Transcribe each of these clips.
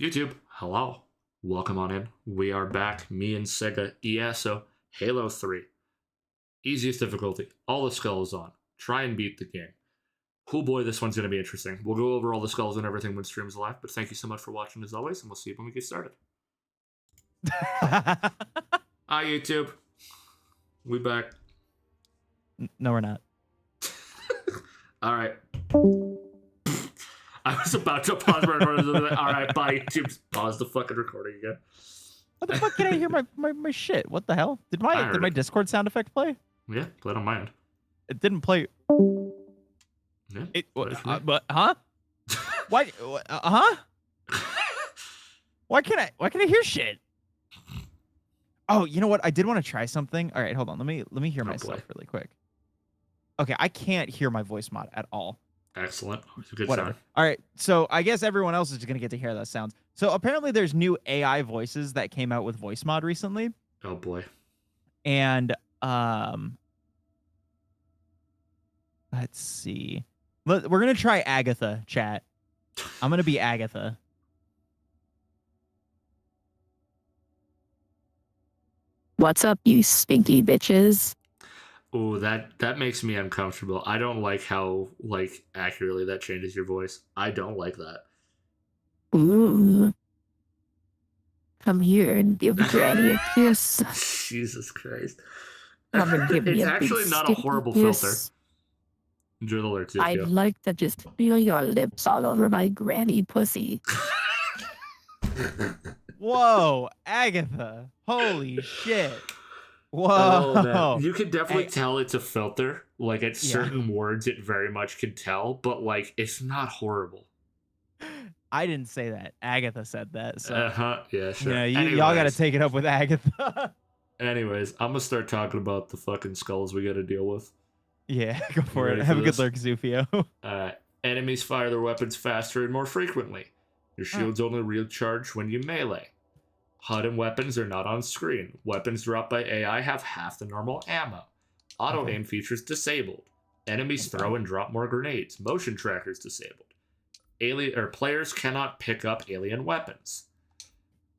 YouTube, hello. Welcome on in. We are back, me and Sega EASO, Halo 3. Easiest difficulty, all the skulls on. Try and beat the game. Oh boy, this one's going to be interesting. We'll go over all the skulls and everything when stream's live, but thank you so much for watching as always, and we'll see you when we get started. Hi YouTube. We back. No, we're not. Alright. I was about to pause my recording. Alright, bye YouTube. Just pause the fucking recording again. What the fuck can I hear my shit? What the hell? Did my Discord sound effect play? Yeah, play it on my end. It didn't play. Yeah. But huh? Why? Huh? Why can't I hear shit? Oh, you know what? I did want to try something. All right, hold on. Let me hear myself really quick. Okay, I can't hear my voice mod at all. Excellent. Good Whatever. sound. All right, so I guess everyone else is just gonna get to hear that sounds. So apparently, there's new AI voices that came out with voice mod recently. Oh boy. And let's see. We're gonna try Agatha, chat. I'm gonna be Agatha. What's up, you stinky bitches? Oh, that makes me uncomfortable. I don't like how accurately that changes your voice. I don't like that. Ooh. Come here and give Granny a kiss. Jesus Christ. Come and give me it's a actually big not a horrible kiss. filter. Enjoy the lyrics. I'd like to just feel your lips all over my granny pussy. Whoa, Agatha. Holy shit. Whoa. Oh, you can definitely tell it's a filter. Like at certain words it very much can tell, but like it's not horrible. I didn't say that. Agatha said that. So yeah, sure. Y'all gotta take it up with Agatha. Anyways, I'm gonna start talking about the fucking skulls we gotta deal with. Yeah, go for it. Have a good lurk, Zufio. Enemies fire their weapons faster and more frequently. Your shields only recharge when you melee. HUD and weapons are not on screen. Weapons dropped by AI have half the normal ammo. Auto aim features disabled. Enemies throw and drop more grenades. Motion trackers disabled. Players cannot pick up alien weapons.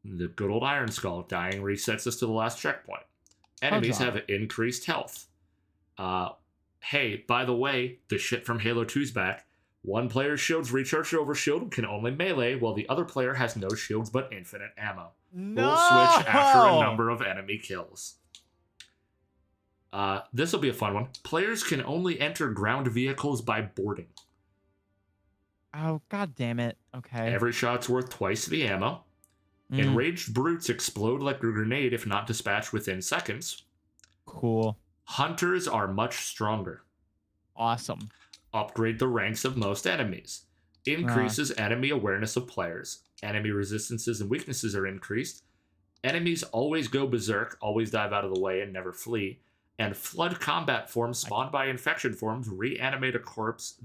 The good old Iron Skull. Dying resets us to the last checkpoint. Enemies have increased health. Hey, by the way, the shit from Halo 2's back. One player's shields recharge over shield and can only melee, while the other player has no shields but infinite ammo. No! We'll switch after a number of enemy kills. This will be a fun one. Players can only enter ground vehicles by boarding. Oh, god damn it. Okay. Every shot's worth twice the ammo. Enraged brutes explode like a grenade if not dispatched within seconds. Cool. Hunters are much stronger. Awesome. Upgrade the ranks of most enemies. Increases enemy awareness of players. Enemy resistances and weaknesses are increased. Enemies always go berserk, always dive out of the way and never flee. And flood combat forms spawned by infection forms reanimate a corpse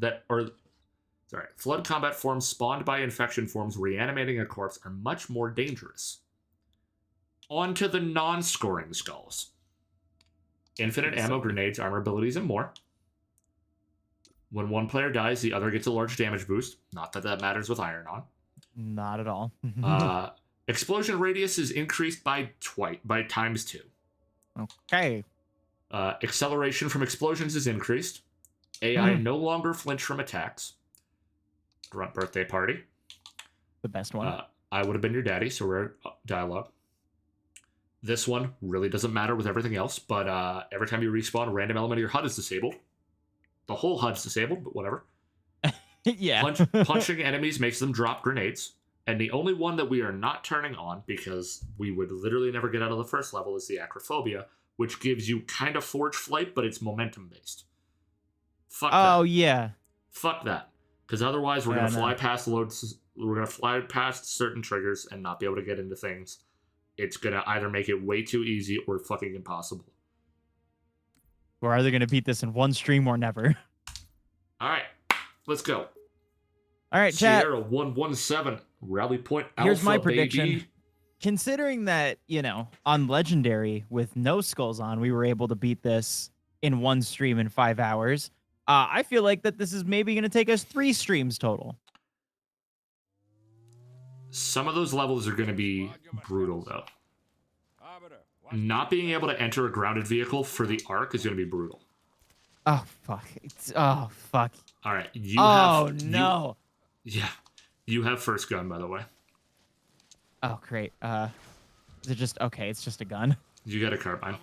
flood combat forms spawned by infection forms reanimating a corpse are much more dangerous. On to the non-scoring skulls. Infinite ammo, grenades, armor abilities, and more. When one player dies, the other gets a large damage boost. Not that that matters with iron on. Not at all. Explosion radius is increased by times 2. Okay. Acceleration from explosions is increased. AI no longer flinch from attacks. Grunt birthday party. The best one. I would have been your daddy, so rare dialogue. This one really doesn't matter with everything else, but every time you respawn, a random element of your HUD is disabled. The whole HUD's disabled, but whatever. Yeah. Punching enemies makes them drop grenades. And the only one that we are not turning on, because we would literally never get out of the first level, is the Acrophobia, which gives you kind of forge flight, but it's momentum-based. Fuck that. Oh, yeah. Fuck that. Because otherwise we're going to fly past loads. We're going to fly past certain triggers and not be able to get into things. It's going to either make it way too easy or fucking impossible. We're either going to beat this in one stream or never. All right. Let's go. All right, chat. Sierra 117. Rally Point Alpha, here's my prediction. Baby. Considering that, on Legendary, with no skulls on, we were able to beat this in one stream in 5 hours. I feel like that this is maybe going to take us 3 streams total. Some of those levels are going to be brutal, though. Not being able to enter a grounded vehicle for the Ark is going to be brutal. Oh, fuck. Oh, fuck. All right. No. Yeah. You have first gun, by the way. Oh, great. Is it just... Okay, it's just a gun. You got a carbine.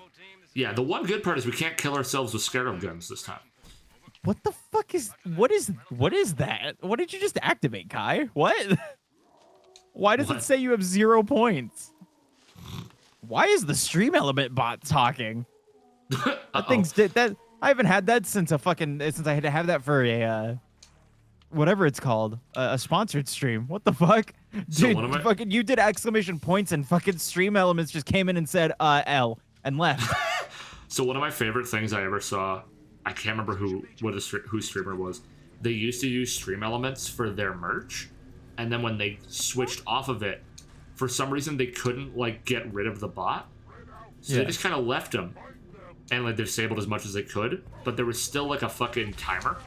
Yeah, the one good part is we can't kill ourselves with scarab guns this time. What the fuck is... What is that? What did you just activate, Kai? What? Why does it say you have 0 points? Why is the stream element bot talking? That thing's that I haven't had that since I had to have that for a whatever it's called, a sponsored stream. What the fuck? So Dude, fucking you did exclamation points and fucking stream elements just came in and said L and left. So one of my favorite things I ever saw, I can't remember who streamer was. They used to use stream elements for their merch, and then when they switched off of it, for some reason they couldn't like get rid of the bot, so they just kind of left them and like disabled as much as they could. But there was still like a fucking timer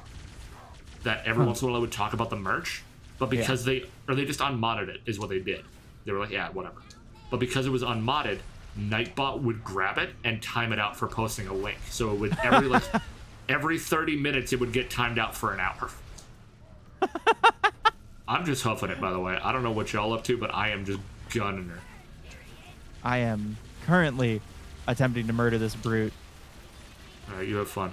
that every once in a while I would talk about the merch. But because they just unmodded it is what they did. They were like, yeah, whatever. But because it was unmodded, Nightbot would grab it and time it out for posting a link. So it would every 30 minutes it would get timed out for an hour. I'm just huffing it, by the way. I don't know what y'all up to, but I am just gunning her. I am currently attempting to murder this brute. All right, you have fun.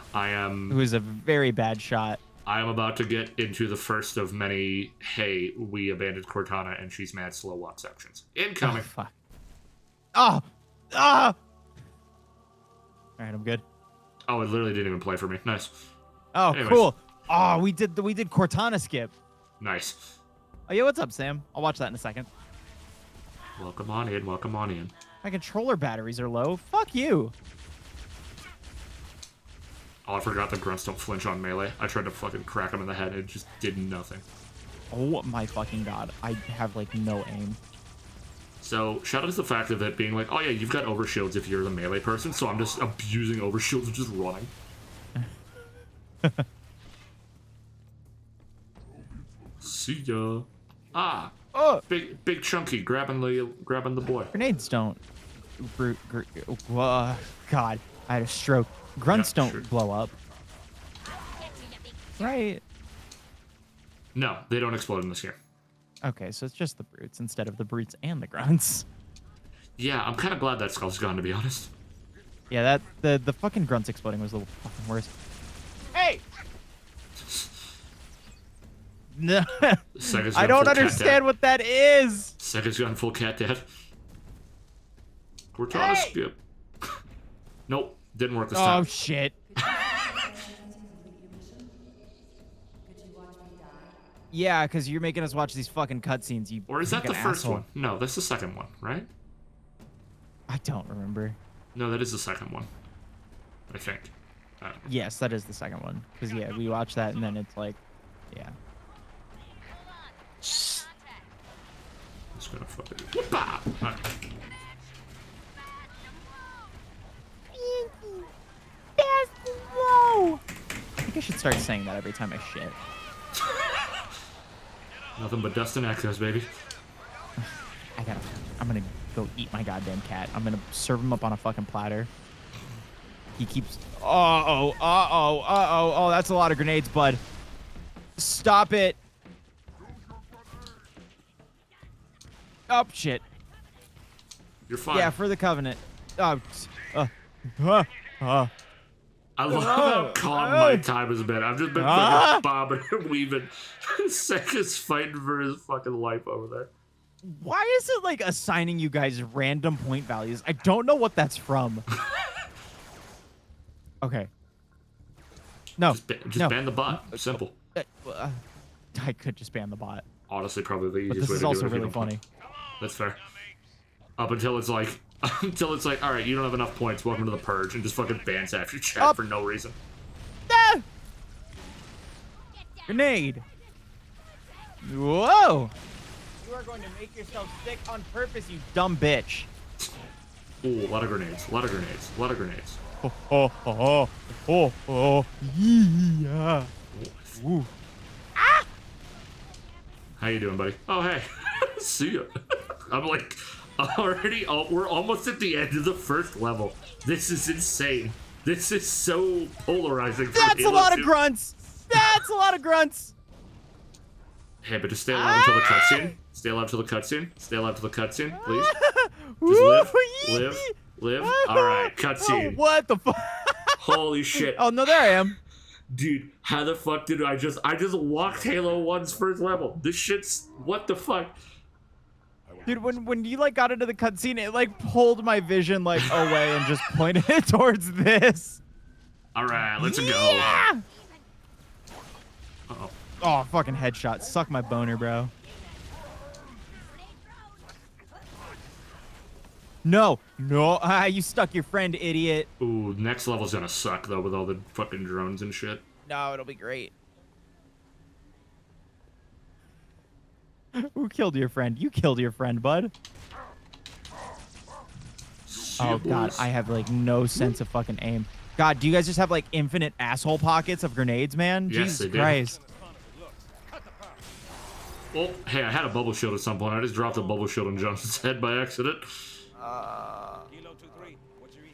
Who is a very bad shot. I am about to get into the first of many, hey, we abandoned Cortana and she's mad slow walk sections. Incoming. Oh, fuck. Oh! Ah! Alright, I'm good. Oh, it literally didn't even play for me. Nice. Oh, Anyways. cool. Oh, we did Cortana skip. Nice. Oh, yeah, what's up, Sam? I'll watch that in a second. Welcome on in, welcome on in. My controller batteries are low. Fuck you. Oh, I forgot the grunts don't flinch on melee. I tried to fucking crack him in the head and it just did nothing. Oh my fucking god. I have, like, no aim. So, shout out to the fact of it being like, oh yeah, you've got overshields if you're the melee person, so I'm just abusing overshields and just running. See ya. Ah. Oh! Big chunky grabbing the boy. Grenades don't... God, I had a stroke. Grunts don't blow up. Right. No, they don't explode in this game. Okay, so it's just the brutes instead of the brutes and the grunts. Yeah, I'm kind of glad that skull's gone, to be honest. Yeah, the fucking grunts exploding was a little fucking worse. Hey! No, I don't understand what that is. Sega's gone full cat dad. Cortana skip. Nope, didn't work this time. Oh shit. Yeah, because you're making us watch these fucking cutscenes. You or is that the first asshole. one? No, that's the second one, right? I don't remember. No, that is the second one. I think. Yes, that is the second one. Because yeah, we watch that and then it's like, yeah. Just gonna fucking. Whoop-ah! Right. Whoa! I think I should start saying that every time I shit. Nothing but dust and echoes, baby. I'm gonna go eat my goddamn cat. I'm gonna serve him up on a fucking platter. He keeps. Oh, that's a lot of grenades, bud. Stop it. Oh, shit. You're fine. Yeah, for the Covenant. Oh, I love how calm my time has been. I've just been fucking bobbing and weaving. Sega's fighting for his fucking life over there. Why is it like assigning you guys random point values? I don't know what that's from. Okay. No. Just ban the bot. Simple. I could just ban the bot. Honestly, probably the But easiest this way is to do also it. really funny. That's fair. Up until it's like, all right, you don't have enough points. Welcome to the purge, and just fucking bans half your chat for no reason. Ah! Grenade. Whoa! You are going to make yourself sick on purpose, you dumb bitch. Ooh, a lot of grenades. A lot of grenades. A lot of grenades. Yeah. Ooh. Ooh. Ah! How you doing, buddy? Oh, hey. See ya. I'm like, we're almost at the end of the first level. This is insane. This is so polarizing. That's a lot of grunts. That's a lot of grunts. Hey, but just stay alive until the cutscene. Stay alive till the cutscene. Stay alive till the cutscene, please. Just live. All right, cutscene. Oh, what the fuck? Holy shit. Oh no, there I am. Dude, how the fuck did I just walked Halo 1's first level. This shit's, what the fuck? Dude, when you like got into the cutscene, it like pulled my vision like away and just pointed it towards this. All right, let's go. Yeah! Uh-oh. Oh, fucking headshot. Suck my boner, bro. No. You stuck your friend, idiot. Ooh, next level's gonna suck though with all the fucking drones and shit. No, it'll be great. Who killed your friend? You killed your friend, bud. Oh god, I have like no sense of fucking aim. God, do you guys just have like infinite asshole pockets of grenades, man? Yes, Jesus Christ. Well, hey, I had a bubble shield at some point. I just dropped a bubble shield on Johnson's head by accident. Kilo 2-3, what's your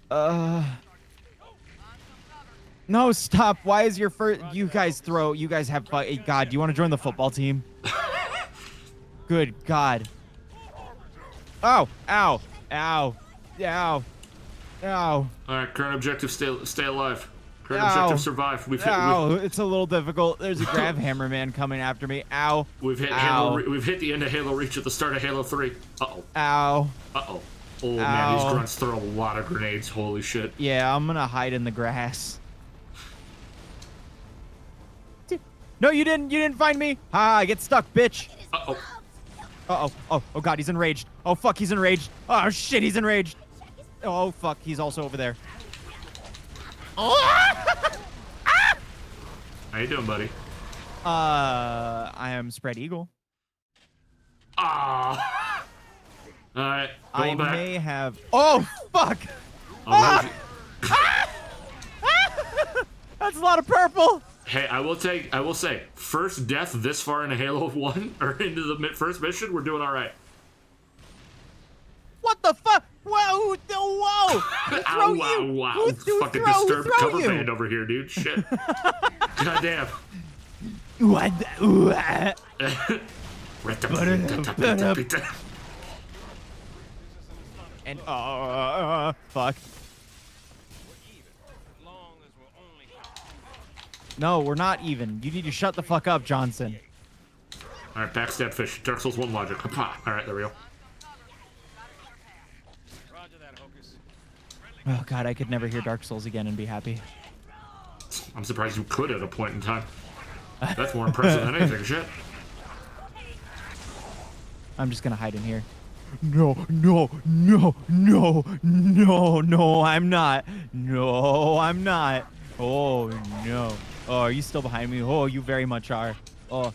ETA? No, stop. Why is your first... You guys have... God, do you want to join the football team? Good God. Oh, ow, ow, ow, ow. All right, current objective, stay alive. Current objective, survive. It's a little difficult. There's a grab hammer man coming after me. Ow. We've hit the end of Halo Reach at the start of Halo 3. Uh-oh. Ow. Uh-oh. Oh, man, these grunts throw a lot of grenades. Holy shit. Yeah, I'm gonna hide in the grass. No, you didn't. You didn't find me. Ah, get stuck, bitch. Uh-oh. Uh-oh. Oh, God, he's enraged. Oh, fuck, he's enraged. Oh, shit, he's enraged. Oh, fuck, he's also over there. How you doing, buddy? I am Spread Eagle. Ah. All right, I back. may have... Oh, fuck. Oh, That's a lot of purple. Hey, I will say, first death this far into Halo 1, or into the first mission, we're doing all right. What the fuck? Whoa, whoa. Throw you. Wow. Fucking disturbed cover band over here, dude. Shit. Goddamn. What? And, fuck. No, we're not even. You need to shut the fuck up, Johnson. All right, backstab fish. Dark Souls 1 logic. All right, there we go. Oh god, I could never hear Dark Souls again and be happy. I'm surprised you could at a point in time. That's more impressive than anything, shit. I'm just gonna hide in here. No, I'm not. No, I'm not. Oh, no. Oh, are you still behind me? Oh, you very much are. Oh.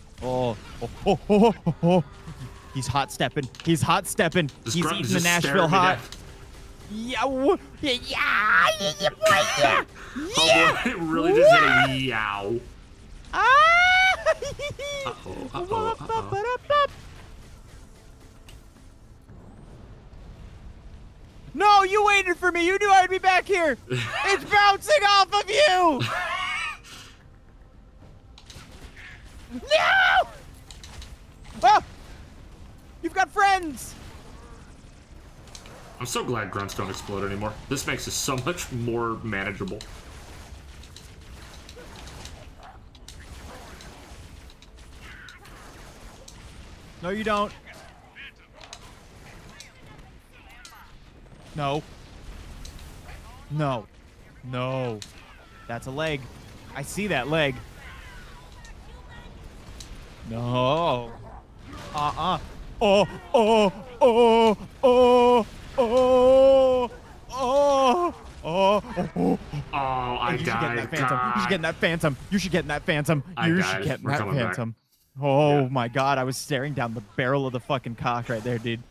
He's hot stepping. He's eating the Nashville hot. Yeah, boy, yeah. Oh, boy, it really just hit a yow. No, you waited for me. You knew I'd be back here. It's bouncing off of you. No! Oh! You've got friends. I'm so glad grunts don't explode anymore. This makes it so much more manageable. No, you don't. No. That's a leg. I see that leg. No. Oh. Oh, I died. You should get in that phantom. You should get in that phantom. You should get in that phantom. Back. Oh Yeah. my god, I was staring down the barrel of the fucking cock right there, dude.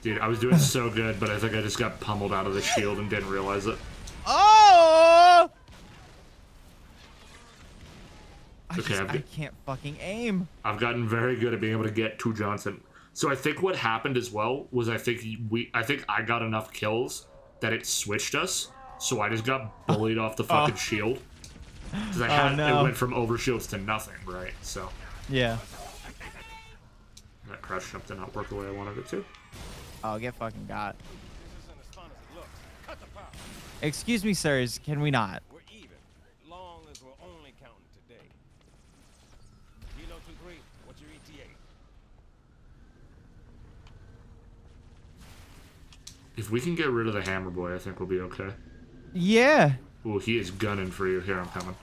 Dude, I was doing so good, but I think I just got pummeled out of the shield and didn't realize it. Oh! Okay, I can't fucking aim. I've gotten very good at being able to get to Johnson. So I think what happened as well was I think I got enough kills that it switched us. So I just got bullied off the fucking shield. Because it went from overshields to nothing, right? So Yeah. that crouch jump did not work the way I wanted it to. Oh, get fucking got. This isn't as fun as it looks. Cut the power. Excuse me, sirs. Can we not? We're even, long as we're only counting today. Kilo 2-3, what's your ETA? If we can get rid of the hammer boy, I think we'll be okay. Yeah. Ooh, he is gunning for you. Here, I'm coming.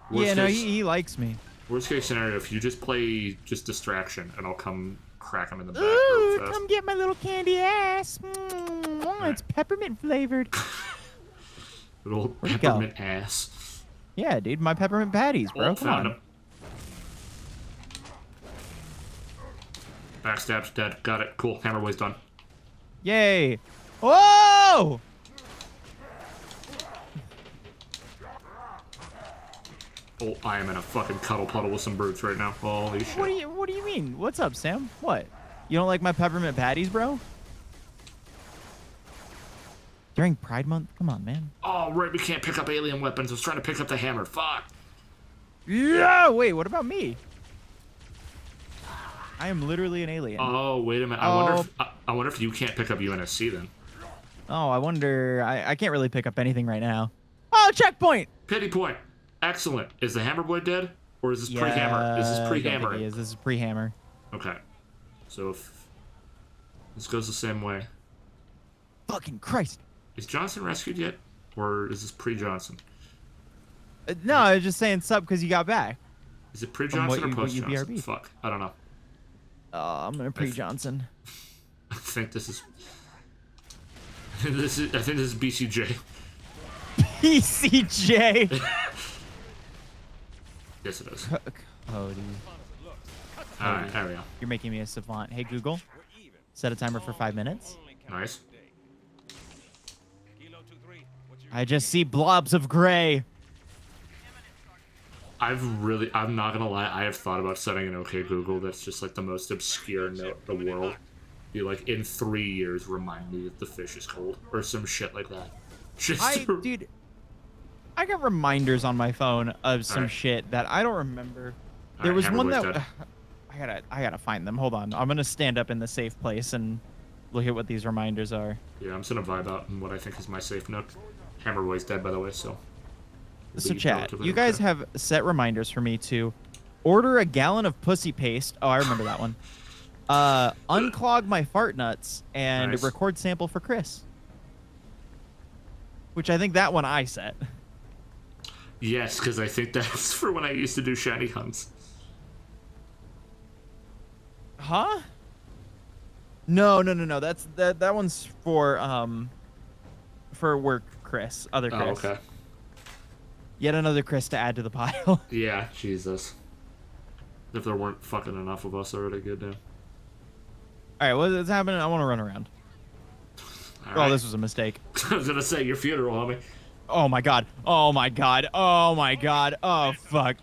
Yeah, no, he likes me. Worst case scenario, if you just play just distraction, and I'll come crack him in the back Ooh, real fast. come get my little candy ass. It's peppermint flavored. Little Where'd he go? peppermint ass. Yeah, dude, my peppermint patties, bro. Oh, Come found on. him. Backstab's dead. Got it. Cool. Hammer boy's done. Yay. Whoa! Oh, I am in a fucking cuddle puddle with some brutes right now. Holy shit. What do you mean? What's up, Sam? What? You don't like my peppermint patties, bro? During Pride Month? Come on, man. Oh, right, we can't pick up alien weapons. I was trying to pick up the hammer. Fuck. Yeah, wait, what about me? I am literally an alien. Oh, wait a minute. I wonder if you can't pick up UNSC then. Oh, I wonder. I can't really pick up anything right now. Oh, checkpoint! Pity point. Excellent. Is the hammer boy dead? Or is this pre-hammer? Is this I don't pre-hammer? think he is. This is pre-hammer. Okay. So if this goes the same way. Fucking Christ. Is Johnson rescued yet? Or is this pre-Johnson? No, I was just saying sup because you got back. Is it pre-Johnson or what you post-Johnson? BRB. Fuck. I don't know. I'm gonna pre-Johnson. I think this is... I think this is BCJ. PCJ! Yes, it is. Cody. Alright, there we go. You're making me a savant. Hey, Google, We're even, set a timer for 5 minutes. only counting Nice. today. Kilo 2-3, what's your I just see blobs of gray. I'm not gonna lie, I have thought about setting an OK Google that's just like the most obscure note in the world. Be like, in 3 years, remind me that the fish is cold. Or some shit like that. Just Dude, I got reminders on my phone of some Alright. shit that I don't remember. There Alright, was Hammer one Boy's that dead. I gotta find them. Hold on. I'm gonna stand up in the safe place and look at what these reminders are. Yeah, I'm just gonna vibe out in what I think is my safe nook. Hammer Boy's dead, by the way, so... So Be chat, relatively you guys okay. have set reminders for me to order a gallon of pussy paste. Oh, I remember that one. Unclog my fart nuts and Nice. record sample for Chris. Which I think that one I set. Yes, because I think that's for when I used to do shiny hunts. Huh? No. That's that one's for work Chris. Other Chris. Oh, okay. Yet another Chris to add to the pile. Yeah, Jesus. If there weren't fucking enough of us already, good now. Alright, what's happening? I want to run around. Alright. Oh, this was a mistake. I was gonna say, your funeral, homie. Oh my god. Oh my god. Oh my god. Oh fuck.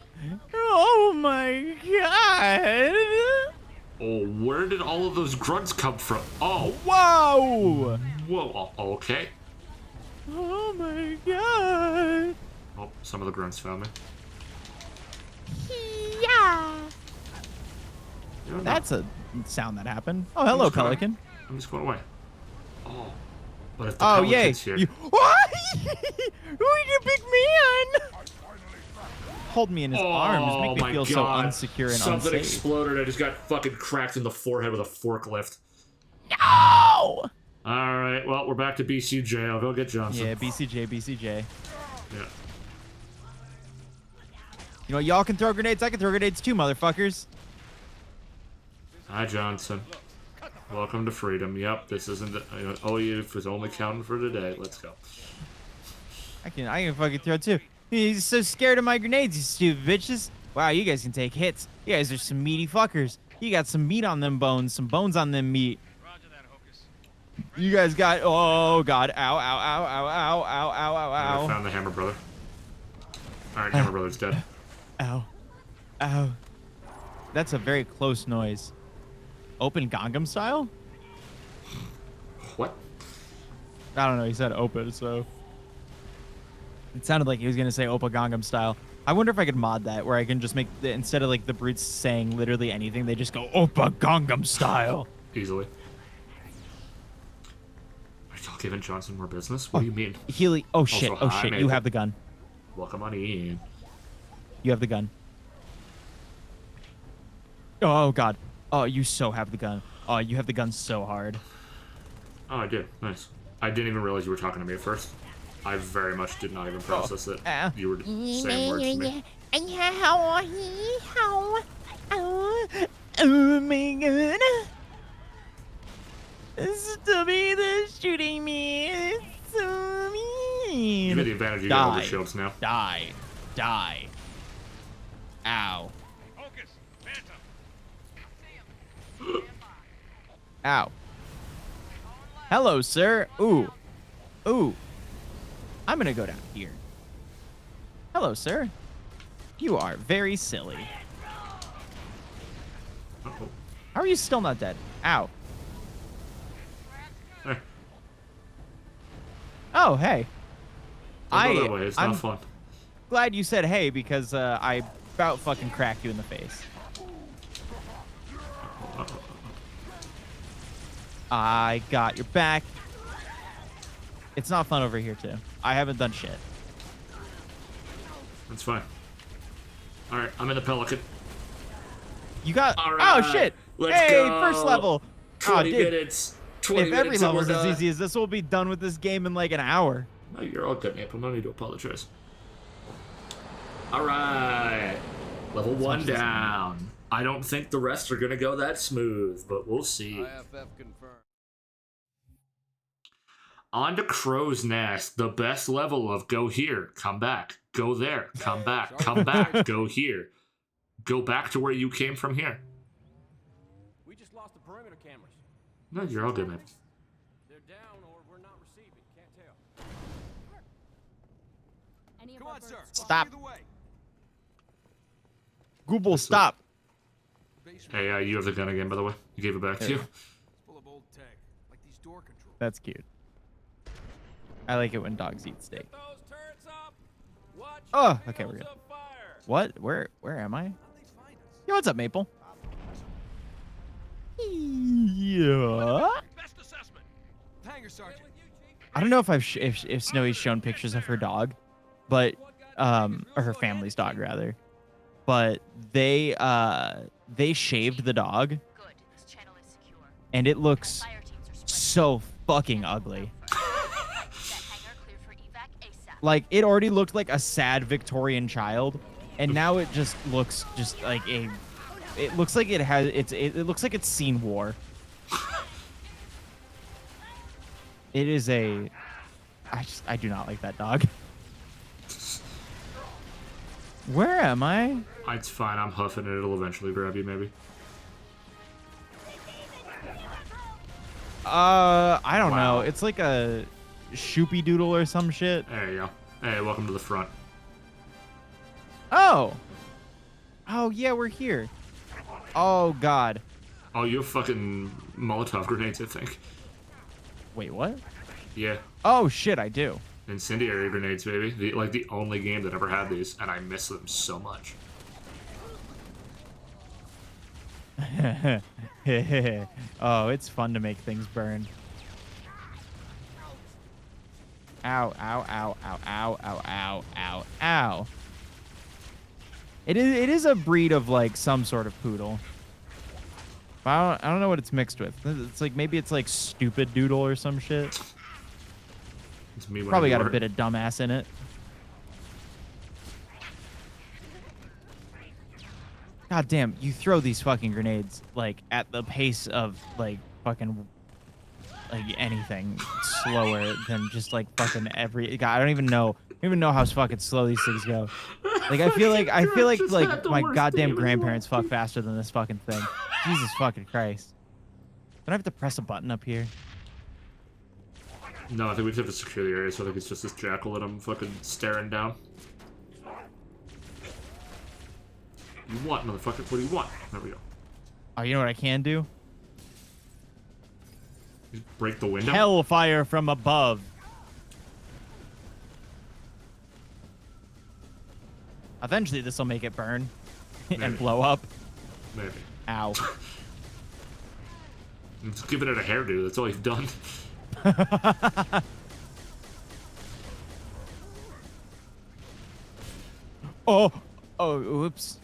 Oh my god. Oh, where did all of those grunts come from? Oh, Whoa. whoa, okay. Oh my god. Oh, some of the grunts found me. Yeah. You know, That's a sound that happened. Oh, hello, just gonna- Pelican. I'm just going away. Oh, but if the Oh, yay. Pelican's here... You... What? Who's your big man? Hold me in his arms. Make me my feel so God. unsecure and Something unsafe. exploded. I just got fucking cracked in the forehead with a forklift. No! Alright, well, we're back to BCJ. I'll go get Johnson. Yeah, BCJ. Yeah. You know, y'all can throw grenades. I can throw grenades too, motherfuckers. Hi, Johnson. Welcome to freedom. Yep, this isn't... Oh, you was only counting for today. Let's go. I can fucking throw too. He's so scared of my grenades, you stupid bitches. Wow, you guys can take hits. You guys are some meaty fuckers. You got some meat on them bones, some bones on them meat. Roger that, Hocus. You guys got, oh god, ow, ow, ow, ow, ow, ow, ow, ow, I ow, found the Hammer Brother. Alright, Hammer Brother's dead. ow, ow, Oh, that's a very close noise. Open Gangnam Style? What? I don't know. He said open, so it sounded like he was gonna say Oppa Gangnam Style. I wonder if I could mod that, where I can just make instead of like the brutes saying literally anything, they just go Oppa Gangnam Style. Easily. Are y'all giving Johnson more business? What do you mean? Healy. Oh shit. Also, Oh hi, shit. You Maple. have the gun. Welcome on in. You have the gun. Oh god. Oh, you so have the gun. Oh, you have the gun so hard. Oh, I did. Nice. I didn't even realize you were talking to me at first. I very much did not even process it. You were saying words to me. Oh my god. Stubby, they're shooting me. It's so mean. You have the advantage you get over shields now. Die. Die. Ow. Focus. Phantom. Ow. Hello, sir. Ooh. Ooh. I'm gonna go down here. Hello, sir. You are very silly. Uh-oh. How are you still not dead? Ow. Hey. Oh, hey. Don't go that way. It's I'm not fun. glad you said hey because I about fucking cracked you in the face. I got your back. It's not fun over here, too. I haven't done shit. That's fine. Alright, I'm in the Pelican. You got... All Oh, right, shit. let's Hey, go. first level. 20 dude. minutes. 20 If every minutes and level is we're as done. easy as this, we'll be done with this game in like an hour. No, you're all good, Maple. No need to apologize. Alright. Level 1 down. I don't think the rest are going to go that smooth, but we'll see. IFF confirmed. On to Crow's Nest, the best level of go here, come back, go there, come back, come back, go here. Go back to where you came from here. We just lost the perimeter cameras. No, you're all good, man. They're down or we're not receiving. Can't tell. Come on, sir. Stop. Either way. Google, stop. Hey, you have the gun again, by the way. You gave it back to you. It's full of old tech, like these door controls. That's cute. I like it when dogs eat steak. Get those turrets up. Watch Oh, your okay, we're fields good. of fire. What? Where am I? How'd they find us? Yo, what's up, Maple? Yeah. Best assessment. Hangar sergeant. I don't know if if Snowy's shown pictures of her dog, but or her family's dog rather, but they shaved the dog, Good. This channel is secure. and it looks Fire teams are spreading so fucking ugly. that hangar clear for evac ASAP. Like it already looked like a sad Victorian child, and now it just looks just like a. It looks like it looks like it's seen war. It is a. I do not like that dog. Where am I? It's fine, I'm huffing it. It'll eventually grab you, maybe. I don't Wow. know. It's like a shoopy doodle or some shit. There you go. Hey, welcome to the front. Oh. Oh yeah, we're here. Oh god. Oh, you have fucking Molotov grenades, I think. Wait, what? Yeah. Oh shit, I do. Incendiary grenades, baby. The only game that ever had these, and I miss them so much. Oh, it's fun to make things burn. Ow, ow, ow, ow, ow, ow, ow, ow, ow. It is a breed of like some sort of poodle. I don't know what it's mixed with. It's like maybe it's like stupid doodle or some shit. It's me when Probably I got a wore bit it. of dumbass in it. God damn, you throw these fucking grenades like at the pace of like fucking like anything slower than just like fucking every. God, I don't even know how fucking slow these things go. Like I feel like Just had the my worst goddamn game in the grandparents world. fuck faster than this fucking thing. Jesus fucking Christ. Don't I have to press a button up here? No, I think we just have to secure the area, so I think it's just this jackal that I'm fucking staring down. You want, motherfucker? What do you want? There we go. Oh, you know what I can do? Just break the window. Hellfire from above. Eventually, this will make it burn Maybe. and blow up. Maybe. Ow. I'm just giving it a hairdo. That's all you've done. Oh, oops.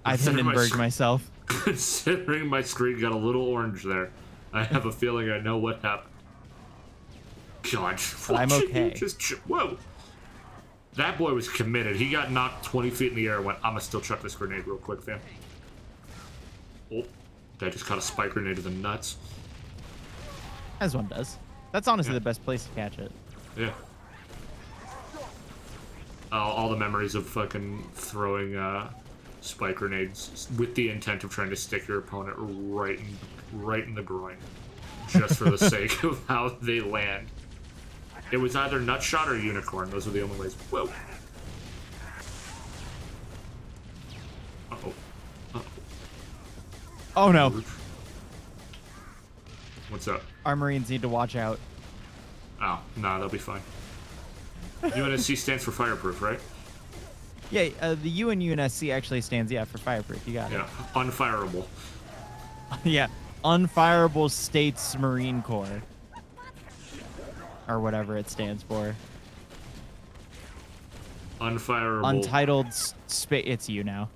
I Considering my Hindenburged sc- myself. Considering my screen got a little orange there, I have a feeling I know what happened. God, I'm what did okay. you just whoa. That boy was committed. He got knocked 20 feet in the air and went, I'm gonna still chuck this grenade real quick, fam. Oh, that just caught a spike grenade to the nuts. As one does. That's honestly Yeah. the best place to catch it. Yeah. All the memories of fucking throwing spike grenades with the intent of trying to stick your opponent right in the groin, just for the sake of how they land. It was either nutshot or unicorn. Those were the only ways. Whoa. Uh-oh. Uh-oh. Oh no. What's up? Our Marines need to watch out. Oh, nah, they'll be fine. UNSC stands for fireproof, right? Yeah, the U in UNSC actually stands, for fireproof. You got Yeah. Unfireable. it. Yeah. Unfireable States Marine Corps. Or whatever it stands for. Unfireable. Untitled Space. It's you now.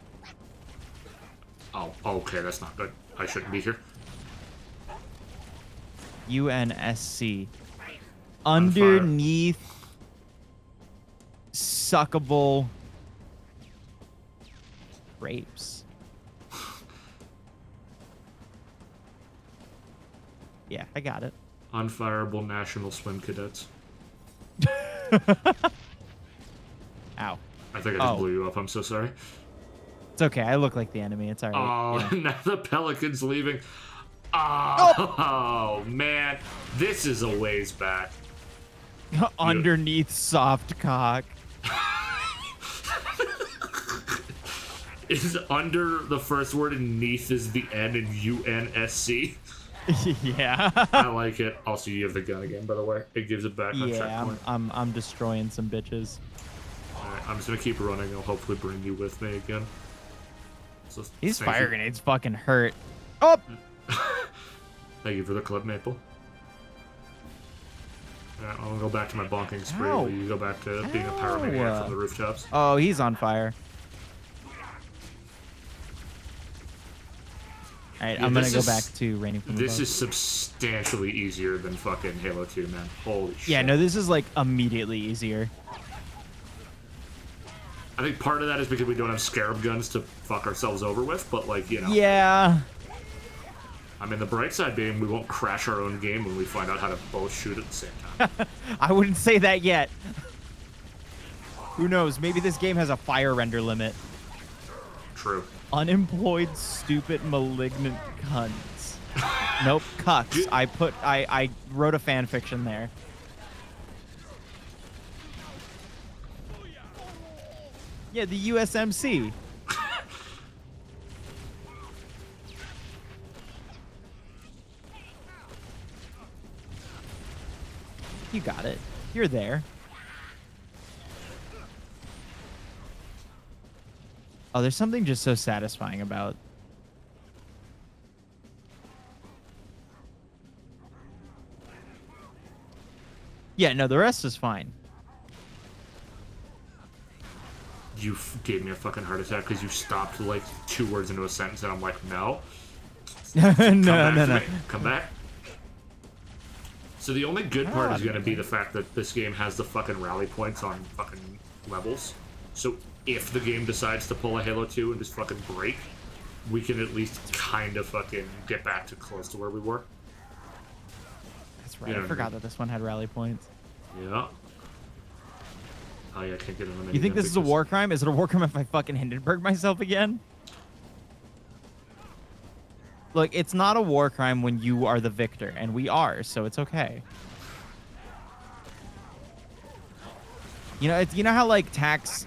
Oh, okay, that's not good. I shouldn't be here. UNSC. Underneath suckable grapes. Yeah, I got it. Unfireable National Swim Cadets. Ow. I think I just Oh. blew you up. I'm so sorry. It's okay. I look like the enemy. It's all right. Oh, now the Pelican's leaving. Oh, man. This is a ways back. Underneath soft cock. Is under the first word and neath is the N in UNSC. Yeah. I like it. Also, you have the gun again, by the way. It gives it back on Yeah, checkpoint. I'm destroying some bitches. Alright, I'm just gonna keep running. I'll hopefully bring you with me again. So, These thank fire you. grenades fucking hurt. Oh! Thank you for the clip, Maple. Alright, I'm gonna go back to my bonking spree. Ow. While you go back to being a pyromaniac Ow. from the rooftops. Oh, he's on fire. Alright, Yeah, I'm gonna this go is- back to raining from This above. is substantially easier than fucking Halo 2, man. Holy shit. Yeah, no, this is like immediately easier. I think part of that is because we don't have scarab guns to fuck ourselves over with, but like, you know. Yeah. I mean, the bright side being we won't crash our own game when we find out how to both shoot at the same time. I wouldn't say that yet. Who knows? Maybe this game has a fire render limit. True. Unemployed, stupid, malignant cunts. Nope, cucks. I wrote a fan fiction there. Yeah, the USMC. You got it. You're there. Oh, there's something just so satisfying about. Yeah, no, the rest is fine. You gave me a fucking heart attack because you stopped like 2 words into a sentence, and I'm like, no. no, Come back no, to no. me. Come back. So the only good part is going to be the fact that this game has the fucking rally points on fucking levels. So if the game decides to pull a Halo 2 and just fucking break, we can at least kind of fucking get back to close to where we were. That's right. Yeah. I forgot that this one had rally points. Yeah. Oh yeah, I can't get in the menu. You think this is a war crime? Is it a war crime if I fucking Hindenburg myself again? Look, it's not a war crime when you are the victor, and we are, so it's okay. You know, you know how like tax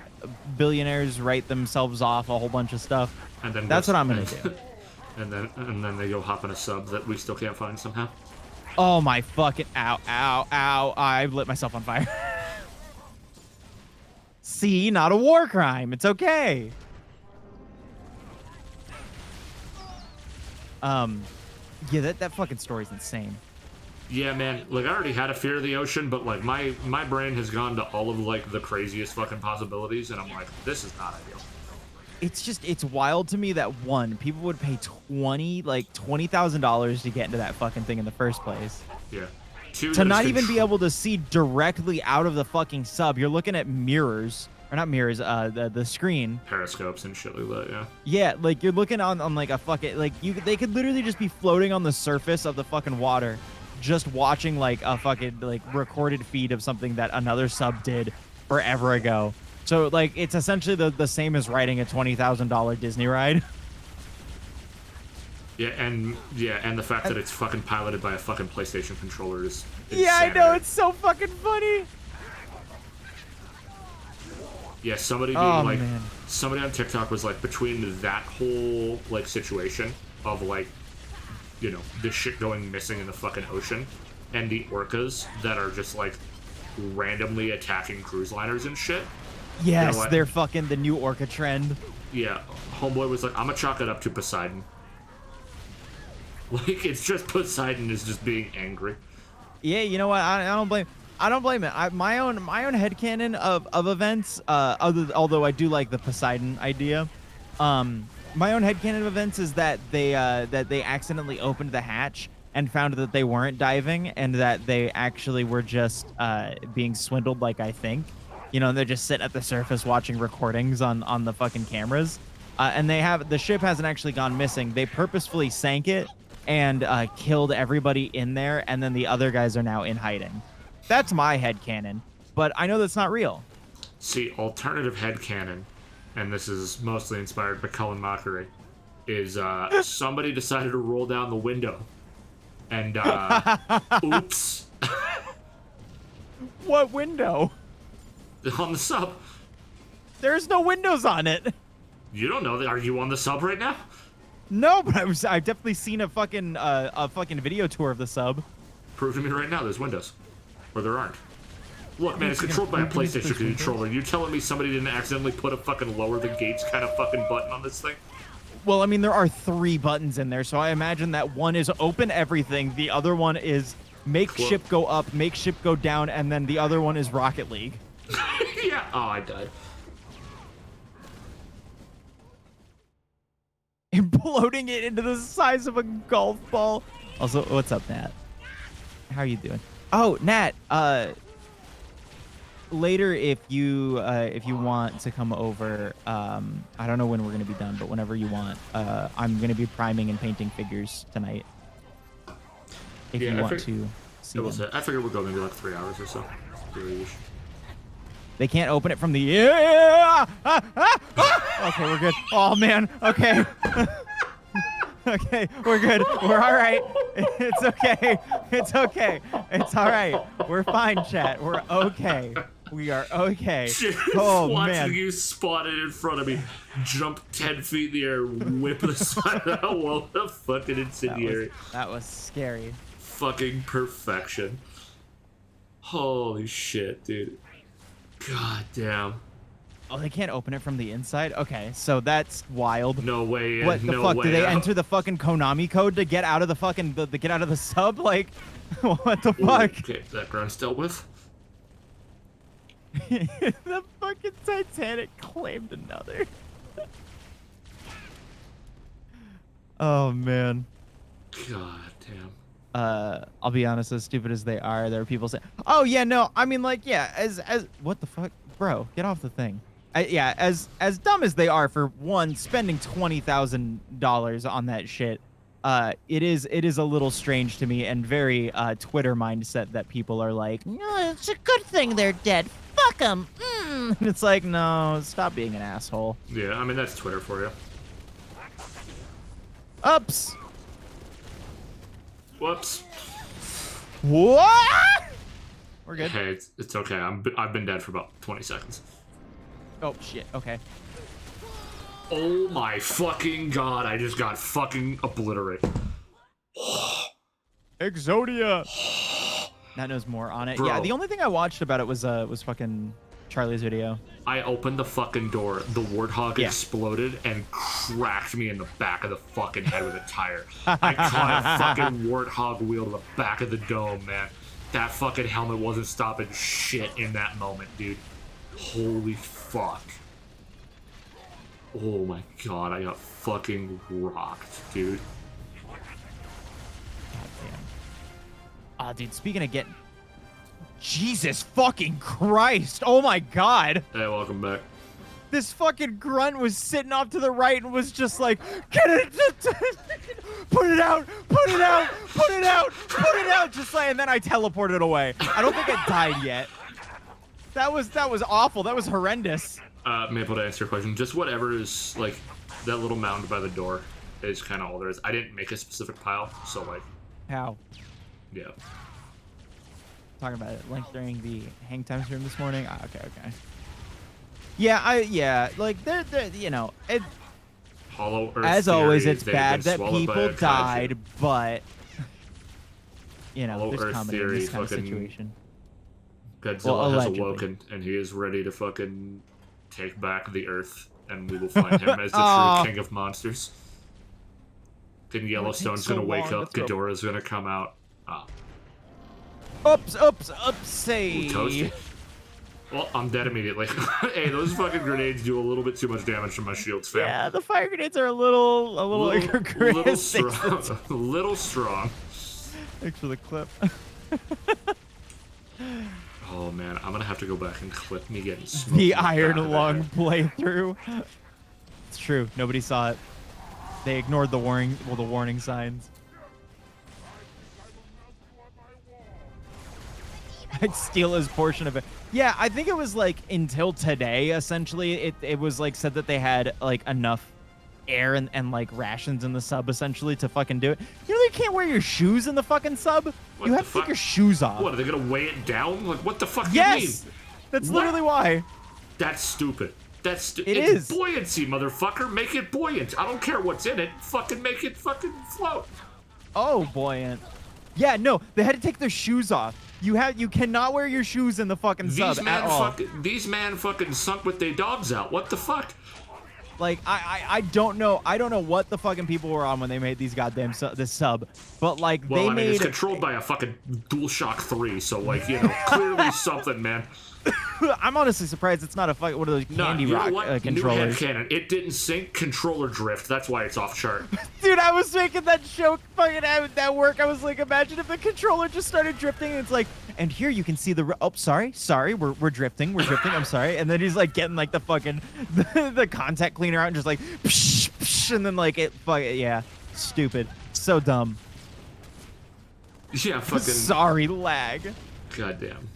billionaires write themselves off a whole bunch of stuff. And then That's what I'm gonna do. And then they go hop in a sub that we still can't find somehow. Oh my fucking ow, ow, ow. I've lit myself on fire. See, not a war crime. It's okay. Yeah, that fucking story's insane. Yeah, man. Like, I already had a fear of the ocean, but like my brain has gone to all of like the craziest fucking possibilities, and I'm like, this is not ideal. It's wild to me that people would pay $20,000 to get into that fucking thing in the first place. Yeah. Two, To not even be able to see directly out of the fucking sub. You're looking at mirrors, or not mirrors, the screen. Periscopes and shit like that, yeah. Yeah, like you're looking on like a fucking they could literally just be floating on the surface of the fucking water, just watching like a fucking like recorded feed of something that another sub did forever ago. So like it's essentially the same as riding a $20,000 Disney ride. Yeah, and the fact that it's fucking piloted by a fucking PlayStation controller is Yeah, I know, insanity. it's so fucking funny. Yeah, somebody Man. somebody on TikTok was like, between that whole like situation of like, you know, this shit going missing in the fucking ocean and the orcas that are just like randomly attacking cruise liners and shit. Yes, You know what? they're fucking the new orca trend. Yeah, homeboy was like, I'm gonna chalk it up to Poseidon. Like, it's just Poseidon is just being angry. Yeah, you know what? I don't blame it. My own headcanon of events, although I do like the Poseidon idea. My own headcanon of events is that they accidentally opened the hatch and found that they weren't diving and that they actually were just being swindled, like I think. You know, they're just sitting at the surface watching recordings on the fucking cameras. And the ship hasn't actually gone missing. They purposefully sank it and killed everybody in there, and then the other guys are now in hiding. That's my headcanon, but I know that's not real. See, alternative headcanon, and this is mostly inspired by Cullen Mockery, is somebody decided to roll down the window. And, oops. What window? On the sub. There's no windows on it. You don't know that. Are you on the sub right now? No, but I've definitely seen a fucking video tour of the sub. Prove to me right now there's windows. Or there aren't. Look, man, it's controlled by a PlayStation controller. You telling me somebody didn't accidentally put a fucking lower the gates kind of fucking button on this thing? Well, I mean, there are 3 buttons in there, so I imagine that one is open everything, the other one is make ship go up, make ship go down, and then the other one is Rocket League. Yeah. Oh, I died. Imploding it into the size of a golf ball. Also, what's up, Nat? How are you doing? Oh, Nat, later if you want to come over, I don't know when we're gonna be done, but whenever you want, I'm gonna be priming and painting figures tonight. If Yeah, you I want fig- to see It was them. it. I figured we'd go maybe like 3 hours or so. They can't open it from the yeah. Okay, we're good. Oh man. Okay. Okay, we're good. We're all right. It's okay. It's okay. It's all right. We're fine, chat. We're okay. We are okay. Oh Watching man. you spotted in front of me, jump 10 feet in the air, whip the side of the wall, the fucking incendiary. That was scary. Fucking perfection. Holy shit, dude. God damn. Oh, they can't open it from the inside? Okay, so that's wild. No way in, What the no fuck? way Do they out. enter the fucking Konami code to get out of the fucking to get out of the sub? Like, what the Ooh, fuck? okay, that ground's dealt with. The fucking Titanic claimed another. Oh man. God damn. I'll be honest, as stupid as they are, there are people saying, "Oh yeah, no, I mean like yeah, as what the fuck, bro, get off the thing." Yeah, as dumb as they are for one spending $20,000 on that shit, it is a little strange to me and very Twitter mindset that people are like, "No, it's a good thing they're dead. Fuck them." And it's like, no, stop being an asshole. Yeah, I mean, that's Twitter for you. Ups. Whoops. What? We're good. Hey, it's okay. I've been dead for about 20 seconds. Oh shit. Okay. Oh my fucking god! I just got fucking obliterated. Exodia. That knows more on it. Bro. Yeah, the only thing I watched about it was fucking Charlie's video. I opened the fucking door, the warthog Yeah. exploded and cracked me in the back of the fucking head with a tire. I caught a fucking warthog wheel to the back of the dome, man. That fucking helmet wasn't stopping shit in that moment, dude. Holy fuck. Oh my god, I got fucking rocked, dude. God damn. Ah, dude, speaking of getting... Jesus fucking Christ! Oh my god! Hey, welcome back. This fucking grunt was sitting off to the right and was just like, get it, put it out, put it out, put it out, put it out, just like, and then I teleported away. I don't think it died yet. That was awful. That was horrendous. Maple, to answer your question, just whatever is, like, that little mound by the door is kind of all there is. I didn't make a specific pile, so, like, How? yeah. Talking about it, link during the hang time stream this morning. Ah, okay. Yeah, like they're you know, it, Hollow Earth as always, theory, it's they've bad been that swallowed by people a kaiju. died, but you know, Hollow there's Earth comedy in theory, this kind of fucking situation. Godzilla Well, has allegedly. awoken, and he is ready to fucking take back the Earth, and we will find him as the Aw. true king of monsters. Then Yellowstone's so gonna wake long up, to throw- Ghidorah's gonna come out. Ah, Oops, ooh, say. toasty. Well, I'm dead immediately. Hey, those fucking grenades do a little bit too much damage to my shields, fam. Yeah, the fire grenades are a little little aggressive. strong. A little strong. Thanks for the clip. Oh man, I'm gonna have to go back and clip me getting smoked. The in back Iron of the Lung head. playthrough. It's true. Nobody saw it. They ignored the warning signs. I'd steal his portion of it. Yeah, I think it was like until today, essentially, it was like said that they had like enough air and like rations in the sub essentially to fucking do it. You know, you can't wear your shoes in the fucking sub. What You the have to take fuck? your shoes off. What, are they gonna weigh it down? Like, what the fuck do you mean? Yes, that's What? literally why. That's stupid. That's It it's is. buoyancy, motherfucker. Make it buoyant. I don't care what's in it. Fucking make it fucking float. Oh, buoyant. Yeah, no, they had to take their shoes off. You cannot wear your shoes in the fucking sub at all. These man fucking sunk with their dogs out. What the fuck? Like I don't know. I don't know what the fucking people were on when they made these goddamn this sub. But like Well, they I mean, it's made. controlled by a fucking DualShock 3, so like, you know, clearly something, man. I'm honestly surprised it's not a fucking one of those No, Candy you know Rock what? New controllers. headcanon. It didn't sync controller drift. That's why it's off chart. Dude, I was making that joke fucking at work. I was like, imagine if the controller just started drifting and it's like, and here you can see the, oh, sorry, we're drifting, I'm sorry. And then he's like getting like the fucking, the contact cleaner out and just like, psh, psh, and then like yeah, stupid. So dumb. Yeah, fucking. Sorry, lag. Goddamn.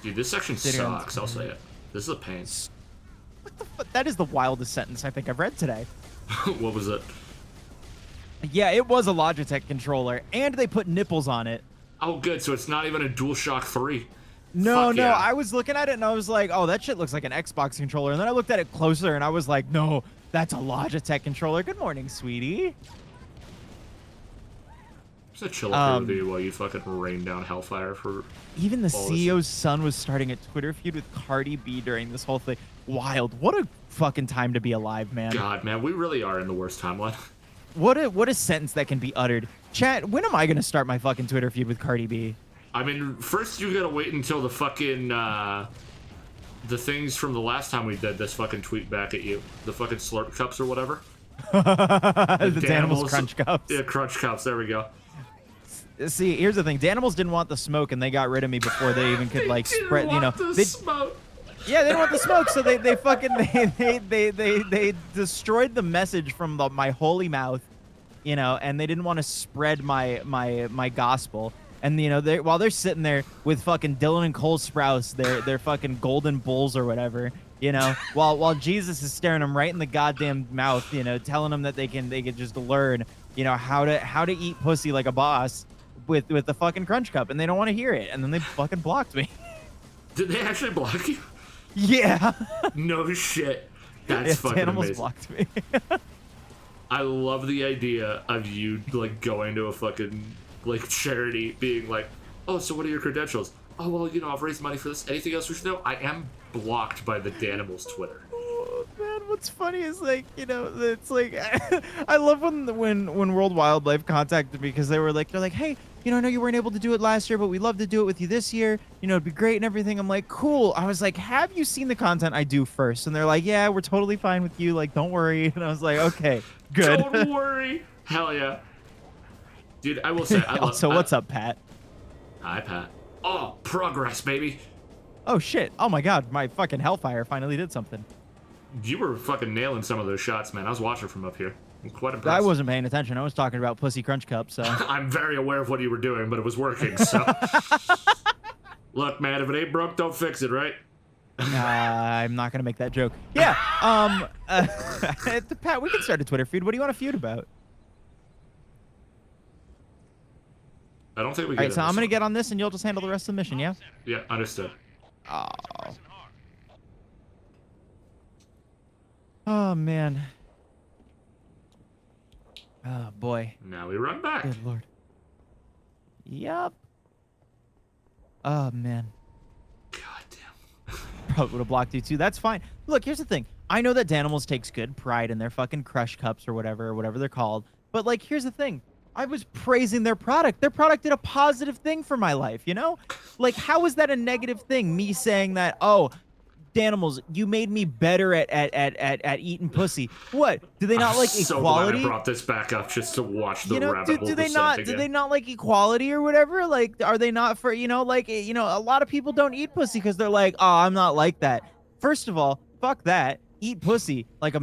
Dude, this section Sitting on- sucks. I'll say it. This is a pain. What the fuck? That is the wildest sentence I think I've read today. What was it? Yeah, it was a Logitech controller, and they put nipples on it. Oh, good. So it's not even a DualShock 3. No, Fuck no, yeah. I was looking at it and I was like, oh, that shit looks like an Xbox controller. And then I looked at it closer and I was like, no, that's a Logitech controller. Good morning, sweetie. Just a chill up with you while you fucking rain down hellfire for. Even the all this- CEO's son was starting a Twitter feud with Cardi B during this whole thing. Wild. What a fucking time to be alive, man. God, man, we really are in the worst timeline. What a sentence that can be uttered. Chat, when am I going to start my fucking Twitter feud with Cardi B? I mean, first you gotta wait until the fucking, the things from the last time we did this fucking tweet back at you. The fucking slurp cups or whatever. the Danimals Crunch Cups. Yeah, crunch cups, there we go. See, here's the thing. Danimals didn't want the smoke, and they got rid of me before they even could like Didn't spread. You know, want the they, smoke. yeah, they didn't want the smoke, so they fucking they destroyed the message from my holy mouth, you know, and they didn't want to spread my gospel. And you know, while they're sitting there with fucking Dylan and Cole Sprouse, they're fucking golden bulls or whatever, you know, while Jesus is staring them right in the goddamn mouth, you know, telling them that they can just learn, you know, how to eat pussy like a boss with the fucking crunch cup, and they don't want to hear it, and then they fucking blocked me. Did they actually block you? Yeah. No shit. That's Yeah, fucking animals amazing. blocked me. I love the idea of you like going to a fucking like charity, being like, "Oh, so what are your credentials?" "Oh, well, you know, I've raised money for this. Anything else we should know?" I am blocked by the Danimals Twitter. Oh, man, what's funny is like, you know, it's like I love when World Wildlife contacted me because they're like, hey, you know, I know you weren't able to do it last year, but we'd love to do it with you this year. You know, it'd be great and everything. I'm like, cool. I was like, have you seen the content I do first? And they're like, yeah, we're totally fine with you. Like, don't worry. And I was like, okay, good. Don't worry. Hell yeah. Dude, I will say, Also, what's up, Pat? Hi, Pat. Oh, progress, baby. Oh shit. Oh my god, my fucking Hellfire finally did something. You were fucking nailing some of those shots, man. I was watching from up here. I'm quite impressed. I wasn't paying attention. I was talking about Pussy Crunch Cup, so. I'm very aware of what you were doing, but it was working, so. Look, man, if it ain't broke, don't fix it, right? I'm not gonna make that joke. Yeah. Pat, we can start a Twitter feud. What do you want to feud about? I don't think we All get right, so I'm gonna get on this, and you'll just handle the rest of the mission. Yeah. Yeah, understood. Oh. Oh man. Oh boy. Now we run back. Good lord. Yup. Oh man. God damn. Probably would have blocked you too. That's fine. Look, here's the thing. I know that Danimals takes good pride in their fucking crush cups or whatever they're called. But like, here's the thing. I was praising their product. Their product did a positive thing for my life, you know? Like, how is that a negative thing? Me saying that, oh, Danimals, you made me better at eating pussy. What? Do they not like so equality? Glad I brought this back up just to watch the You know, rabbit hole do they descent not again. do they not like equality or whatever? Like, are they not for, you know, like, you know, a lot of people don't eat pussy because they're like, oh, I'm not like that. First of all, fuck that. Eat pussy like a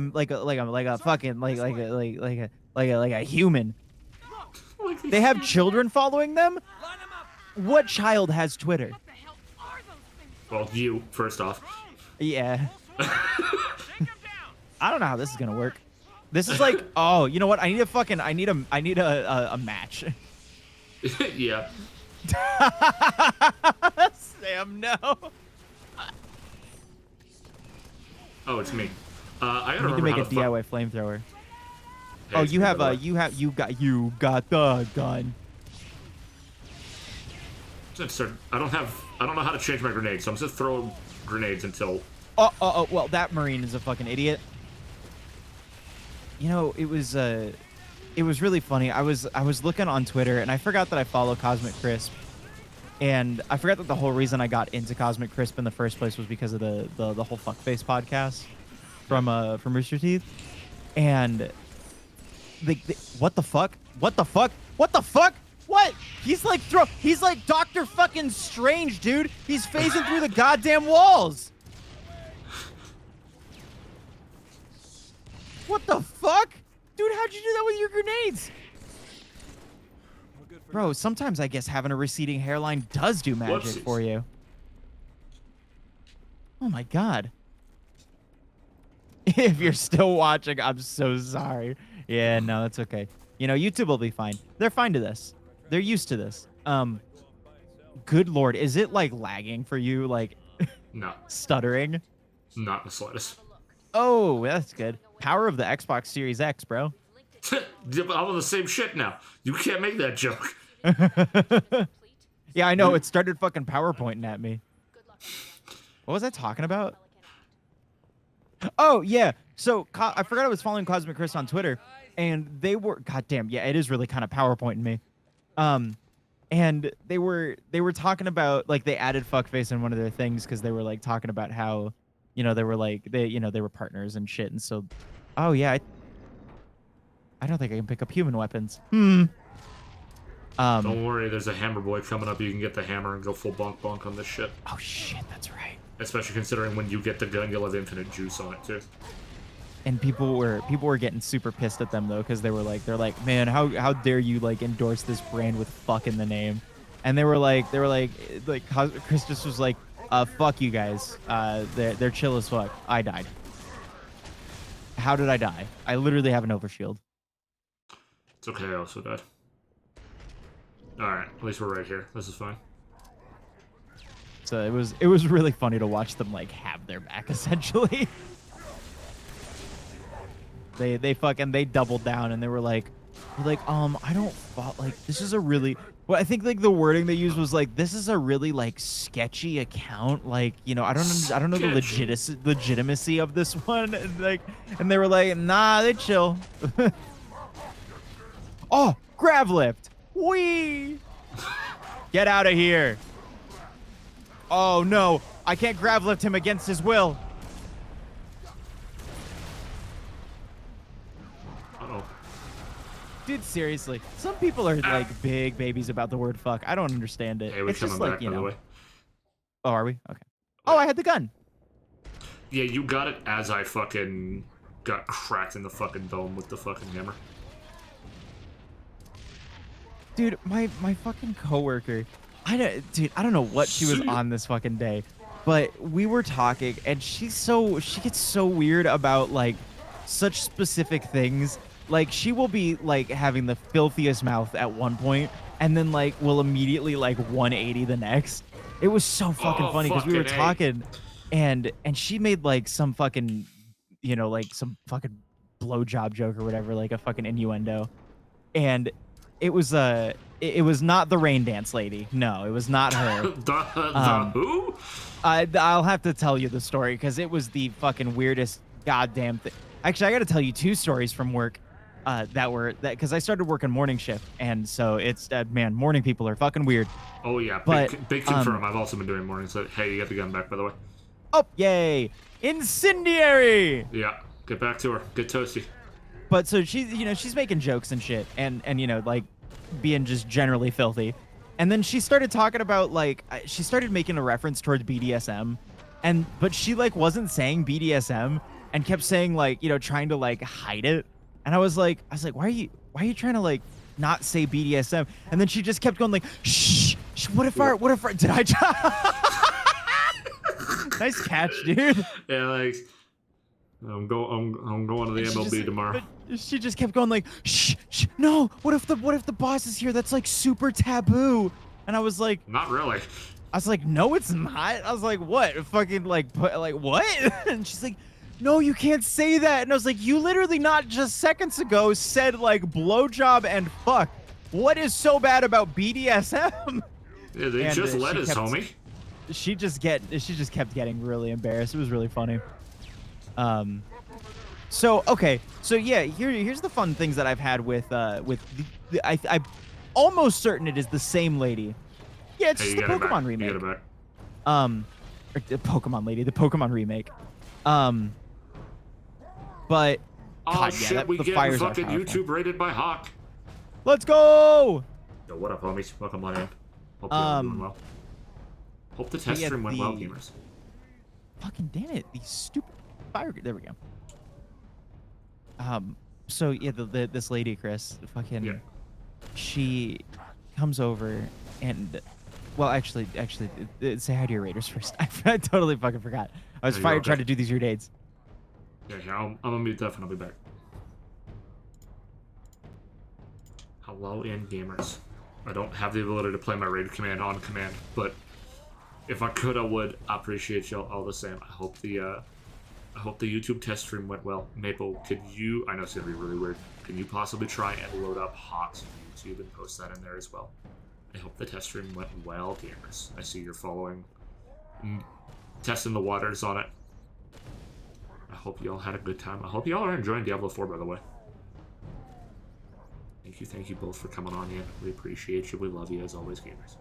fucking like a human. They have children following them. What child has Twitter? Well, you first off. Yeah. I don't know how this is gonna work. This is like, oh, you know what? I need a match. Yeah. Sam, no. Oh, it's me. I I gotta need to remember make how a to DIY flamethrower. Hey, Oh, it's you me, have by the way. you got the gun. I don't know how to change my grenades, so I'm just throwing grenades until. Oh, well, that Marine is a fucking idiot. You know, it was really funny. I was looking on Twitter, and I forgot that I follow Cosmic Crisp, and I forgot that the whole reason I got into Cosmic Crisp in the first place was because of the whole Fuckface podcast from Rooster Teeth, and what the fuck? What the fuck? What the fuck? What? He's like Dr. fucking Strange, dude. He's phasing through the goddamn walls. What the fuck? Dude, how'd you do that with your grenades? Bro, sometimes I guess having a receding hairline does do magic Whoopsies. for you. Oh my god. If you're still watching, I'm so sorry. Yeah, no, that's okay. You know, YouTube will be fine. They're fine to this. They're used to this. Good lord, is it like lagging for you, like No, stuttering? not in the slightest. Oh, that's good. Power of the Xbox Series X, bro. I'm on the same shit now. You can't make that joke. Yeah, I know. It started fucking PowerPointing at me. What was I talking about? Oh, yeah. So I forgot I was following Cosmic Chris on Twitter, and they were, goddamn, yeah, it is really kind of PowerPointing me. And they were talking about, like, they added fuckface in one of their things because they were like talking about how, you know, they were partners and shit, and so, oh yeah, I don't think I can pick up human weapons. Don't worry, there's a hammer boy coming up. You can get the hammer and go full bonk on this shit. Oh shit, that's right. Especially considering when you get the gun, you'll have infinite juice on it too. And people were getting super pissed at them though, because they're like, man, how dare you like endorse this brand with fuck in the name? And they were like Chris just was like, fuck you guys. They're chill as fuck. I died. How did I die? I literally have an overshield. It's okay, I also died. Alright, at least we're right here. This is fine. So it was really funny to watch them like have their back essentially. They doubled down and they were like, I don't like this is a really well, I think like the wording they used was like, this is a really like sketchy account. Like, you know, I don't know the legitimacy of this one. And they were like, nah, they chill. Oh, grav lift. Wee. Get out of here. Oh no, I can't grav lift him against his will. Dude, seriously, some people are like big babies about the word fuck. I don't understand it. Hey, we're it's just coming like, back, you by the know. way. Oh, are we? Okay. Oh, I had the gun. Yeah, you got it as I fucking got cracked in the fucking dome with the fucking hammer. Dude, my fucking coworker, I don't know what she was on this fucking day, but we were talking and she gets so weird about like such specific things. Like she will be like having the filthiest mouth at one point and then like will immediately like 180 the next. It was so fucking funny because we were talking and she made like some fucking, you know, like some fucking blowjob joke or whatever, like a fucking innuendo. And it was not the rain dance lady. No, it was not her. the who? I'll have to tell you the story because it was the fucking weirdest goddamn thing. Actually, I got to tell you 2 stories from work because I started working morning shift, and so it's man, morning people are fucking weird. Oh yeah, but, big confirm. I've also been doing mornings. So, hey, you got the gun back, by the way. Oh yay, incendiary! Yeah, get back to her. Get toasty. But so she's making jokes and shit, and you know, like being just generally filthy. And then she started talking about like she started making a reference towards BDSM, but she like wasn't saying BDSM and kept saying like, you know, trying to like hide it. And I was like, why are you trying to like not say BDSM? And then she just kept going like, shh, what if did I nice catch, dude. Yeah, like I'm going to the MLB tomorrow. She just kept going like, shh, no. What if the boss is here? That's like super taboo. And I was like, not really. I was like, no, it's not. I was like, what? Fucking like what? And she's like, no, you can't say that. And I was like, you literally not just seconds ago said like blowjob and fuck. What is so bad about BDSM? Yeah, they just let us, homie. She just kept getting really embarrassed. It was really funny. So okay, so yeah, here's the fun things that I've had with I'm almost certain it is the same lady. Yeah, it's just the Pokemon remake. You get it back. Or the Pokemon lady, the Pokemon remake. But oh God, shit, yeah, we the get fires are fucking powerful. YouTube rated by Hawk. Let's go. Yo, what up, homies? Welcome on in. Hope you're all doing well. Hope the test stream went well, gamers. Fucking damn it, these stupid fire. There we go. So yeah, this lady, Chris, fucking, she comes over and, well, actually, say hi to your Raiders first. I totally fucking forgot. I was trying to do these your dates. Yeah, I'm gonna mute that and I'll be back. Hello, in gamers. I don't have the ability to play my raid command on command, but if I could, I would. I appreciate y'all all the same. I hope the YouTube test stream went well. Maple, could you? I know it's gonna be really weird. Can you possibly try and load up Hawks on YouTube and post that in there as well? I hope the test stream went well, gamers. I see you're following, testing the waters on it. I hope you all had a good time. I hope you all are enjoying Diablo 4, by the way. Thank you both for coming on in. We appreciate you. We love you as always, gamers.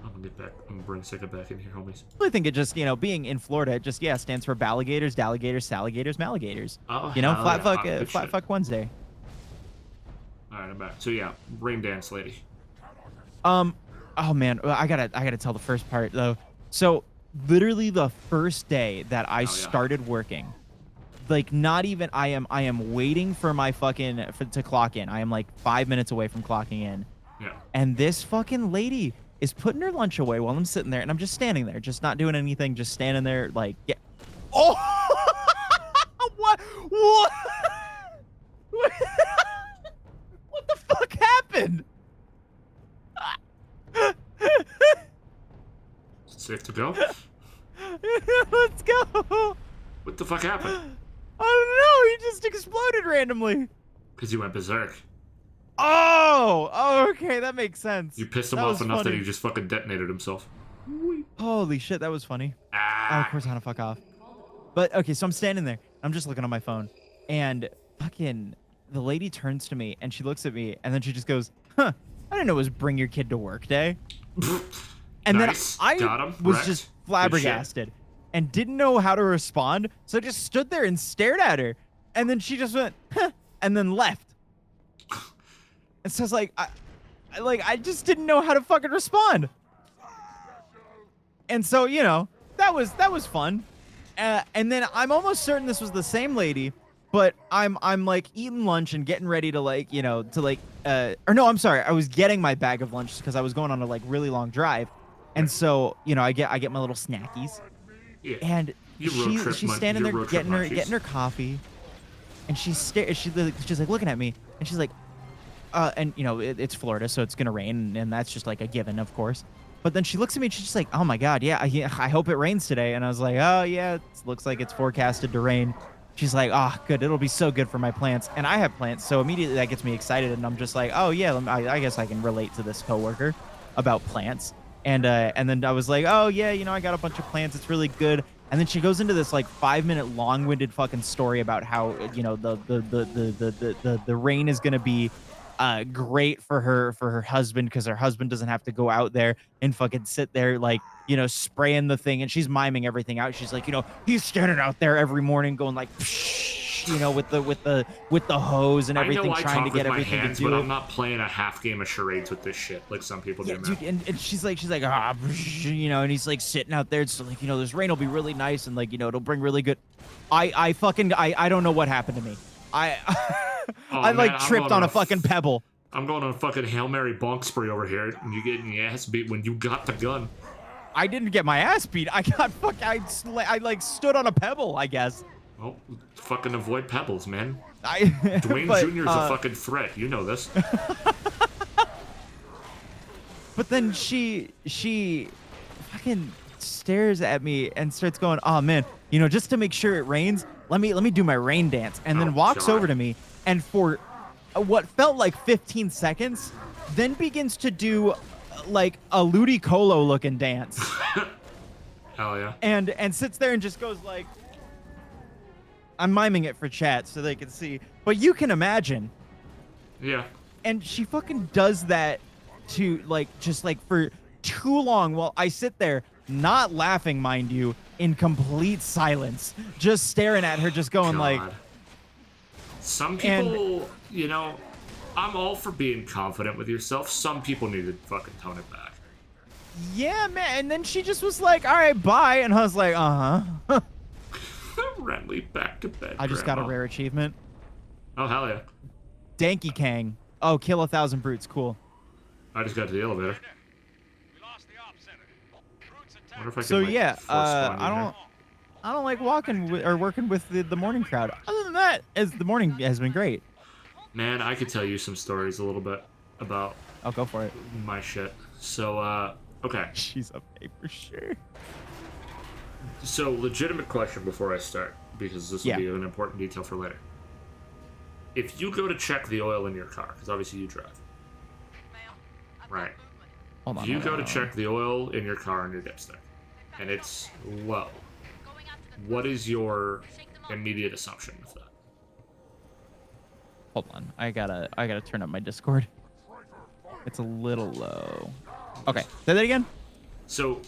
I'm gonna get back. I'm gonna bring Sega back in here, homies. I think it just, you know, being in Florida, it just stands for Balligators, Dalligators, Saligators, Malligators. Oh, you know, flat fuck Wednesday. All right, I'm back. So yeah, rain dance lady. Oh man, I gotta tell the first part though. So literally the first day that I started working, like not even I am waiting for my to clock in. I am like 5 minutes away from clocking in. Yeah. And this fucking lady is putting her lunch away while I'm sitting there, and I'm just standing there, just not doing anything, just standing there, like, yeah. Oh, what? What the fuck happened? Safe to go? Let's go. What the fuck happened? I don't know. He just exploded randomly. Because you went berserk. Oh, okay, that makes sense. You pissed him That off was enough that funny. he just fucking detonated himself. Holy shit, that was funny. Oh, Ah. of course, I want to fuck off. But okay, so I'm standing there. I'm just looking on my phone, and fucking the lady turns to me and she looks at me, and then she just goes, "Huh? I didn't know it was bring your kid to work day." And Nice. then I Got him. was Wrecked. just Good shit. flabbergasted and didn't know how to respond, so I just stood there and stared at her, and then she just went, "Huh," and then left. And so I was like, I just didn't know how to fucking respond. And so, you know, that was fun. And then I'm almost certain this was the same lady, but I'm like eating lunch and getting ready to like, you know, to like or no, I'm sorry. I was getting my bag of lunch because I was going on a like really long drive. And so, you know, I get my little snackies. Yeah. And You road trip she's mun- standing your there road trip munchies. getting her coffee. And she's like looking at me, and she's like, and you know, it's Florida, so it's gonna rain, and that's just like a given, of course. But then she looks at me and she's just like, "Oh my God, yeah, I hope it rains today." And I was like, "Oh yeah, it looks like it's forecasted to rain." She's like, "Oh, good, it'll be so good for my plants." And I have plants, so immediately that gets me excited, and I'm just like, "Oh yeah, I guess I can relate to this coworker about plants." And then I was like, "Oh yeah, you know, I got a bunch of plants. It's really good." And then she goes into this like 5-minute long-winded fucking story about how, you know, the rain is gonna be great for her husband because her husband doesn't have to go out there and fucking sit there like, you know, spraying the thing. And she's miming everything out. She's like, you know, he's standing out there every morning going like, psh, you know, with the hose and everything, I know I trying to talk get with my everything hands, to do but it. I'm not playing a half game of charades with this shit like some people Yeah, do, man. dude, and she's like, you know, and he's like sitting out there. So like, you know, this rain will be really nice, and like, you know, it'll bring really good. I don't know what happened to me. I Oh, I man, like I'm tripped going on a off- fuclike pebble. I'm going on a fucking Hail Mary bonk spree over here, and you getting your ass beat when you got the gun. I didn't get my ass beat. I got I like stood on a pebble, I guess. Oh, fucking avoid pebbles, man. Dwayne Dwayne Jr.'s a fucking threat. You know this. But then she fucking stares at me and starts going, "Oh man, you know, just to make sure it rains, let me do my rain dance." And then Oh, walks God. over to me and for what felt like 15 seconds, then begins to do like a Ludicolo looking dance. Hell yeah. and sits there and just goes like, I'm miming it for chat so they can see, but you can imagine. Yeah. And she fucking does that to like just like for too long while I sit there not laughing, mind you, in complete silence, just staring at her, just going like, God. Some people, you know, I'm all for being confident with yourself. Some people need to fucking tone it back. yeah, man. And then she just was like, all right, bye. And I was like, uh-huh. Renly, back to bed. I just got a Grandma. rare achievement. Oh, hell yeah. Danky Kang. Oh, kill 1,000 brutes. Cool. I just got to the elevator. We lost the op center. Brutes I wonder attacked. if I can, So like, yeah, force spawn you here. I don't like walking or working with the morning crowd. Other than that, as the morning has been great. Man, I could tell you some stories a little bit about I'll go for it. my shit. So, okay. She's okay for sure. So, legitimate question before I start, because this will Yeah. be an important detail for later. If you go to check the oil in your car, because obviously you drive, Ma'am, I've got right? movement. Hold on. If you hold go on, to hold on. check the oil in your car on your dipstick, and it's low, Going out to the what is your Shake them up. immediate assumption of that? Hold on. I gotta turn up my Discord. It's a little low. Okay. Say that again. So,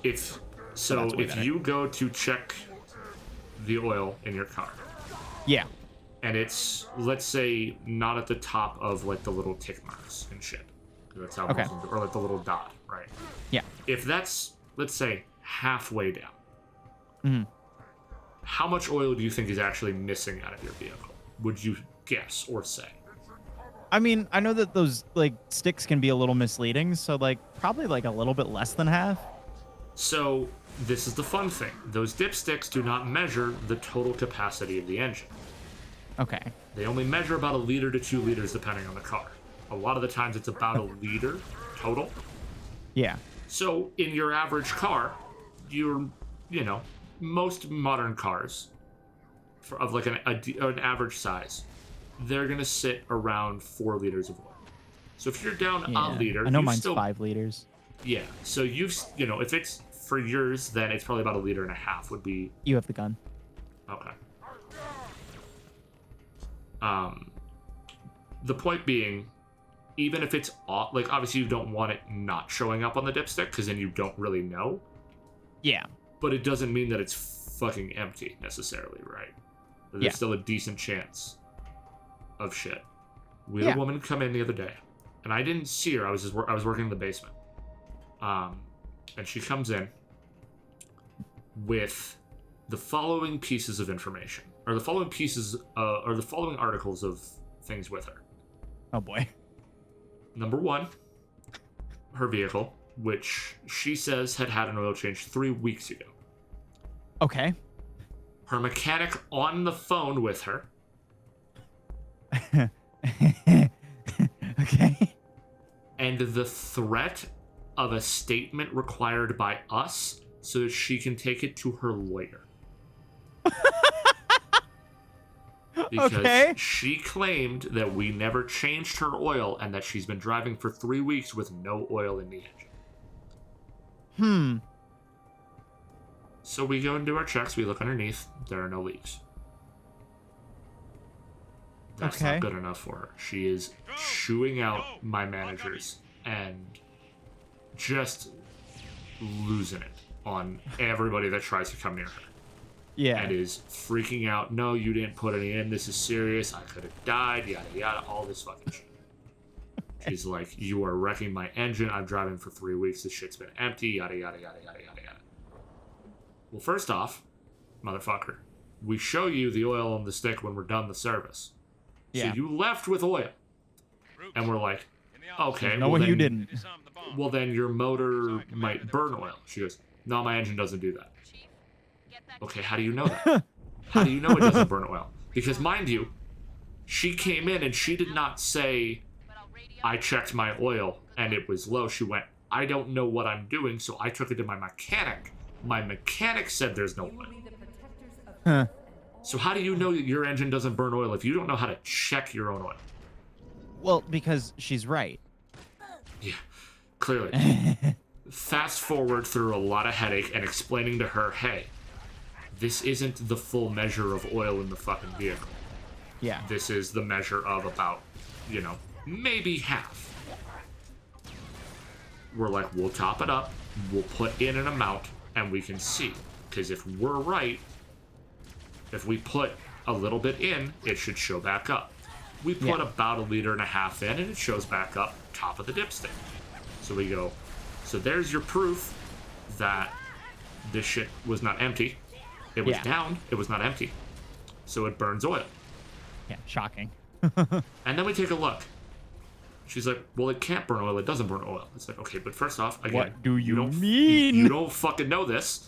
if that's way better. you go to check the oil in your car, Yeah. and it's, let's say, not at the top of like the little tick marks and shit, 'cause that's how Okay. most of them do, or like the little dot, right? Yeah. If that's, let's say, halfway down, Mhm. how much oil do you think is actually missing out of your vehicle? Would you guess or say? I mean, I know that those like sticks can be a little misleading, so like probably like a little bit less than half. So this is the fun thing. Those dipsticks do not measure the total capacity of the engine. Okay. They only measure about 1 liter to 2 liters depending on the car. A lot of the times it's about 1 liter total. Yeah. So in your average car, most modern cars of like an average size, they're gonna sit around 4 liters of oil. So if you're down a liter, I know you've mine's still, 5 liters. Yeah. So if it's for yours, then it's probably about 1.5 liters would be. You have the gun. Okay. The point being, even if it's off, like obviously you don't want it not showing up on the dipstick because then you don't really know. Yeah. But it doesn't mean that it's fucking empty necessarily, right? There's still a decent chance of shit. We had a woman come in the other day, and I didn't see her. I was working in the basement, and she comes in with the following pieces of information, or the following articles of things with her. Oh boy. Number 1, her vehicle, which she says had an oil change 3 weeks ago. Okay. Her mechanic on the phone with her. Okay. And the threat of a statement required by us so that she can take it to her lawyer. Because she claimed that we never changed her oil and that she's been driving for 3 weeks with no oil in the engine. So we go and do our checks. We look underneath. There are no leaks. That's not good enough for her. She is chewing out my managers and just losing it on everybody that tries to come near her. Yeah. And is freaking out. No, you didn't put any in. This is serious. I could have died. Yada, yada. All this fucking shit. She's like, you are wrecking my engine. I'm driving for 3 weeks. This shit's been empty. Yada, yada, yada, yada, yada, yada. Well, first off, motherfucker, we show you the oil on the stick when we're done the service. Yeah. So you left with oil. And we're like, okay. No, you didn't. Well, then your motor might burn oil. She goes, no, my engine doesn't do that. Okay, how do you know that? How do you know it doesn't burn oil? Because mind you, she came in and she did not say, I checked my oil and it was low. She went, I don't know what I'm doing, so I took it to my mechanic. My mechanic said there's no oil. So how do you know that your engine doesn't burn oil if you don't know how to check your own oil? Well, because she's right. Yeah, clearly. Fast forward through a lot of headache and explaining to her, hey, this isn't the full measure of oil in the fucking vehicle. Yeah. This is the measure of about, maybe half. We're like, we'll top it up, we'll put in an amount, and we can see. Because if we're right, if we put a little bit in, it should show back up. We put about 1.5 liters in, and it shows back up top of the dipstick. So we go, so there's your proof that this shit was not empty. It was down, it was not empty. So it burns oil. Yeah, shocking. And then we take a look. She's like, well, it can't burn oil, it doesn't burn oil. It's like, okay, but first off, again, what do you don't mean? You don't fucking know this.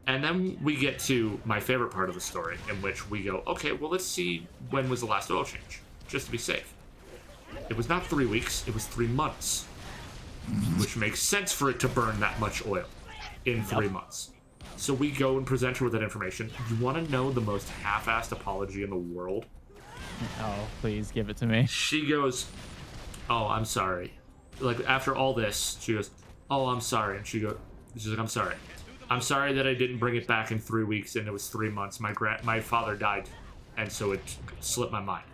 And then we get to my favorite part of the story, in which we go, okay, well, let's see when was the last oil change, just to be safe. It was not 3 weeks, it was 3 months. Which makes sense for it to burn that much oil in 3 months. So we go and present her with that information. You want to know the most half-assed apology in the world? Oh, please give it to me. She goes, oh, I'm sorry. Like, after all this, she goes, oh, I'm sorry. And she's like, I'm sorry. I'm sorry that I didn't bring it back in 3 weeks and it was 3 months. My father died, and so it slipped my mind.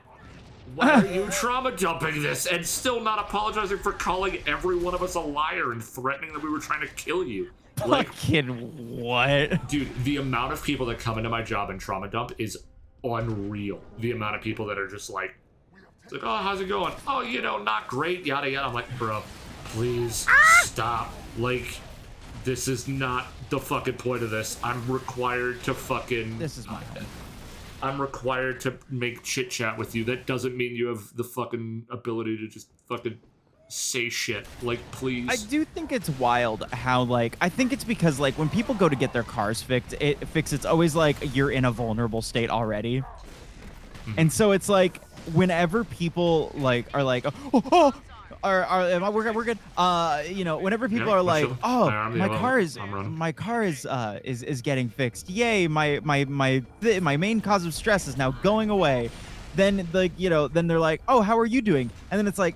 Why are you trauma dumping this and still not apologizing for calling every one of us a liar and threatening that we were trying to kill you? Like, fucking what? Dude, the amount of people that come into my job and trauma dump is unreal. The amount of people that are just like, it's like, oh, how's it going? Oh, not great, yada yada. I'm like, bro, please stop. Like, this is not the fucking point of this. I'm required to fucking... This is my home. I'm required to make chit chat with you. That doesn't mean you have the fucking ability to just fucking say shit. Like, please. I do think it's wild how, like, I think it's because, like, when people go to get their cars fixed, it's always like you're in a vulnerable state already. And so it's like, whenever people, like, are like, we're good. Whenever people Yeah, are we're like, chilling. "Oh, I'm my yellow. car is I'm running. my car is getting fixed. Yay! My main cause of stress is now going away." Then then they're like, "Oh, how are you doing?" And then it's like,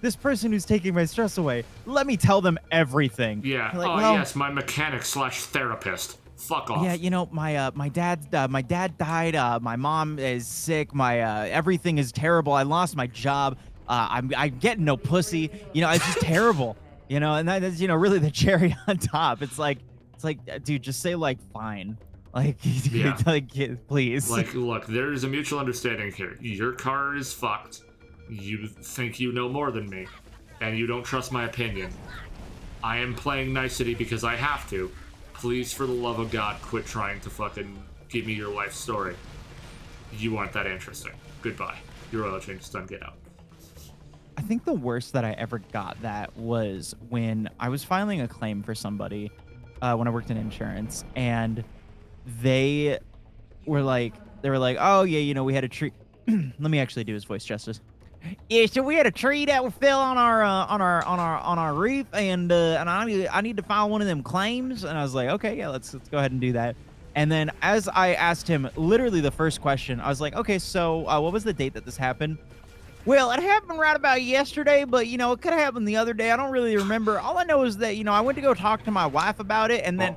this person who's taking my stress away. Let me tell them everything. Yeah. You're like, oh well, yes, my mechanic / therapist. Fuck off. yeah, my dad died. My mom is sick. My everything is terrible. I lost my job. I'm getting no pussy. It's just terrible. And that is really the cherry on top. It's like, dude, just say like fine. Like, Yeah. like please. Like, look, there's a mutual understanding here. Your car is fucked. You think you know more than me, and you don't trust my opinion. I am playing nicety because I have to. Please, for the love of God, quit trying to fucking give me your life story. You aren't that interesting. Goodbye. Your oil change is done. Get out. I think the worst that I ever got that was when I was filing a claim for somebody when I worked in insurance, and they were like, "Oh yeah, we had a tree." Let me actually do his voice justice. Yeah, so we had a tree that fell on our roof, and I need to file one of them claims. And I was like, okay, yeah, let's go ahead and do that. And then as I asked him, literally the first question, I was like, okay, so what was the date that this happened? Well, it happened right about yesterday, but it could have happened the other day. I don't really remember. All I know is that I went to go talk to my wife about it, and then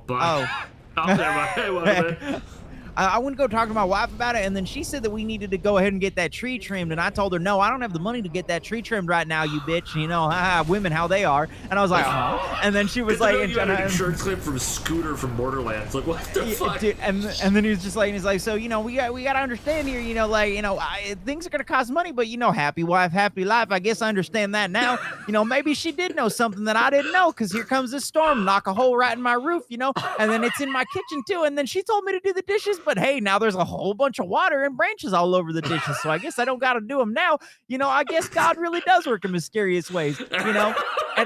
I went to go talk to my wife about it, and then she said that we needed to go ahead and get that tree trimmed, and I told her, no, I don't have the money to get that tree trimmed right now, you bitch. Women, how they are. And I was like, and then she was like, you got an insurance claim from Scooter from Borderlands. Like, what the fuck? Dude, and then he was just like, so we got to understand here, things are gonna cost money, but happy wife, happy life. I guess I understand that now. Maybe she did know something that I didn't know, because here comes this storm, knock a hole right in my roof, and then it's in my kitchen too. And then she told me to do the dishes. But hey, now there's a whole bunch of water and branches all over the dishes, so I guess I don't got to do them now. I guess God really does work in mysterious ways, And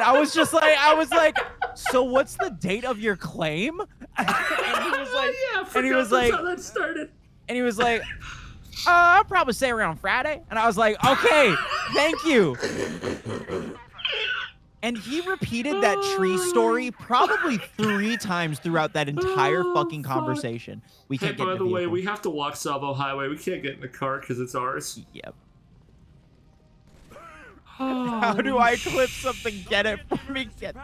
I was like, so what's the date of your claim? And he was like, that's how that started. And he was like, I'll probably say around Friday. And I was like, okay, thank you. And he repeated that tree story probably 3 times throughout that entire fucking conversation. We can't get in by the the way, vehicle. we have to walk Salvo Highway. We can't get in the car because it's ours. Yep. How do I clip something? Get it for me? Get.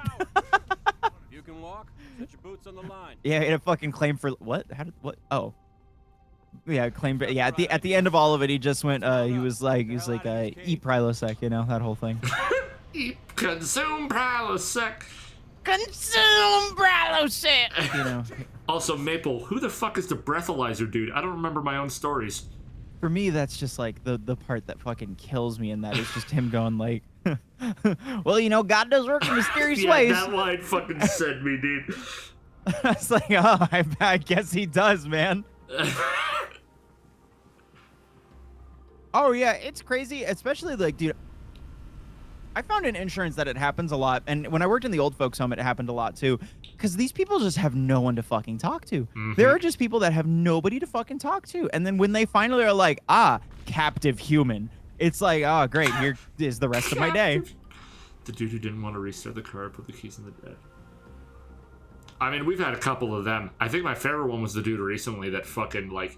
You can walk. Set your boots on the line. Yeah, he had a fucking claim for what? What? Oh. Yeah, claim. Yeah, at the end of all of it, he just went. He was like, eat Prilosec, that whole thing. Consume Prilosec. Consume Prilosec. Also, Maple, who the fuck is the breathalyzer dude? I don't remember my own stories. For me, that's just like the part that fucking kills me, and that is just him going like, well, God does work in mysterious ways. That line fucking sent me, dude. It's like, oh, I guess he does, man. Oh yeah, it's crazy, especially like, dude, I found in insurance that it happens a lot, and when I worked in the old folks home, it happened a lot too, because these people just have no one to fucking talk to. Mm-hmm. There are just people that have nobody to fucking talk to, and then when they finally are like, captive human, it's like, oh great, here is the rest of my day. The dude who didn't want to restart the car put the keys in the bed. I mean, we've had a couple of them. I think my favorite one was the dude recently that fucking like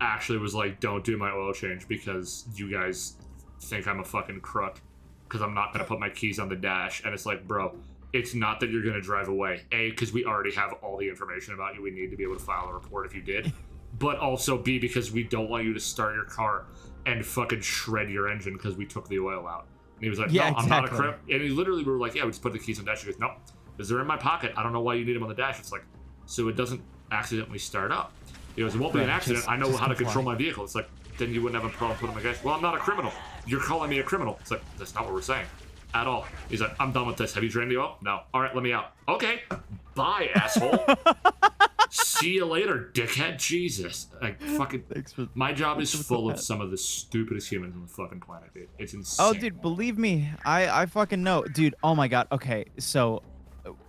actually was like, don't do my oil change because you guys think I'm a fucking crook. Because I'm not going to put my keys on the dash. And it's like, bro, it's not that you're going to drive away. A, because we already have all the information about you we need to be able to file a report if you did. But also B, because we don't want you to start your car and fucking shred your engine because we took the oil out. And he was like, yeah, no, exactly. I'm not a crip. And he literally, we were like, yeah, we just put the keys on the dash. He goes, no, because they're in my pocket. I don't know why you need them on the dash. It's like, so it doesn't accidentally start up. He goes, it won't be an accident. I know how to control my vehicle. It's like, then you wouldn't have a problem putting my gas. Well, I'm not a criminal. You're calling me a criminal. It's like, that's not what we're saying at all. He's like, I'm done with this. Have you drained the oil? No. All right, let me out. Okay. Bye, asshole. See you later, dickhead. Jesus. Like, fucking. My job is full of some of the stupidest humans on the fucking planet, dude. It's insane. Oh, dude, believe me, I fucking know, dude. Oh my god. Okay, so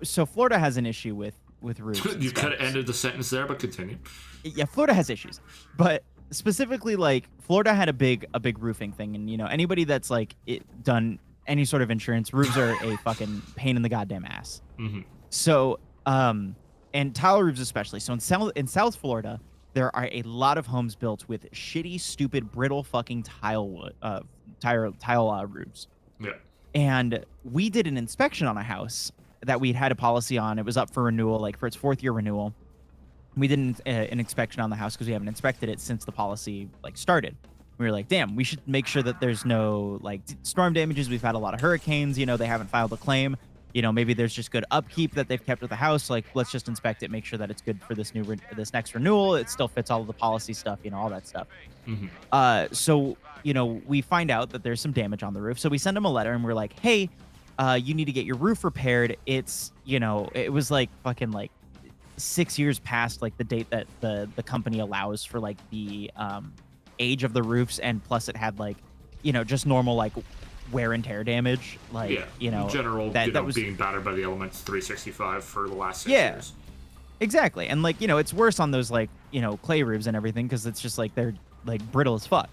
Florida has an issue with roofs. You could have ended the sentence there, but continue. Yeah, Florida has issues, but specifically, like, Florida had a big roofing thing, and anybody that's like done any sort of insurance, roofs are a fucking pain in the goddamn ass. Mhm. So, and tile roofs especially. So in South Florida, there are a lot of homes built with shitty, stupid, brittle fucking tile roofs. Yeah. And we did an inspection on a house that we'd had a policy on. It was up for renewal, like for its 4th year renewal. We did an inspection on the house because we haven't inspected it since the policy like started. We were like, damn, we should make sure that there's no like storm damages. We've had a lot of hurricanes, you know, they haven't filed a claim. You know, maybe there's just good upkeep that they've kept with the house. Like, let's just inspect it, make sure that it's good for this this next renewal. It still fits all of the policy stuff, you know, all that stuff. So, you know, we find out that there's some damage on the roof. So we send them a letter and we're like, hey, you need to get your roof repaired. It's, you know, it was like fucking like 6 years past like the date that the company allows for like the age of the roofs, and plus it had like, you know, just normal like wear and tear damage, like, Yeah, you know, in general, that was being battered by the elements 365 for the last 6 Yeah. years. Exactly. And like, you know, it's worse on those like, you know, clay roofs and everything because it's just like they're like brittle as fuck.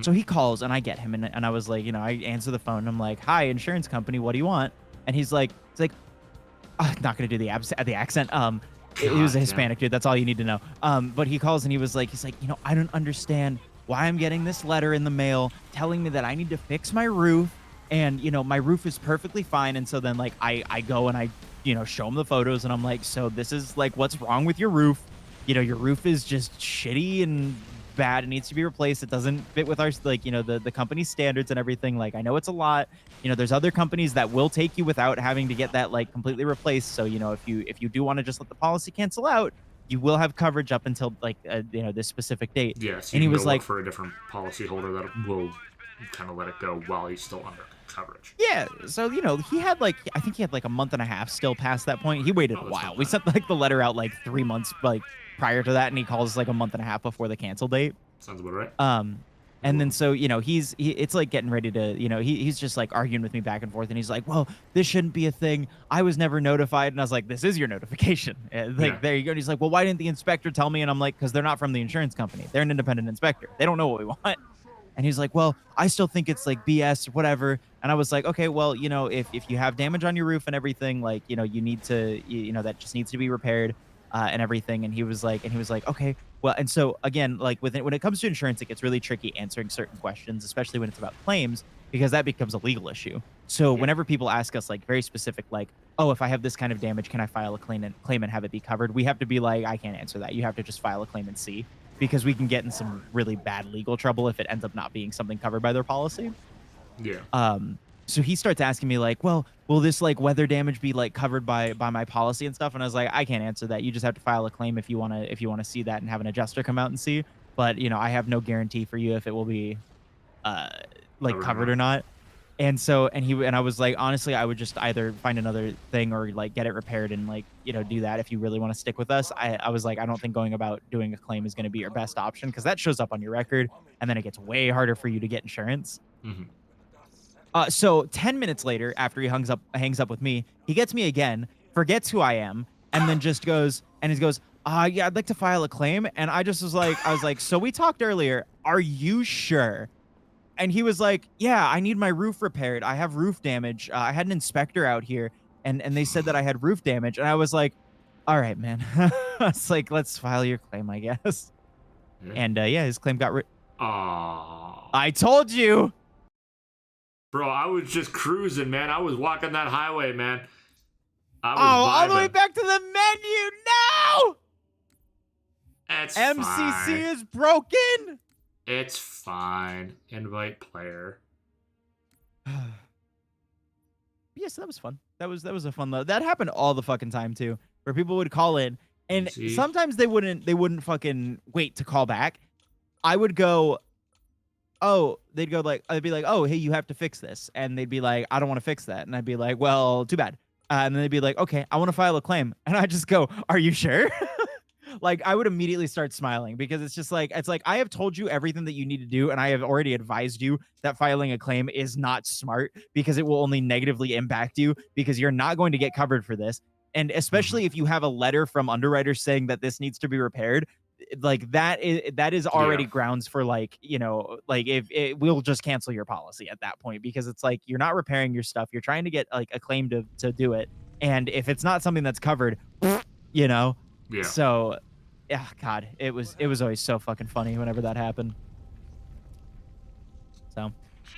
So he calls and I get him and I was like, you know, I answer the phone and I'm like, hi, insurance company, what do you want? And he's like, not gonna do the accent. He was a Hispanic dude. That's all you need to know. But he calls and he's like, you know, I don't understand why I'm getting this letter in the mail telling me that I need to fix my roof, and you know my roof is perfectly fine. And so then like I go and I, you know, show him the photos and I'm like, so this is like what's wrong with your roof? You know, your roof is just shitty and bad. It needs to be replaced. It doesn't fit with our like, you know, the company's standards and everything. Like I know it's a lot. You know, there's other companies that will take you without having to get that like completely replaced. So you know, if you do want to just let the policy cancel out, you will have coverage up until like you know, this specific date. Yeah, so and you he can was go like, look for a different policy holder that will kind of let it go while he's still under coverage. yeah. So you know, he had like, I think he had like a month and a half still past that point. He waited a that's while. not We bad. sent like the letter out like 3 months like prior to that, and he calls like a month and a half before the cancel date. Sounds about right. And then so, you know, it's like getting ready to, you know, he's just like arguing with me back and forth, and he's like, well, this shouldn't be a thing. I was never notified. And I was like, this is your notification. Like, there you go. And he's like, well, why didn't the inspector tell me? And I'm like, because they're not from the insurance company. They're an independent inspector. They don't know what we want. And he's like, well, I still think it's like BS or whatever. And I was like, okay, well, you know, if you have damage on your roof and everything, like, you know, you need to, you know, that just needs to be repaired and everything. And he was like, okay, well, and so again, like when it comes to insurance, it gets really tricky answering certain questions, especially when it's about claims, because that becomes a legal issue. So whenever people ask us like very specific, like, oh, if I have this kind of damage, can I file a claim and have it be covered? We have to be like, I can't answer that. You have to just file a claim and see, because we can get in some really bad legal trouble if it ends up not being something covered by their policy. Yeah. So he starts asking me like, well, will this like weather damage be like covered by my policy and stuff? And I was like, I can't answer that. You just have to file a claim if you want to see that and have an adjuster come out and see. But you know, I have no guarantee for you if it will be like covered or not. And so and I was like, honestly, I would just either find another thing or like get it repaired and like, you know, do that if you really want to stick with us. I was like, I don't think going about doing a claim is going to be your best option, because that shows up on your record and then it gets way harder for you to get insurance. So 10 minutes later, after he hangs up with me, he gets me again, forgets who I am, and then just goes, yeah, I'd like to file a claim. And I was like, so we talked earlier. Are you sure? And he was like, yeah, I need my roof repaired. I have roof damage. I had an inspector out here and they said that I had roof damage. And I was like, all right, man. It's like, let's file your claim, I guess. Yeah. And yeah, his claim got Aww. I told you. Bro, I was just cruising, man. I was walking that highway, man. I was all the way vibing. back to the menu. No! It's MCC fine. is broken. It's fine. Invite player. Yes, that was fun. That was a fun though. That happened all the fucking time too, where people would call in and See? sometimes they wouldn't fucking wait to call back. I would go, oh, they'd go like, I'd be like, oh, hey, you have to fix this. And they'd be like, I don't want to fix that. And I'd be like, well, too bad. And then they'd be like, okay, I want to file a claim. And I just go, are you sure? Like I would immediately start smiling, because it's like I have told you everything that you need to do, and I have already advised you that filing a claim is not smart, because it will only negatively impact you, because you're not going to get covered for this. And especially if you have a letter from underwriters saying that this needs to be repaired, like that is already Yeah. grounds for like, like if we'll just cancel your policy at that point, because it's like you're not repairing your stuff, you're trying to get like a claim to do it, and if it's not something that's covered, you know. Yeah. So yeah, God, it was always so fucking funny whenever that happened. So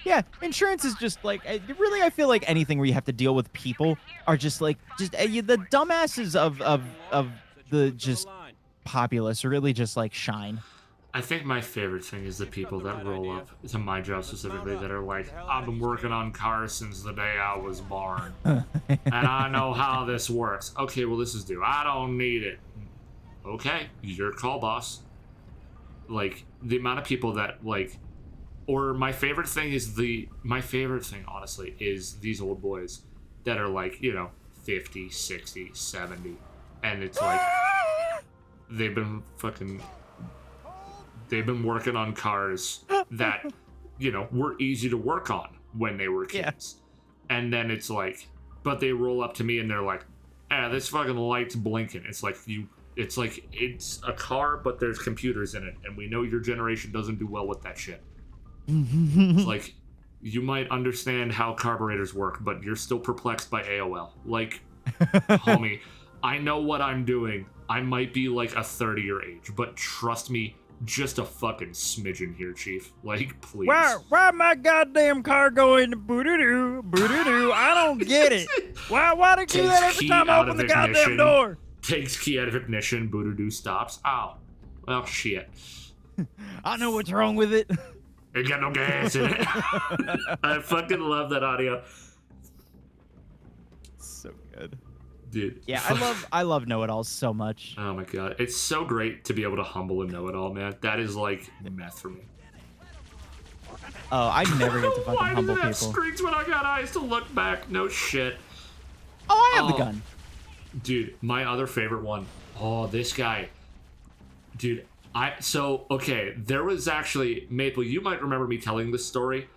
yeah, insurance is just like really, I feel like anything where you have to deal with people are just like the dumbasses of the just populace really just like shine. I think my favorite thing is the people that roll up to my job specifically that are like, I've been working on cars since the day I was born. And I know how this works. Okay, well, this is due. I don't need it. Okay, your call, boss. Like, the amount of people that, like, or my favorite thing, honestly, is these old boys that are like, 50, 60, 70. And it's like, they've been working on cars that, were easy to work on when they were kids. Yeah. And then it's like, but they roll up to me and they're like, this fucking light's blinking. It's like it's a car, but there's computers in it. And we know your generation doesn't do well with that shit. It's like, you might understand how carburetors work, but you're still perplexed by AOL. Like, homie, I know what I'm doing. I might be like a 30-year age, but trust me, just a fucking smidgen here, Chief. Like, please. Why my goddamn car going boo-doo-doo, boo-doo-doo? I don't get it. Why do you do that every time I open the goddamn door? Takes key out of ignition, boo-doo-doo stops. Oh, well, shit. I know what's wrong with it. It got no gas in it. I fucking love that audio. So good. Dude. Yeah, I love know-it-alls so much. Oh my god. It's so great to be able to humble a know-it-all, man. That is like meth for me. Oh, I never get to fucking humble people. Why does it have screens when I got eyes to look back? No shit. Oh, I have the gun. Dude, my other favorite one. Oh, this guy. Dude, okay, there was actually, Maple, you might remember me telling this story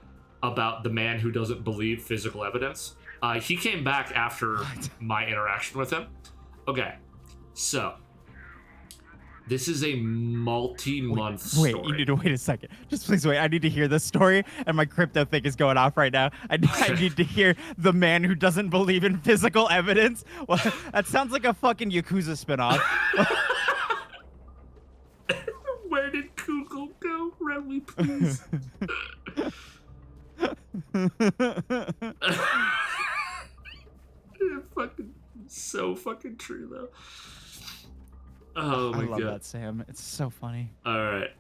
about the man who doesn't believe physical evidence. He came back after my interaction with him. Okay, so this is a multi-month story. Wait, you need to wait a second. Just please wait. I need to hear this story, and my crypto thing is going off right now. I need to hear the man who doesn't believe in physical evidence. Well, that sounds like a fucking Yakuza spinoff. Where did Google go? Renly, please. Fucking so fucking true though. Oh my god. I love that, Sam. It's so funny. All right,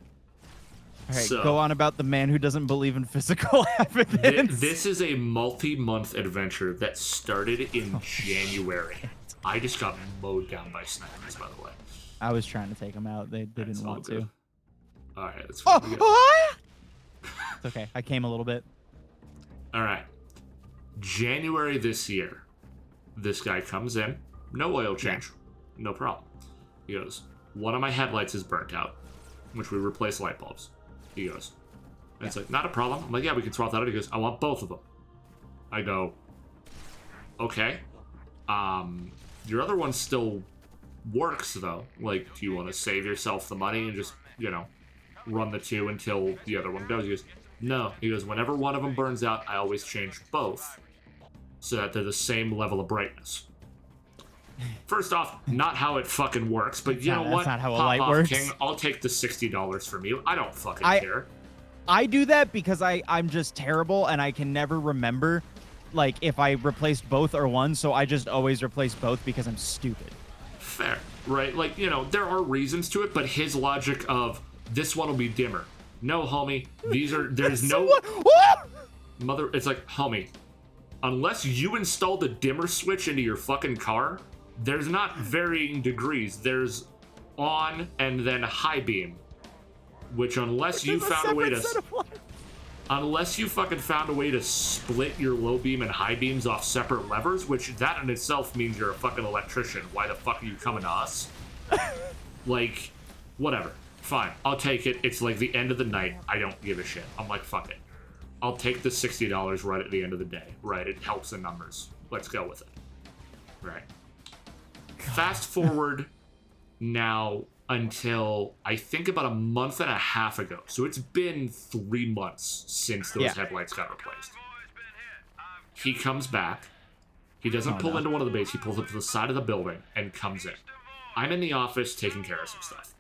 so, go on about the man who doesn't believe in physical evidence. This is a multi-month adventure that started in January. I just got mowed down by snipers, by the way. I was trying to take them out. They didn't want to. All right, that's fine. It's okay. I came a little bit. All right. January this year, this guy comes in, no oil change, no problem. He goes, one of my headlights is burnt out, which we replace light bulbs. He goes, and it's like, not a problem. I'm like, yeah, we can swap that out. He goes, I want both of them. I go, okay. Your other one still works though. Like, do you want to save yourself the money and just, run the two until the other one goes? He goes, no. He goes, whenever one of them burns out, I always change both so that they're the same level of brightness. First off, not how it fucking works, but you know what? That's not how a light works. King, I'll take the $60 from you. I don't fucking care. I do that because I'm just terrible and I can never remember, like, if I replaced both or one, so I just always replace both because I'm stupid. Fair, right? Like, there are reasons to it, but his logic of this one will be dimmer. No, homie, there's no... It's like, homie, unless you installed a dimmer switch into your fucking car, there's not varying degrees. There's on and then high beam, which unless you found a way to split your low beam and high beams off separate levers, which that in itself means you're a fucking electrician. Why the fuck are you coming to us? Like, whatever. Fine, I'll take it. It's like the end of the night. I don't give a shit. I'm like, fuck it. I'll take the $60 right at the end of the day. Right, it helps the numbers. Let's go with it. Right. Fast forward now until I think about a month and a half ago. So it's been 3 months since those headlights got replaced. He comes back. He doesn't pull into one of the bays. He pulls up to the side of the building and comes in. I'm in the office taking care of some stuff.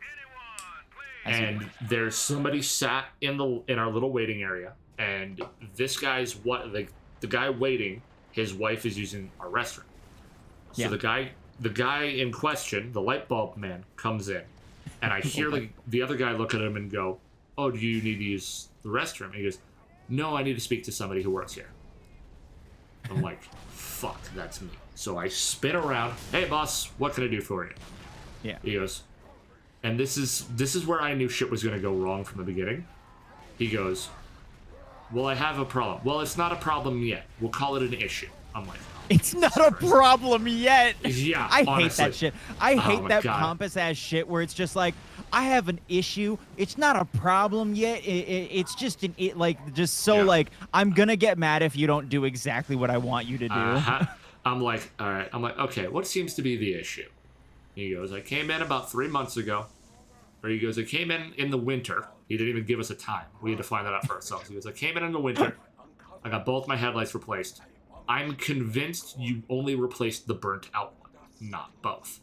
And there's somebody sat in our little waiting area, and this guy's the guy waiting, his wife is using our restroom. So the guy in question, the light bulb man, comes in, and I hear the other guy look at him and go, "Oh, do you need to use the restroom?" And he goes, "No, I need to speak to somebody who works here." I'm like, fuck, that's me. So I spin around. "Hey, boss, what can I do for you?" Yeah. He goes, and this is where I knew shit was going to go wrong from the beginning. He goes, "Well, I have a problem." "Well, it's not a problem yet. We'll call it an issue." I'm like, it's not a problem yet. Yeah, I honestly. hate that shit. I hate that God. pompous ass shit where it's just like, I have an issue. It's not a problem yet. It's just like I'm gonna get mad if you don't do exactly what I want you to do. I'm like, all right. I'm like, okay, what seems to be the issue? He goes, "I came in about 3 months ago." Or he goes, "I came in the winter." He didn't even give us a time. We had to find that out for ourselves. He goes, "I came in the winter. I got both my headlights replaced. I'm convinced you only replaced the burnt out one, not both."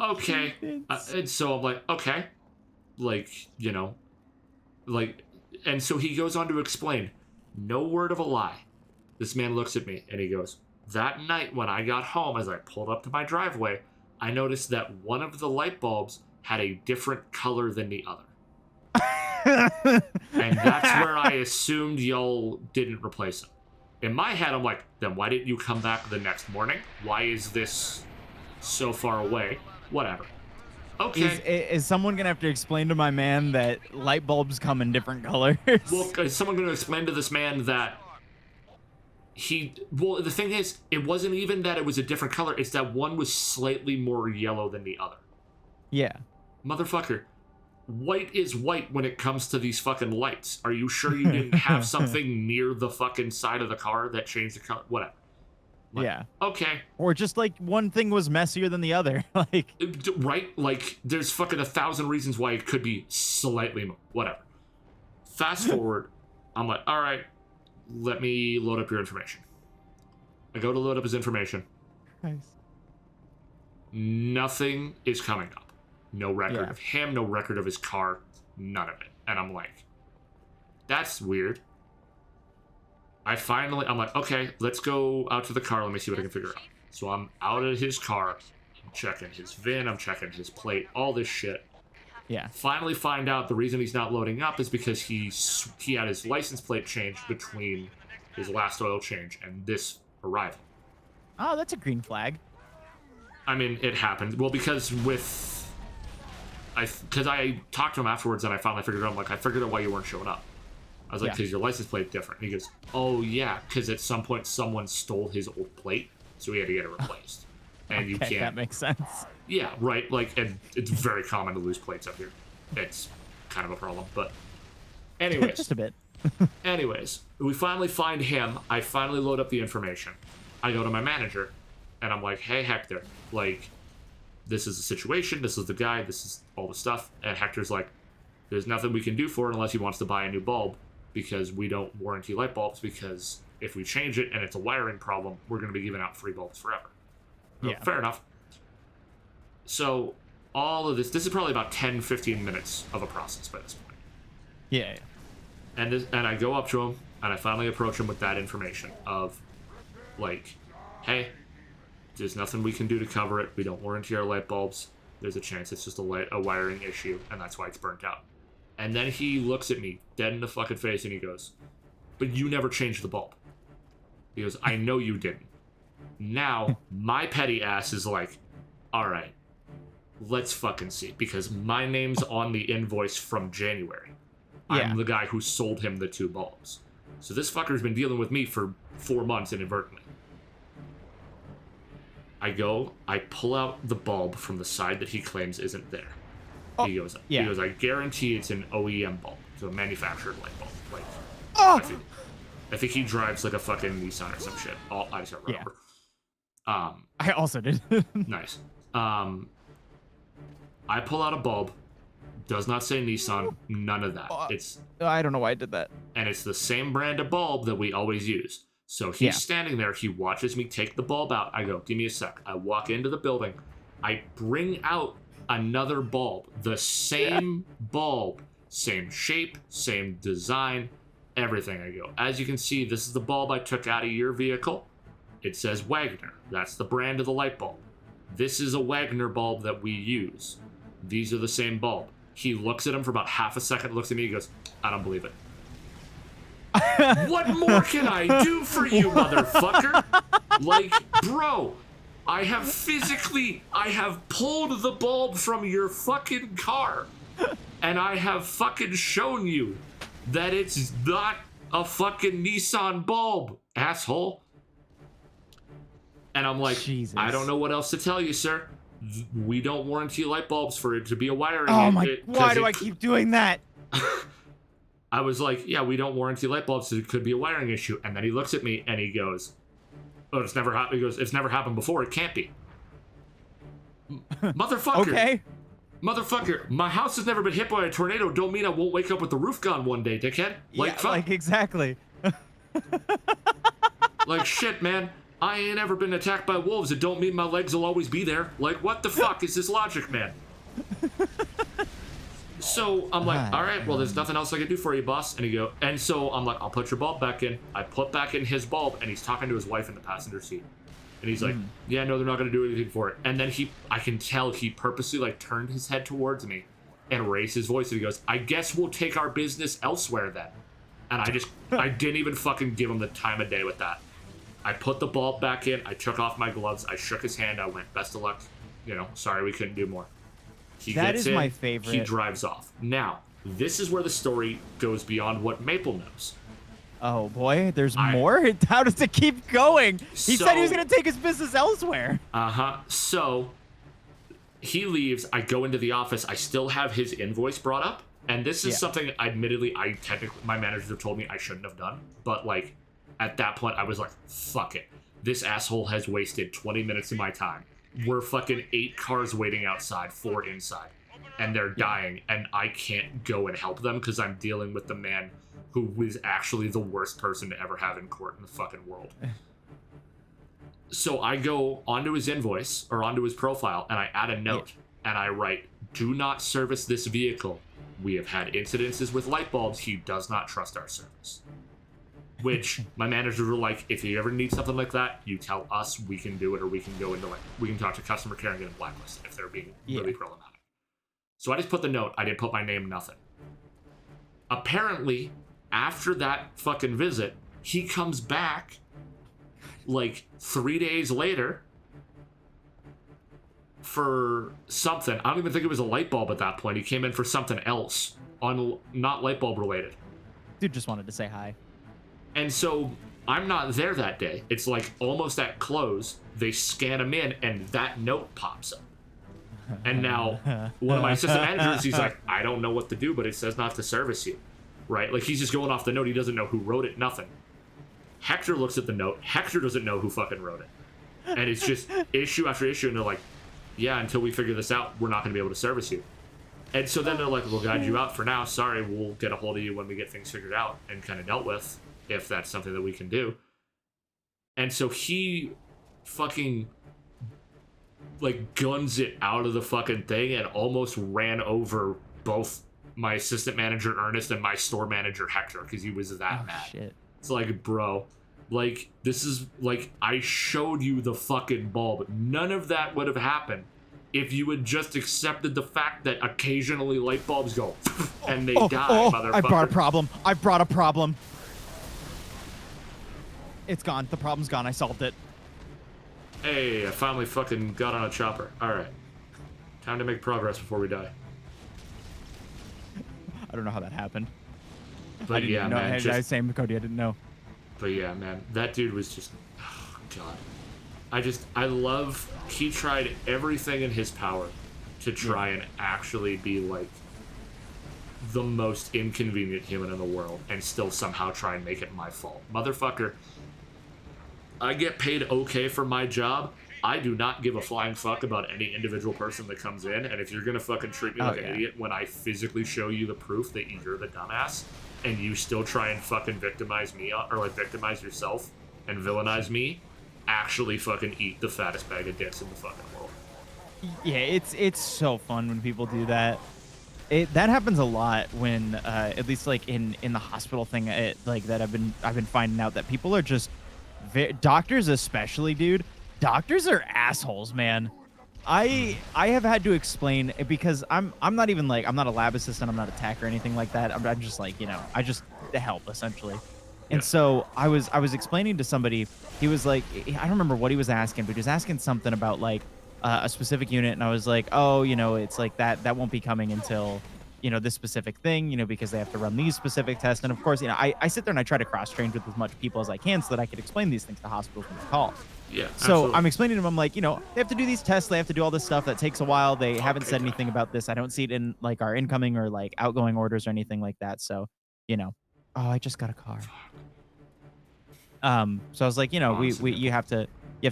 Okay. And so I'm like, okay. And so he goes on to explain, no word of a lie. This man looks at me and he goes, "That night when I got home, as I pulled up to my driveway, I noticed that one of the light bulbs had a different color than the other. And that's where I assumed y'all didn't replace them." In my head, I'm like, then why didn't you come back the next morning? Why is this so far away? Whatever. Okay. Is someone gonna have to explain to my man that light bulbs come in different colors? Well, is someone going to explain to this man that the thing is, it wasn't even that it was a different color. It's that one was slightly more yellow than the other. Yeah. Motherfucker. White is white when it comes to these fucking lights. Are you sure you didn't have something near the fucking side of the car that changed the color? Whatever. Like, yeah. Okay. Or just like one thing was messier than the other. Like, right? Like, there's fucking 1,000 reasons why it could be slightly more. Whatever. Fast forward. I'm like, all right, let me load up your information. I go to load up his information. nice. Nothing is coming up. No record of him, no record of his car, none of it. And I'm like, that's weird. I'm like, okay, let's go out to the car. Let me see what I can figure out. So I'm out at his car. I'm checking his VIN. I'm checking his plate. All this shit. Yeah. Finally find out the reason he's not loading up is because he had his license plate changed between his last oil change and this arrival. Oh, that's a green flag. I mean, it happened. Well, because I talked to him afterwards and I finally figured out, I figured out why you weren't showing up. I was like, because your license plate different. And he goes, "Oh, yeah, because at some point someone stole his old plate, so we had to get it replaced." And you can't. That makes sense. Yeah, right. And it's very common to lose plates up here. It's kind of a problem, but anyways. Just a bit. Anyways, we finally find him. I finally load up the information. I go to my manager, and I'm like, "Hey, Hector, this is the situation. This is the guy. This is all the stuff." And Hector's like, "There's nothing we can do for it unless he wants to buy a new bulb, because we don't warranty light bulbs, because if we change it and it's a wiring problem, we're going to be giving out free bulbs forever." Yeah. Fair enough. So all of this is probably about 10-15 minutes of a process by this point. Yeah. And I go up to him, and I finally approach him with that information of, hey, there's nothing we can do to cover it. We don't warranty our light bulbs. There's a chance it's just a wiring issue, and that's why it's burnt out. And then he looks at me dead in the fucking face, and he goes, "But you never changed the bulb." He goes, "I know you didn't." Now, my petty ass is like, all right, let's fucking see, because my name's on the invoice from January. Yeah. I'm the guy who sold him the 2 bulbs. So this fucker's been dealing with me for 4 months inadvertently. I pull out the bulb from the side that he claims isn't there. Oh, he goes, "I guarantee it's an OEM bulb, so a manufactured light bulb." I think he drives a fucking Nissan or some shit. I just don't remember. I also did. Nice. I pull out a bulb. Does not say Nissan. None of that. I don't know why I did that. And it's the same brand of bulb that we always use. So he's standing there. He watches me take the bulb out. I go, give me a sec. I walk into the building. I bring out another bulb. The same bulb. Same shape, same design, everything. I go, as you can see, this is the bulb I took out of your vehicle. It says Wagner. That's the brand of the light bulb. This is a Wagner bulb that we use. These are the same bulb. He looks at him for about half a second, looks at me, he goes, I don't believe it. What more can I do for you, motherfucker? Like, bro, I have pulled the bulb from your fucking car, and I have fucking shown you that it's not a fucking Nissan bulb, asshole. And I'm like, Jesus. I don't know what else to tell you, sir. We don't warranty light bulbs for it to be a wiring. Oh my, why do I keep doing that? I was like, yeah, we don't warranty light bulbs, so it could be a wiring issue. And then he looks at me and he goes, oh, it's never happened. He goes, it's never happened before. It can't be. Motherfucker. Okay. Motherfucker, my house has never been hit by a tornado. Don't mean I won't wake up with the roof gone one day, dickhead. Like, yeah, fuck. like exactly. Like, shit, man. I ain't ever been attacked by wolves. It don't mean my legs will always be there. Like, what the fuck is this logic, man? So I'm like, all right, well, there's nothing else I can do for you, boss. And so I'm like, I'll put your bulb back in. I put back in his bulb, and he's talking to his wife in the passenger seat. And he's like, yeah, no, they're not going to do anything for it. And then I can tell he purposely like turned his head towards me and raised his voice. And he goes, I guess we'll take our business elsewhere then. And I didn't even fucking give him the time of day with that. I put the bulb back in. I took off my gloves. I shook his hand. I went, best of luck. You know, sorry we couldn't do more. He gets in, my favorite. He drives off. Now, this is where the story goes beyond what Maple knows. Oh boy, there's more? How does it keep going? He said he was going to take his business elsewhere. So, he leaves. I go into the office. I still have his invoice brought up. And this is something, admittedly, my managers have told me I shouldn't have done. But, like, at that point, I was like, fuck it. This asshole has wasted 20 minutes of my time. We're fucking 8 cars waiting outside, 4 inside. And they're dying, and I can't go and help them because I'm dealing with the man who was actually the worst person to ever have in court in the fucking world. So I go onto his invoice, or onto his profile, and I add a note. And I write, do not service this vehicle. We have had incidences with light bulbs. He does not trust our service. Which my managers were like, if you ever need something like that, you tell us, we can do it, or we can go into we can talk to customer care and get a blacklist if they're being really problematic. So I just put the note. I didn't put my name, nothing. Apparently, after that fucking visit, he comes back like 3 days later for something. I don't even think it was a light bulb at that point. He came in for something else, not light bulb related. Dude just wanted to say hi. And so I'm not there that day. It's like almost at close. They scan him in, and that note pops up. And now one of my assistant managers, he's like, I don't know what to do, but it says not to service you. Right? Like, he's just going off the note. He doesn't know who wrote it, nothing. Hector looks at the note. Hector doesn't know who fucking wrote it. And it's just issue after issue, and they're like, yeah, until we figure this out, we're not going to be able to service you. And so then they're like, we'll guide you out for now. Sorry, we'll get a hold of you when we get things figured out and kind of dealt with, if that's something that we can do. And so he fucking, like, guns it out of the fucking thing and almost ran over both my assistant manager, Ernest, and my store manager, Hector, because he was that mad. Shit. It's like, bro, like, this is, like, I showed you the fucking bulb. None of that would have happened if you had just accepted the fact that occasionally light bulbs go and they die, motherfucker. I brought a problem. I brought a problem. It's gone. The problem's gone. I solved it. Hey, I finally fucking got on a chopper. Alright. Time to make progress before we die. I don't know how that happened. But I didn't yeah, know. man. Same Cody, I didn't know. But yeah, man. That dude was just... Oh, God. I love... He tried everything in his power to try and actually be, like, the most inconvenient human in the world and still somehow try and make it my fault. Motherfucker, I get paid okay for my job, I do not give a flying fuck about any individual person that comes in, and if you're gonna fucking treat me like an idiot when I physically show you the proof that you're the dumbass, and you still try and fucking victimize me, or like victimize yourself and villainize me, actually fucking eat the fattest bag of dicks in the fucking world. Yeah, it's so fun when people do that. That happens a lot when, at least like in the hospital thing, like that I've been finding out that people are just doctors especially, dude. Doctors are assholes, man. I have had to explain because I'm not even like I'm not a lab assistant, I'm not a tech or anything like that. I'm just like, you know, I just help essentially. And so I was explaining to somebody, he was like, I don't remember what he was asking, but he was asking something about like a specific unit, and I was like, oh, you know, it's like that won't be coming until, you know, this specific thing, you know, because they have to run these specific tests. And of course, you know, I sit there and I try to cross-train with as much people as I can so that I could explain these things to hospitals when they call. Yeah. So absolutely. I'm explaining to them, I'm like, you know, they have to do these tests, they have to do all this stuff that takes a while. They haven't said anything about this. I don't see it in like our incoming or like outgoing orders or anything like that. So, you know, oh, I just got a car. So I was like, you know, you have to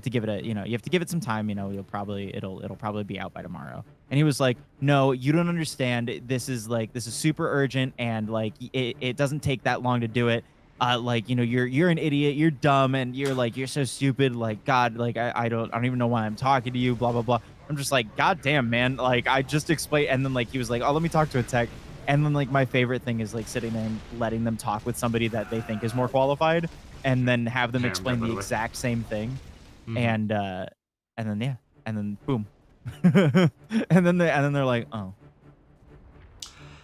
give it a, you know, you have to give it some time, you know, it'll probably be out by tomorrow. And he was like, no, you don't understand. This is super urgent, and like it doesn't take that long to do it. Like, you know, you're an idiot, you're dumb, and you're so stupid. Like, God, like I don't even know why I'm talking to you, blah blah blah. I'm just like, God damn, man. Like, I just explained, and then like he was like, oh, let me talk to a tech. And then like my favorite thing is like sitting there and letting them talk with somebody that they think is more qualified, and then have them explain the exact same thing. And then boom. and then they're like, oh.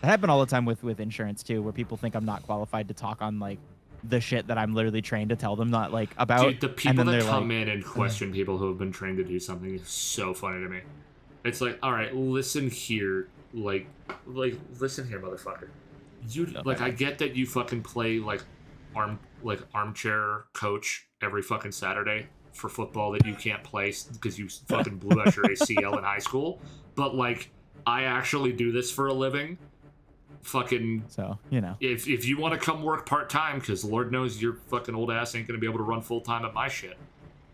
That happened all the time with insurance too, where people think I'm not qualified to talk on like the shit that I'm literally trained to tell them not like about. Dude, the people that come like, in and question people who have been trained to do something is so funny to me. It's like, all right, listen here, like listen here, motherfucker. I get that you fucking play like armchair coach every fucking Saturday for football that you can't play because you fucking blew out your ACL in high school, but like I actually do this for a living. Fucking, so you know, if you want to come work part-time, because Lord knows your fucking old ass ain't gonna be able to run full-time at my shit,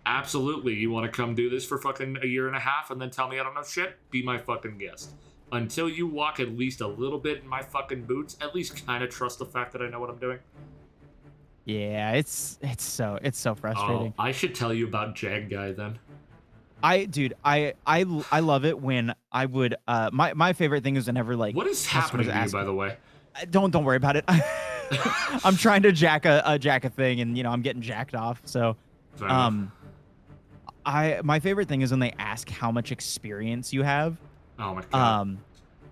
absolutely, you want to come do this for fucking a year and a half and then tell me I don't know shit, be my fucking guest. Until you walk at least a little bit in my fucking boots, at least kind of trust the fact that I know what I'm doing. Yeah, it's so frustrating. Oh, I should tell you about Jag Guy then. I love it when I would my favorite thing is whenever like what is happening to you, by the way? Don't worry about it. I'm trying to jack a thing, and you know I'm getting jacked off. So my favorite thing is when they ask how much experience you have. Oh my god.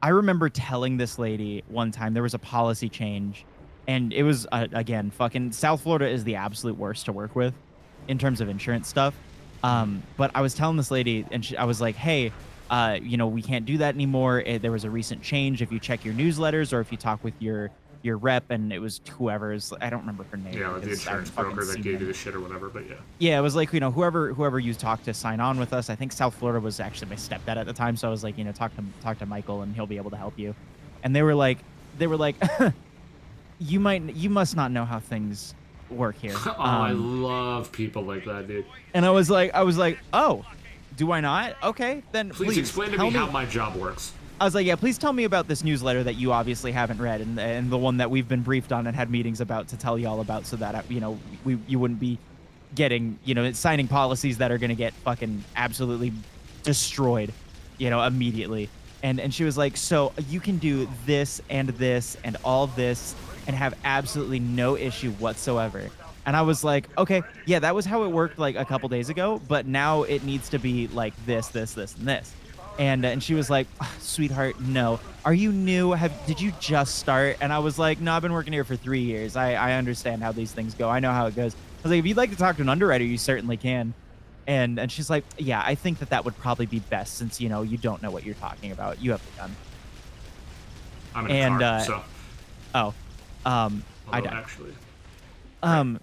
I remember telling this lady one time there was a policy change, and it was again, fucking South Florida is the absolute worst to work with in terms of insurance stuff. But I was telling this lady, and I was like, hey, you know, we can't do that anymore. There was a recent change. If you check your newsletters or if you talk with your rep, and it was whoever's, I don't remember her name. Yeah, like the insurance broker that gave you the shit or whatever, but yeah. Yeah, it was like, you know, whoever you talked to sign on with us. I think South Florida was actually my stepdad at the time. So I was like, you know, talk to Michael and he'll be able to help you. And they were like, you must not know how things work here. Oh, I love people like that, dude. And I was like, oh, do I not? Okay, then please explain to me how my job works. I was like, yeah, please tell me about this newsletter that you obviously haven't read, and the one that we've been briefed on and had meetings about to tell you all about, so that you know you wouldn't be getting, you know, signing policies that are gonna get fucking absolutely destroyed, you know, immediately. And she was like, so you can do this and all this and have absolutely no issue whatsoever. And I was like, okay, yeah, that was how it worked like a couple days ago, but now it needs to be like this, and this. And she was like, oh, sweetheart, no. Are you new? Did you just start? And I was like, no, I've been working here for 3 years. I understand how these things go. I know how it goes. I was like, if you'd like to talk to an underwriter, you certainly can. And she's like, yeah, I think that would probably be best, since, you know, you don't know what you're talking about. You have the gun. I'm in a car, so. Oh. I died. Actually.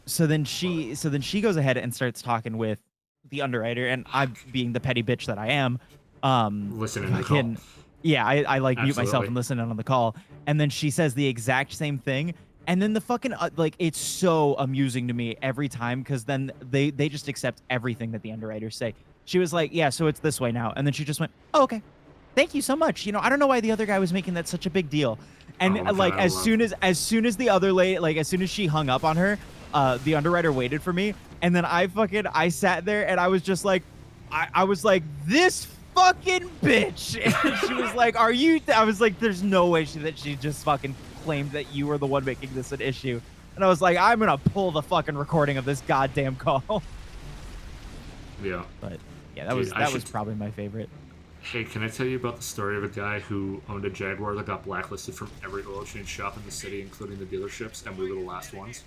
So then she goes ahead and starts talking with the underwriter, and I, being the petty bitch that I am, listening to the call. Yeah, I like mute myself Absolutely. and listen in on the call. And then she says the exact same thing. And then the fucking, like, it's so amusing to me every time, because then they just accept everything that the underwriters say. She was like, yeah, so it's this way now. And then she just went, oh, okay. Thank you so much. You know, I don't know why the other guy was making that such a big deal. And Oh my like God, I as soon as the other lady, like as soon as she hung up on her, the underwriter waited for me. And then I sat there and I was just like, I was like, this fucking bitch. And she was like, are you? I was like, there's no way that she just fucking claimed that you were the one making this an issue. And I was like, I'm gonna pull the fucking recording of this goddamn call. Yeah. But yeah, Dude, that was probably my favorite. Hey, can I tell you about the story of a guy who owned a Jaguar that got blacklisted from every oil change shop in the city, including the dealerships, and we were the last ones?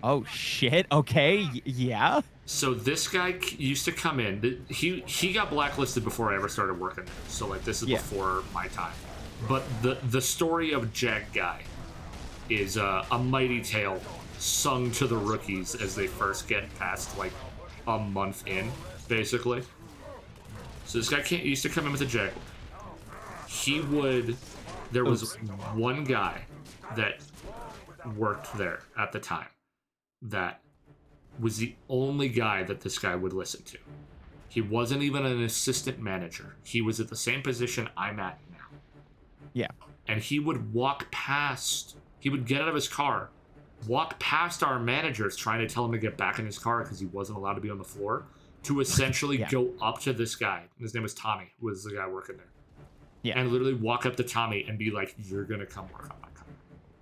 Oh shit. Okay. Yeah. So this guy used to come in. He got blacklisted before I ever started working there. So like this is before my time. But the story of Jag Guy is a mighty tale sung to the rookies as they first get past like a month in, basically. So this guy used to come in with a Jaguar. There was one guy that worked there at the time that was the only guy that this guy would listen to. He wasn't even an assistant manager. He was at the same position I'm at now. Yeah. And he would he would get out of his car, walk past our managers trying to tell him to get back in his car because he wasn't allowed to be on the floor, to essentially go up to this guy. His name was Tommy, who was the guy working there. Yeah. And literally walk up to Tommy and be like, you're going to come work on my car.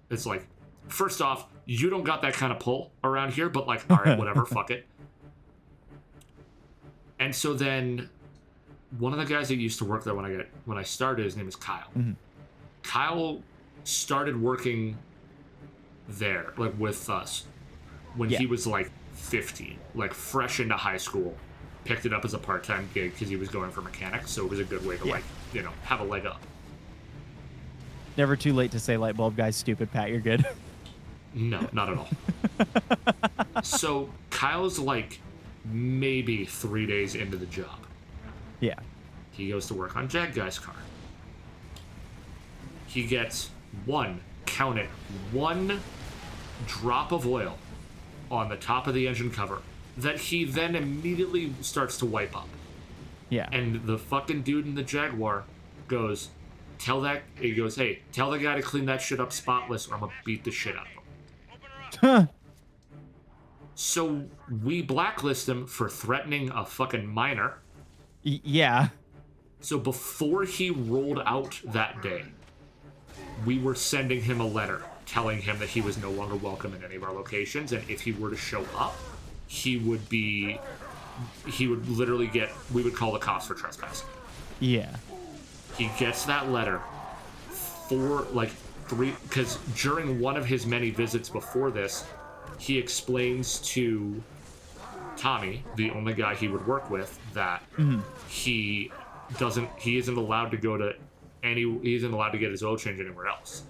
It's like, first off, you don't got that kind of pull around here, but like, all right, whatever, fuck it. And so then one of the guys that used to work there when I started, his name is Kyle. Mm-hmm. Kyle started working there, like with us, when he was like 15, like fresh into high school. Picked it up as a part-time gig because he was going for mechanics, so it was a good way to like, you know, have a leg up. Never too late to say light bulb guy's stupid, Pat. You're good. No, not at all. So Kyle's like maybe 3 days into the job. Yeah. He goes to work on Jag Guy's car. He gets one drop of oil on the top of the engine cover that he then immediately starts to wipe up. Yeah. And the fucking dude in the Jaguar goes, hey, tell the guy to clean that shit up spotless or I'm gonna beat the shit out of him. So we blacklist him for threatening a fucking minor. Yeah. So before he rolled out that day, we were sending him a letter telling him that he was no longer welcome in any of our locations, and if he were to show up, we would call the cops for trespassing. Yeah. He gets that letter because during one of his many visits before this, he explains to Tommy, the only guy he would work with, that he isn't allowed to get his oil change anywhere else.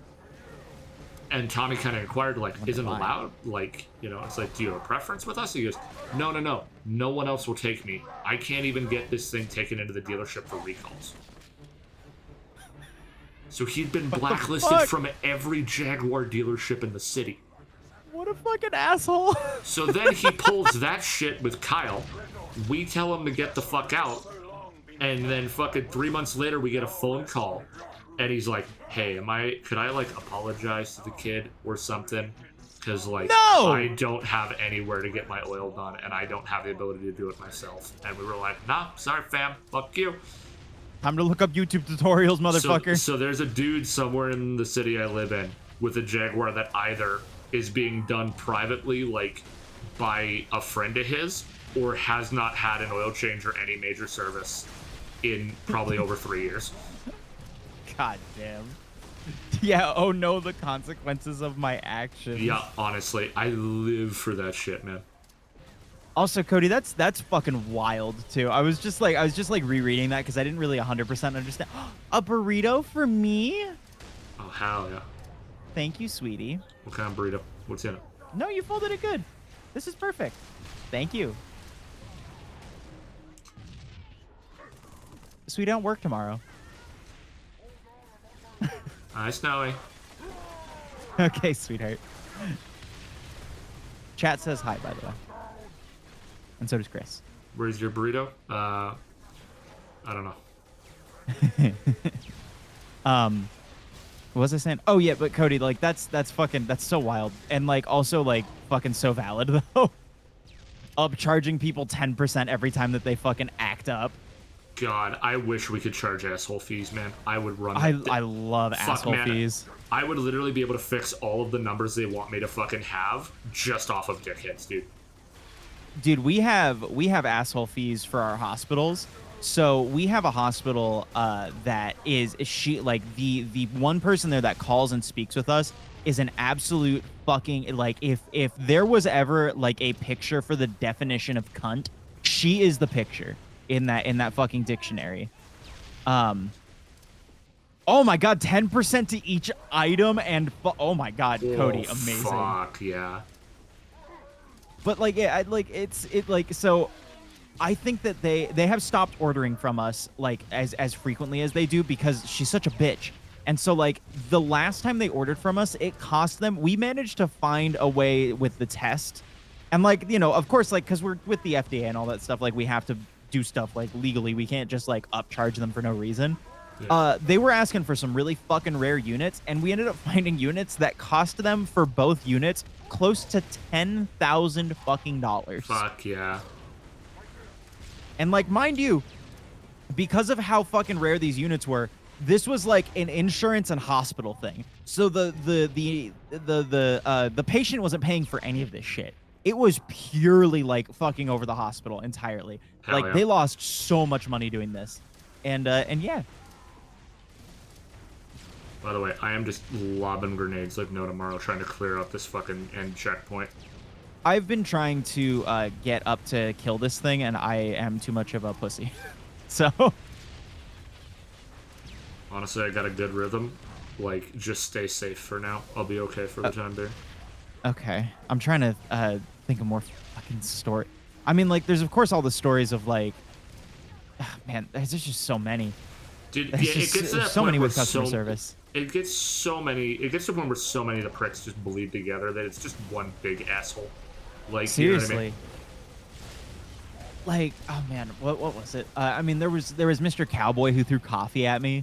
And Tommy kind of inquired, like, isn't allowed? Like, you know, it's like, do you have a preference with us? He goes, no. No one else will take me. I can't even get this thing taken into the dealership for recalls. So he'd been blacklisted from every Jaguar dealership in the city. What a fucking asshole. So then he pulls that shit with Kyle. We tell him to get the fuck out. And then fucking 3 months later, we get a phone call. And he's like, hey, could I like apologize to the kid or something? Because like, I don't have anywhere to get my oil done and I don't have the ability to do it myself. And we were like, nah, sorry fam, fuck you. Time to look up YouTube tutorials, motherfucker. So there's a dude somewhere in the city I live in with a Jaguar that either is being done privately, like by a friend of his, or has not had an oil change or any major service in probably over 3 years. God damn. Yeah, oh no, the consequences of my actions. Yeah, honestly, I live for that shit, man. Also, Cody, that's fucking wild too. I was just like rereading that because I didn't really 100% understand. A burrito for me? Oh hell yeah. Thank you, sweetie. What kind of burrito? What's in it? No, you folded it good. This is perfect. Thank you. So we don't work tomorrow. Hi, Snowy. Okay, sweetheart. Chat says hi, by the way. And so does Chris. Where's your burrito? I don't know. What was I saying? Oh yeah, but Cody, like that's so wild, and like also like fucking so valid though. Upcharging people 10% every time that they fucking act up. God, I wish we could charge asshole fees, man. I would run. I love Fuck, asshole man. fees. I would literally be able to fix all of the numbers they want me to fucking have just off of dickheads, dude. Dude, we have asshole fees for our hospitals. So we have a hospital that is she like the one person there that calls and speaks with us is an absolute fucking like if there was ever like a picture for the definition of cunt, she is the picture in that fucking dictionary. Oh my god, 10% to each item and oh my god, Cody, amazing. Fuck yeah. But like yeah, so I think that they have stopped ordering from us like as frequently as they do because she's such a bitch. And so like the last time they ordered from us, it cost them, we managed to find a way with the test. And like, you know, of course, like cuz we're with the FDA and all that stuff, like we have to do stuff like legally. We can't just like upcharge them for no reason. Yeah. They were asking for some really fucking rare units, and we ended up finding units that cost them for both units close to $10,000 fucking dollars. Fuck yeah. And like, mind you, because of how fucking rare these units were, this was like an insurance and hospital thing. So the patient wasn't paying for any of this shit. It was purely like fucking over the hospital entirely. Hell like yeah. They lost so much money doing this. And yeah. By the way, I am just lobbing grenades like no tomorrow, trying to clear out this fucking end checkpoint. I've been trying to get up to kill this thing, and I am too much of a pussy. So. Honestly, I got a good rhythm. Like, just stay safe for now. I'll be okay for the time being. Okay. I'm trying to think of more fucking story. I mean, like, there's of course all the stories of like, man, there's just so many. Dude, There's yeah, just it gets to that so point many where with customer service. It gets to the point where so many of the pricks just bleed together that it's just one big asshole. Like, seriously. You know what I mean? Like, oh man, what was it? I mean, there was Mr. Cowboy who threw coffee at me.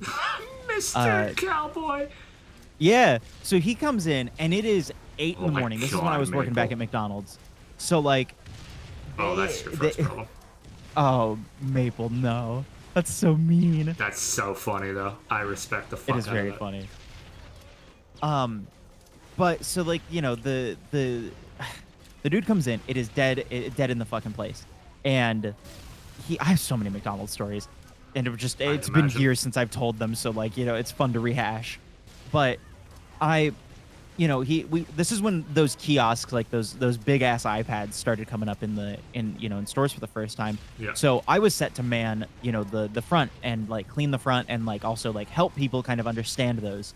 Mr. Cowboy. Yeah. So he comes in, and it is 8 in the my morning. This is when God, I was working back Maple. at McDonald's. So like. Oh, that's your first problem. Oh, Maple, no. That's so mean. That's so funny though. I respect the fuck out of that. It is very funny. But so like, you know, the dude comes in, it is dead in the fucking place. And I have so many McDonald's stories. And it's been years since I've told them, so like, you know, it's fun to rehash. But this is when those kiosks, like those big ass iPads started coming up in stores for the first time. Yeah. So I was set to man, you know, the front and like clean the front and like also like help people kind of understand those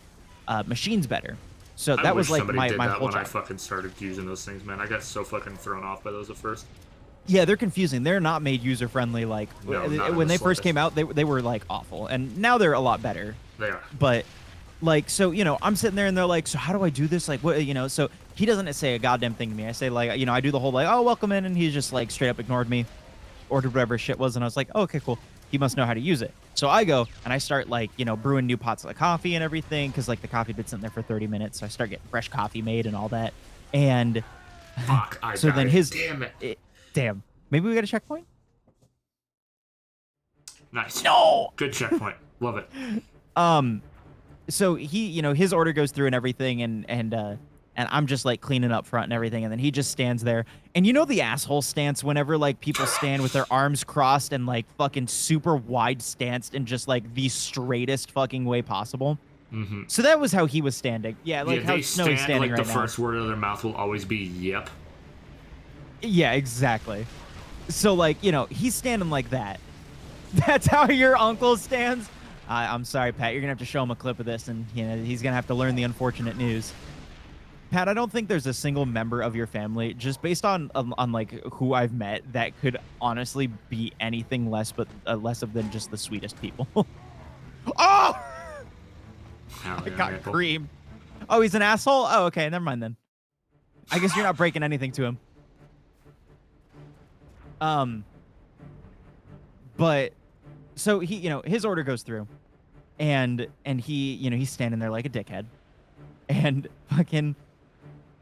machines better. So that was like my whole when job. I fucking started using those things, man. I got so fucking thrown off by those at first. Yeah, they're confusing. They're not made user friendly. Like No, when they first came out, they were like awful, and now they're a lot better. They are. But like, so, you know, I'm sitting there and they're like, so how do I do this? Like, what, you know, so he doesn't say a goddamn thing to me. I say like, you know, I do the whole like, oh, welcome in. And he just like straight up ignored me, ordered whatever shit was. And I was like, oh, okay, cool. He must know how to use it. So I go and I start like, you know, brewing new pots of coffee and everything. Cause like the coffee had been sitting there for 30 minutes. So I start getting fresh coffee made and all that. And fuck, I so got then it. his, damn it. Damn, maybe we got a checkpoint. Nice. No. Good checkpoint. Love it. So he, you know, his order goes through and everything, and I'm just like cleaning up front and everything, and then he just stands there. And you know the asshole stance whenever like people stand with their arms crossed and like fucking super wide stanced in just like the straightest fucking way possible. Mm-hmm. So that was how he was standing. Yeah, like how Snowy's standing like right the now. first word out of their mouth will always be yep. Yeah, exactly. So like, you know, he's standing like that. That's how your uncle stands. I'm sorry, Pat. You're gonna have to show him a clip of this, and you know he's gonna have to learn the unfortunate news. Pat, I don't think there's a single member of your family, just based on like who I've met, that could honestly be anything less than just the sweetest people. Oh! I got Maple. creamed. Oh, he's an asshole? Oh, okay. Never mind then. I guess you're not breaking anything to him. But so he, his order goes through, and he, he's standing there like a dickhead, and fucking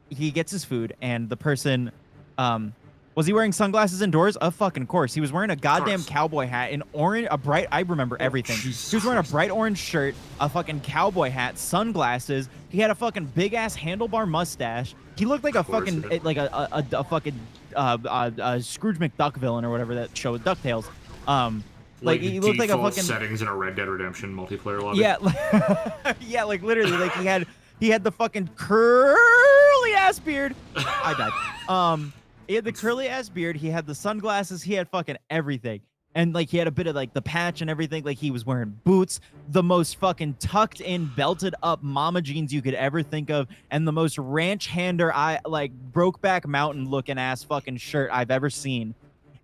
he gets his food, and the person, was he wearing sunglasses indoors? Of fucking course. He was wearing a goddamn cowboy hat, I remember everything. He was wearing a bright orange shirt, a fucking cowboy hat, sunglasses. He had a fucking big ass handlebar mustache. He looked like a fucking fucking Scrooge McDuck villain or whatever that show with DuckTales. Like he looked like a fucking settings in a Red Dead Redemption multiplayer lobby. Yeah, yeah, like literally, like he had the fucking curly ass beard. I died. He had the curly ass beard. He had the sunglasses. He had fucking everything. And like he had a bit of like the patch and everything. Like he was wearing boots, the most fucking tucked in, belted up mama jeans you could ever think of, and the most ranch hander like Brokeback Mountain looking ass fucking shirt I've ever seen.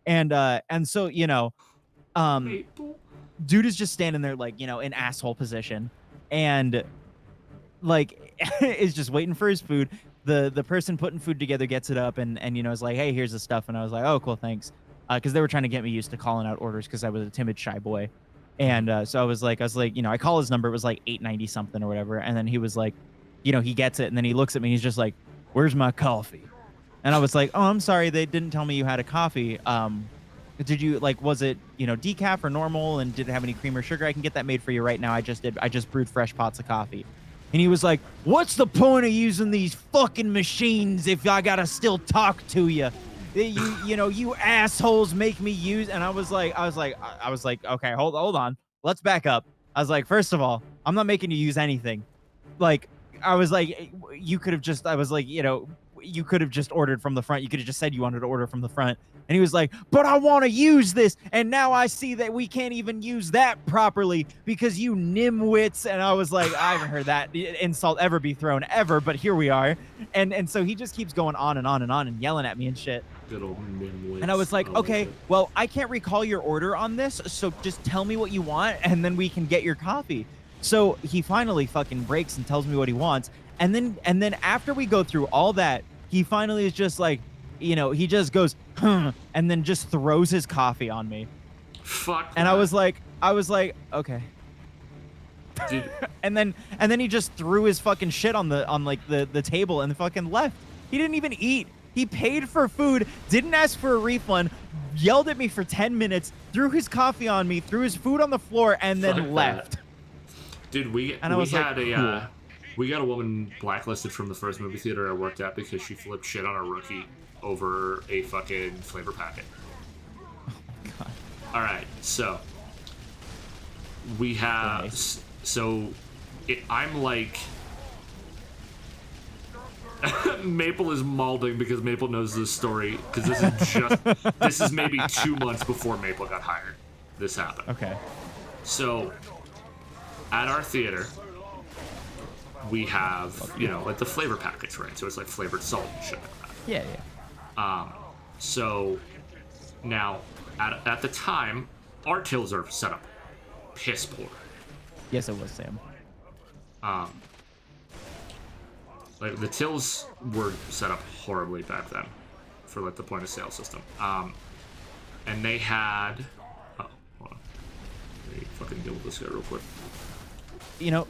And so dude is just standing there like in asshole position, and like is just waiting for his food. The person putting food together gets it up and is like, hey, here's the stuff. And I was like, oh, cool, thanks. Because they were trying to get me used to calling out orders because I was a timid, shy boy. And so I was like, I call his number. It was like 890 something or whatever. And then he was like, he gets it. And then he looks at me. He's just like, where's my coffee? And I was like, oh, I'm sorry. They didn't tell me you had a coffee. Did you was it, decaf or normal? And did it have any cream or sugar? I can get that made for you right now. I just brewed fresh pots of coffee. And he was like, what's the point of using these fucking machines if I gotta still talk to you? You assholes make me use. And I was like, okay, hold on. Let's back up. I was like, first of all, I'm not making you use anything. Like, I was like, you could have just, you could have just ordered from the front. You could have just said you wanted to order from the front. And he was like, but I want to use this. And now I see that we can't even use that properly because you nimwits. And I was like, I haven't heard that insult ever be thrown ever, but here we are. And so he just keeps going on and on and on and yelling at me and shit. Good old nimwits. And I was like, okay, well, I can't recall your order on this. So just tell me what you want and then we can get your coffee. So he finally fucking breaks and tells me what he wants. And then after we go through all that, he finally is just like, he just goes, and then just throws his coffee on me. Fuck. And I was like, okay. Dude. and then he just threw his fucking shit on the table and fucking left. He didn't even eat. He paid for food, didn't ask for a refund, yelled at me for 10 minutes, threw his coffee on me, threw his food on the floor, and then left. Dude, we got a woman blacklisted from the first movie theater I worked at because she flipped shit on a rookie over a fucking flavor packet. Oh my god. All right, so we have I'm like Maple is mauling because Maple knows this story because this is maybe 2 months before Maple got hired. This happened. Okay. So at our theater, we have like the flavor packets, right? So it's like flavored salt and shit like that. Yeah. So now at the time, our tills are set up piss poor. Yes, it was, Sam. Like the tills were set up horribly back then for like the point of sale system. And they had hold on. Let me fucking deal with this guy real quick.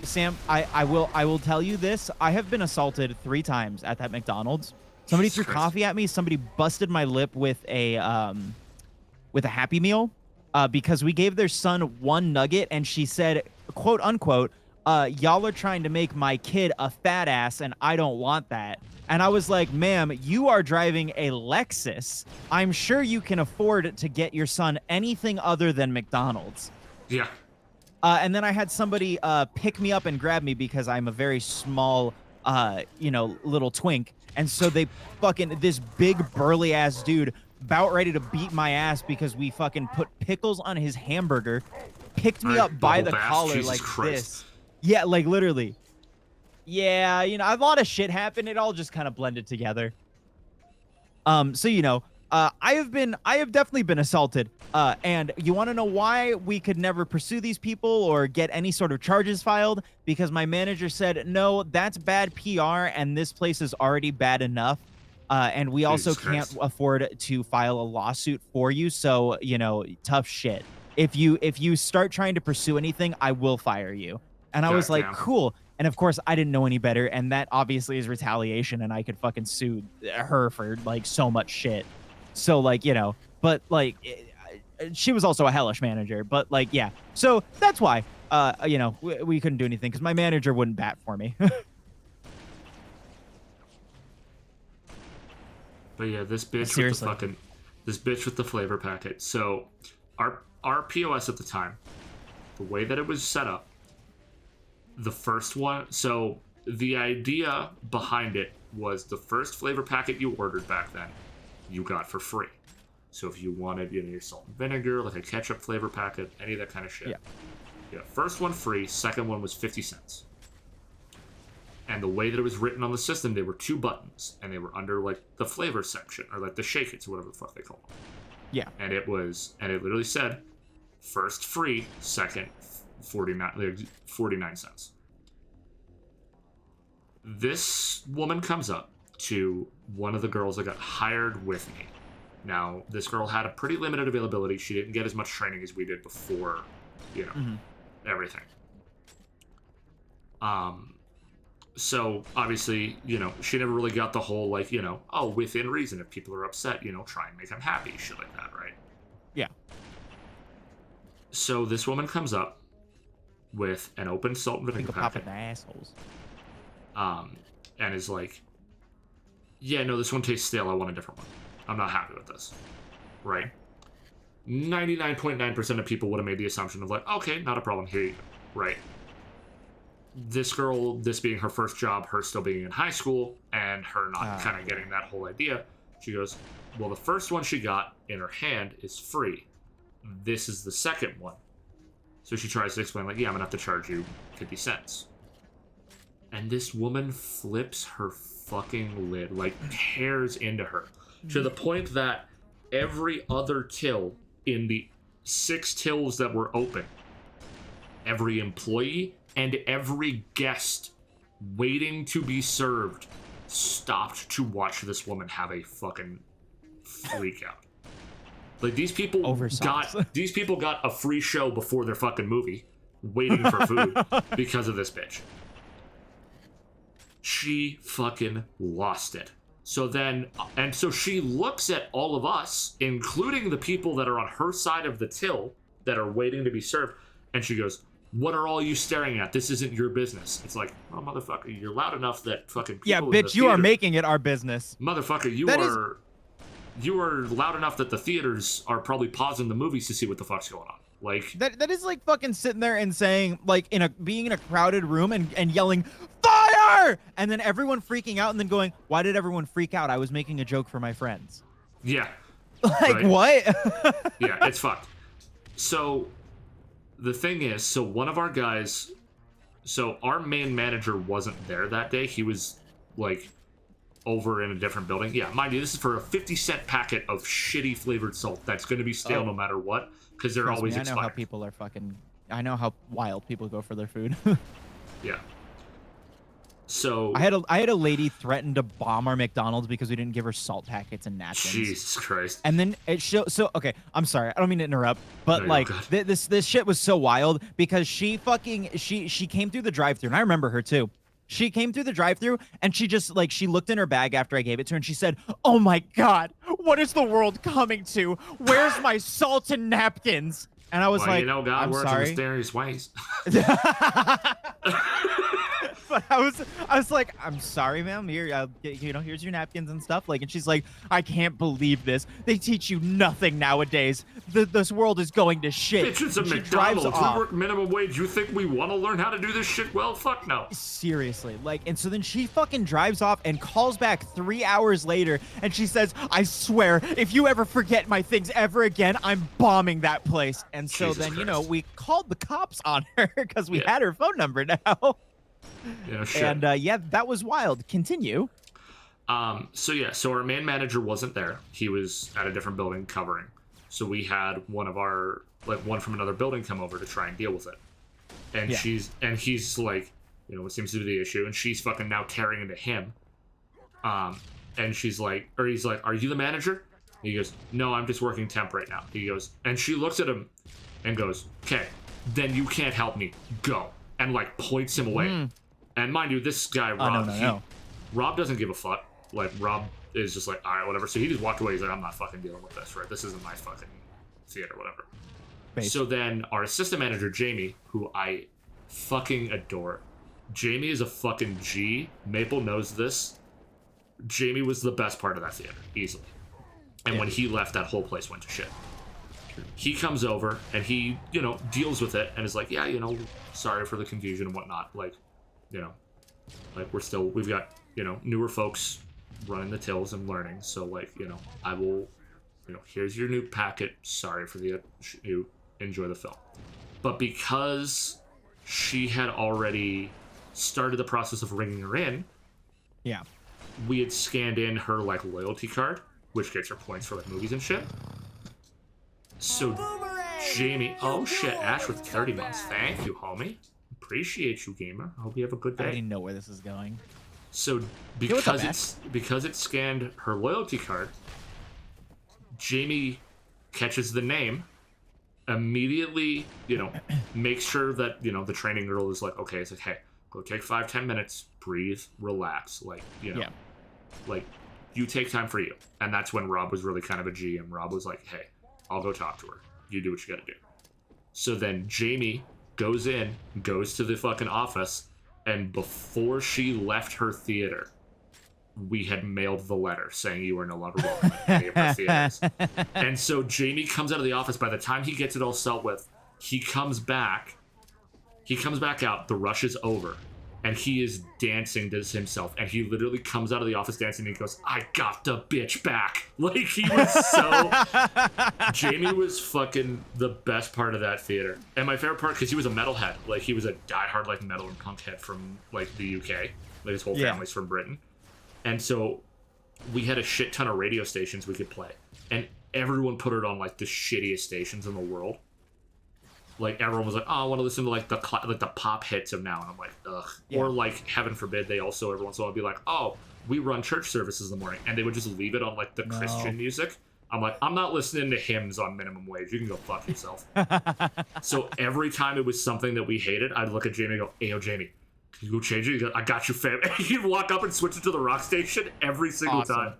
Sam, I will tell you this. I have been assaulted 3 times at that McDonald's. Somebody threw coffee at me. Somebody busted my lip with a Happy Meal because we gave their son 1 nugget, and she said, quote unquote, y'all are trying to make my kid a fat ass, and I don't want that. And I was like, ma'am, you are driving a Lexus. I'm sure you can afford to get your son anything other than McDonald's. Yeah. And then I had somebody pick me up and grab me because I'm a very small, little twink. And so they this big burly ass dude about ready to beat my ass because we fucking put pickles on his hamburger, picked me up by the collar like this. Yeah, like literally. Yeah, a lot of shit happened. It all just kind of blended together. So I have definitely been assaulted. And you want to know why we could never pursue these people or get any sort of charges filed? Because my manager said, no, that's bad PR and this place is already bad enough. And we also can't afford to file a lawsuit for you. So, tough shit. if you start trying to pursue anything, I will fire you. And I was like, Goddamn. cool. And of course, I didn't know any better, and that obviously is retaliation, and I could fucking sue her for like so much shit. So like, you know, but like, she was also a hellish manager. But like, yeah. So that's why, you know, we couldn't do anything because my manager wouldn't bat for me. But yeah, this bitch Seriously. this bitch with the flavor packet. So our POS at the time, the way that it was set up, the first one, so the idea behind it was the first flavor packet you ordered back then, you got for free. So if you wanted, you know, your salt and vinegar, like a ketchup flavor packet, any of that kind of shit. Yeah, first one free, second one was 50 cents. And the way that it was written on the system, there were 2 buttons, and they were under like the flavor section, or like the shake it's, or whatever the fuck they call them. Yeah. And it literally said, first free, second 49 cents. This woman comes up to one of the girls that got hired with me. Now, this girl had a pretty limited availability. She didn't get as much training as we did before, you know, everything. So obviously, you know, she never really got the whole like, you know, oh, within reason, if people are upset, you know, try and make them happy, shit like that, right? Yeah. So this woman comes up with an open salt and Think vinegar of packet, popping assholes. and is like, yeah, no, this one tastes stale. I want a different one. I'm not happy with this, right? 99.9% of people would have made the assumption of like, okay, not a problem, here you go, right? This girl, this being her first job, her still being in high school, and her not kind of getting that whole idea, she goes, well, the first one she got in her hand is free. This is the second one. So she tries to explain, like, yeah, I'm gonna have to charge you 50 cents. And this woman flips her fucking lid, like tears into her, to the point that every other till in the 6 tills that were open, every employee and every guest waiting to be served stopped to watch this woman have a fucking freak out. Like, these people got a free show before their fucking movie, waiting for food because of this bitch. She fucking lost it. So then, and so she looks at all of us, including the people that are on her side of the till that are waiting to be served, and she goes, what are all you staring at? This isn't your business. It's like, oh, motherfucker, you're loud enough that fucking people Yeah, in the bitch, you are theater- making it our business. Motherfucker, you are loud enough that the theaters are probably pausing the movies to see what the fuck's going on. Like, That is like fucking sitting there and saying, like, being in a crowded room and yelling, fire! And then everyone freaking out and then going, why did everyone freak out? I was making a joke for my friends. yeah. Like, Right. what? Yeah, it's fucked. So the thing is, so one of our guys, so our main manager wasn't there that day. He was like over in a different building. Yeah, mind you, this is for a 50-cent packet of shitty flavored salt that's going to be stale no matter what, because they're Trust always me, I know how expired. people are fucking... I know how wild people go for their food. Yeah. So I had a lady threaten to bomb our McDonald's because we didn't give her salt packets and napkins. Jesus Christ. And then it showed. So okay, I'm sorry, I don't mean to interrupt, but No, like you're good. this shit was so wild because she came through the drive-thru, and I remember her too. She came through the drive-thru and she just like she looked in her bag after I gave it to her and she said, "Oh my god, what is the world coming to? Where's my salt and napkins?" And I was Well, like, you know, God I'm works in sorry. mysterious ways. But I was like, I'm sorry, ma'am. Here, here's your napkins and stuff. Like, and she's like, I can't believe this. They teach you nothing nowadays. This world is going to shit. Bitch, it's a And she drives McDonald's. We off. work minimum wage. You think we want to learn how to do this shit? Well, fuck no. Seriously, like, and so then she fucking drives off and calls back 3 hours later, and she says, I swear, if you ever forget my things ever again, I'm bombing that place. And so Jesus then, Christ. we called the cops on her because we Yeah. had her phone number now. You know, shit. And yeah, that was wild. Continue. So our main manager wasn't there. He was at a different building covering. So we had one from another building come over to try and deal with it. And Yeah. he's like, what seems to be the issue? And she's fucking now tearing into him. And he's like, are you the manager? He goes, no, I'm just working temp right now. He goes, and she looks at him and goes, okay, then you can't help me. Go. And, like, points him away. And mind you, this guy, Rob, Rob doesn't give a fuck. Like, Rob is just like, all right, whatever. So he just walked away. He's like, I'm not fucking dealing with this, right? This isn't my fucking theater, whatever. So then our assistant manager, Jamie, who I fucking adore. Jamie is a fucking G. Maple knows this. Jamie was the best part of that theater, easily. And when he left, that whole place went to shit. He comes over and he, you know, deals with it and is like, yeah, you know, sorry for the confusion and whatnot. Like, you know, like we've got, you know, newer folks running the tills and learning. So, like, you know, I will, you know, here's your new packet. Sorry for you. Enjoy the film. But because she had already started the process of ringing her in, we had scanned in her, like, loyalty card, which gets her points for, like, movies and shit. So Jamie, oh shit, Ash with 30 months. Thank you, homie. Appreciate you, gamer. I hope you have a good day. I didn't know where this is going. So because it scanned her loyalty card, Jamie catches the name, immediately, you know, makes sure that, you know, the training girl is like, okay, it's like, hey, go take 5-10 minutes, breathe, relax, like, you know, like, you take time for you. And that's when Rob was really kind of a G, and Rob was like, hey, I'll go talk to her. You do what you gotta do. So then Jamie goes to the fucking office, and before she left her theater, we had mailed the letter saying you are no longer welcome at any of our theaters. And so Jamie comes out of the office. By the time he gets it all dealt with, he comes back out, the rush is over, and he is dancing to himself, and he literally comes out of the office dancing, and he goes, I got the bitch back. Like, he was so... Jamie was fucking the best part of that theater. And my favorite part, because he was a metalhead. Like, he was a diehard, like, metal and punk head from, like, the UK. Like, his whole family's from Britain. And so we had a shit ton of radio stations we could play. And everyone put it on, like, the shittiest stations in the world. Like, everyone was like, oh, I want to listen to, like, the pop hits of now. And I'm like, ugh. Or, like, heaven forbid, they also, every once in a while, be like, oh, we run church services in the morning. And they would just leave it on, like, the Christian music. I'm like, I'm not listening to hymns on minimum wage. You can go fuck yourself. So every time it was something that we hated, I'd look at Jamie and go, hey, yo, Jamie, can you go change it? He goes, I got you, fam. He'd walk up and switch it to the rock station every single time.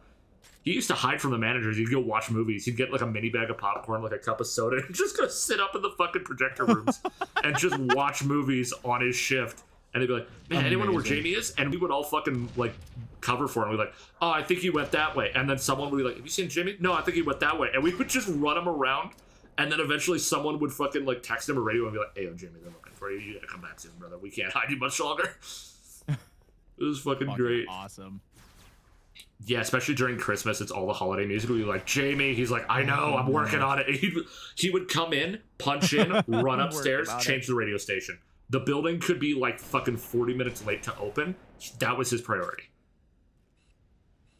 He used to hide from the managers. He'd go watch movies. He'd get, like, a mini bag of popcorn, like a cup of soda, and just go sit up in the fucking projector rooms and just watch movies on his shift. And they'd be like, man, anyone know where Jamie is? And we would all fucking, like, cover for him. We'd be like, oh, I think he went that way. And then someone would be like, have you seen Jimmy? No, I think he went that way. And we would just run him around. And then eventually someone would fucking, like, text him or radio and be like, hey, yo, Jimmy, they're looking for you. You gotta come back soon, brother. We can't hide you much longer. It was fucking great. Awesome. Yeah, especially during Christmas, it's all the holiday music. We'd be like, Jamie, he's like, I know, I'm working on it. He would come in, punch in, run upstairs, change the radio station. The building could be like fucking 40 minutes late to open. That was his priority.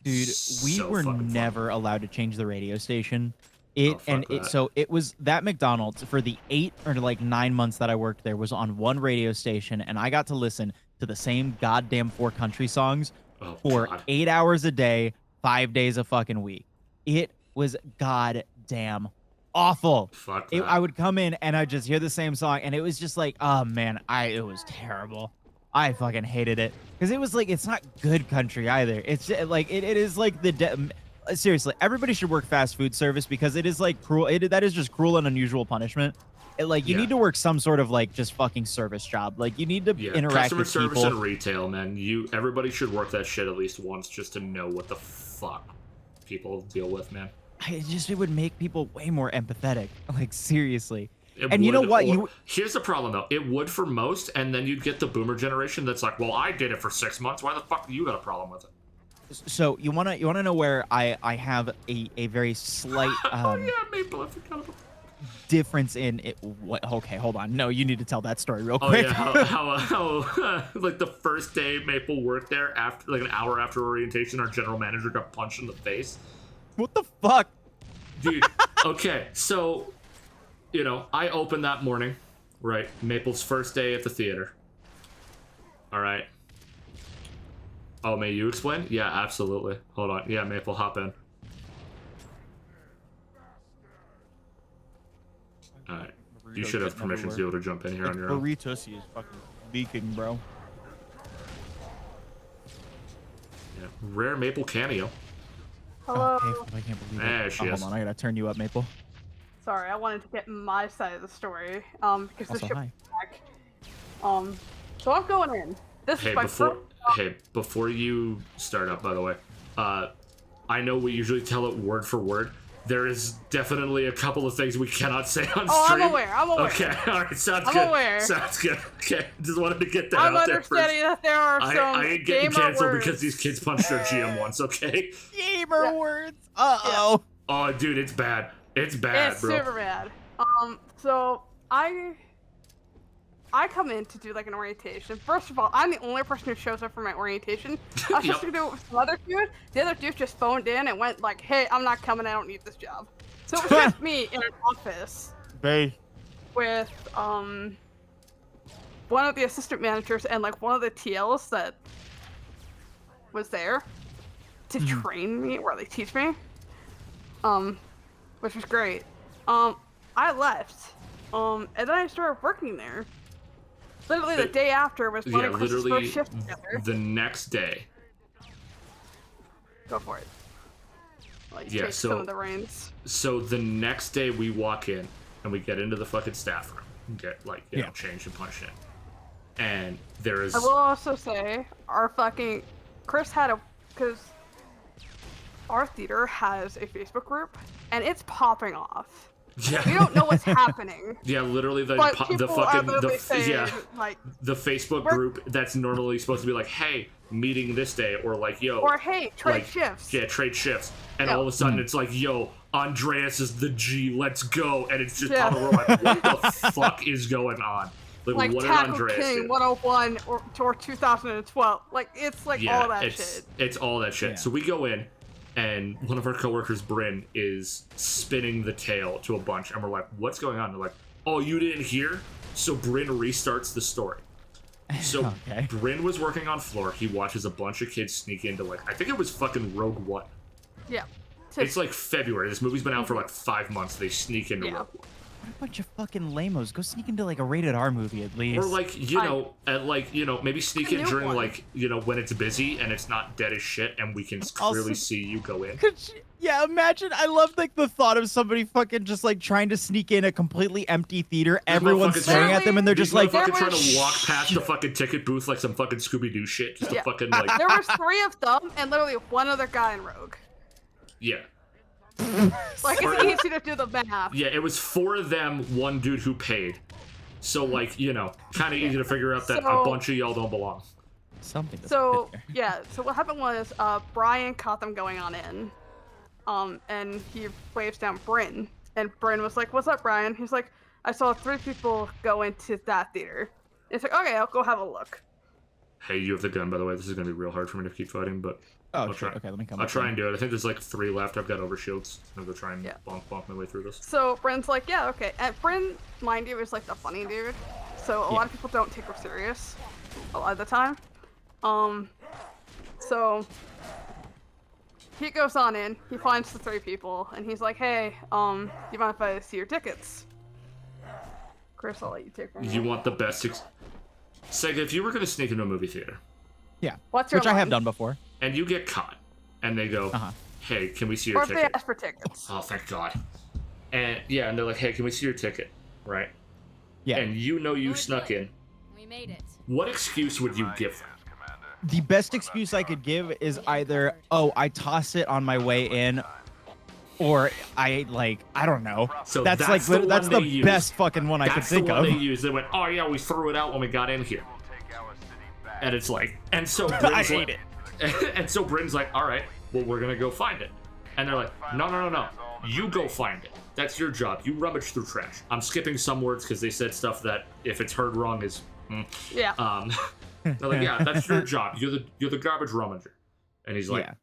Dude, we were never allowed to change the radio station. So it was that McDonald's for the 8 or like 9 months that I worked there was on one radio station, and I got to listen to the same goddamn 4 country songs for 8 hours a day, 5 days a fucking week. It was goddamn awful. I would come in and I'd just hear the same song, and it was just like, oh man, it was terrible. I fucking hated it because it was like, it's not good country either. It's like it is like seriously, everybody should work fast food service because it is like cruel. That is just cruel and unusual punishment. You need to work some sort of like just fucking service job. Like you need to interact with people. Customer service and retail, man. Everybody should work that shit at least once just to know what the fuck people deal with, man. It would make people way more empathetic. Like seriously. You know what? Here's the problem though. It would for most, and then you'd get the boomer generation that's like, well, I did it for 6 months. Why the fuck do you got a problem with it? So you wanna know where I have a very slight Maple, I forgot about difference in it. What? Okay, hold on. No, you need to tell that story real quick. How like the first day Maple worked there, after like an hour after orientation, our general manager got punched in the face. What the fuck, dude? Okay, so I opened that morning, right? Maple's first day at the theater. All right. Oh, may you explain? Yeah, absolutely. Hold on. Yeah, Maple, hop in. All right. You should have permission to be able to jump in here on your own. Burritos is fucking leaking, bro. Yeah. Rare Maple cameo. Hello. Oh, I can't believe it. There she is. Hold on, I gotta turn you up, Maple. Sorry, I wanted to get my side of the story. Because this Also, ship hi. back. So I'm going in. This Hey, is my before you start up, by the way, I know we usually tell it word for word. There is definitely a couple of things we cannot say on Oh, stream. I'm aware. I'm aware. Okay, all right, sounds I'm good. aware. Sounds good. Okay, just wanted to get that I'm out there first. understanding that there are some I ain't getting gamer canceled words. because these kids punched their GM once. Okay. Gamer words. Uh-oh. Oh, dude, it's bad. It's bad, It's bro. super bad. So I come in to do like an orientation. First of all, I'm the only person who shows up for my orientation. I was Yep. supposed to do it with some other dude. The other dude just phoned in and went like, "Hey, I'm not coming. I don't need this job." So it was just me in an office Hey. with one of the assistant managers and like one of the TLs that was there to train me or like teach me. Which was great. I left. And then I started working there. Literally the day after was one Yeah, of Chris's literally first shift together. the next day. Go for it. Like, Yeah, take so- some of the reins. So the next day we walk in and we get into the fucking staff room and get like, you know, Yeah. changed and punched in. And there is I will also say, our fucking Chris had because our theater has a Facebook group and it's popping off. yeah. We don't know what's happening. Yeah, literally the But the people are fucking literally saying, yeah, like, the Facebook We're- group that's normally supposed to be like, hey, meeting this day, or like, yo, or hey, trade like, shifts. yeah, trade shifts, and Yeah. all of a sudden it's like, yo, Andreas is the G, let's go, and it's just Yeah. we're like, what the fuck is going on? Like what did Tackle Andreas King do? 101 or 2012. Like it's like Yeah, all that it's shit. it's all that shit. Yeah. So we go in, and one of our coworkers, Bryn, is spinning the tail to a bunch, and we're like, "What's going on?" They're like, "Oh, you didn't hear?" So Bryn restarts the story. So Okay. Bryn was working on floor. He watches a bunch of kids sneak into like I think it was fucking Rogue One. Yeah. It's like February. This movie's been out for like 5 months. They sneak into Yeah. Rogue One. What a bunch of fucking lamos. Go sneak into like a rated R movie at least. Or like maybe sneak The in new during one. like when it's busy and it's not dead as shit and we can Also- clearly see you go in. Yeah, imagine. I love like the thought of somebody fucking just like trying to sneak in a completely empty theater. Everyone's motherfuckers staring at them and they're These just like, motherfuckers trying was- to walk past the fucking ticket booth like some fucking Scooby-Doo shit, just to Yeah. fucking like There was 3 of them and literally one other guy in Rogue. yeah. Like it's easy to do the math. Yeah, it was 4 of them, 1 dude who paid. So like, kind of easy to figure out that a So- bunch of y'all don't belong. something. doesn't So fit there. yeah, so what happened was Brian caught them going on in. And he waves down Bryn. And Bryn was like, "What's up, Brian?" He's like, "I saw 3 people go into that theater." It's like, "Okay, I'll go have a look." Hey, you have the gun, by the way. This is gonna be real hard for me to keep fighting, but Oh, I'll shit. try. Okay, let me come. I'll up try then. and do it. I think there's like 3 left. I've got overshields. I'm gonna try and Yeah. bonk my way through this. So Bryn's like, "Yeah, okay." And Bryn, mind you, is like the funny dude. So a lot of people don't take her serious a lot of the time. So he goes on in, he finds the 3 people, and he's like, "Hey, you mind if I see your tickets?" Chris, I'll let you take one. You want the best Sega, if you were gonna sneak into a movie theater Yeah. What's your Which I have line? done before. and you get caught, and they go, Uh-huh. "Hey, can we see Or your if they ticket?" ask for tickets. Oh, thank God. And yeah, and they're like, "Hey, can we see your ticket?" Right? Yeah. And you snuck in. We made it. What excuse would you give them? The best excuse I could give is either, oh, I tossed it on my way in, or I don't know. So that's that's like the that's one the they use. best fucking one I could That's think the one of. they used. They went, "Oh yeah, we threw it out when we got in here." And it's like, and so I Bryn's hate like, and so Bryn's like, "All right, well we're gonna go find it." And they're like, "No, you go find it. That's your job. You rummage through trash." I'm skipping some words because they said stuff that if it's heard wrong is. Yeah. They're like, "Yeah, that's your job. You're the garbage rummager." And he's like, Yeah.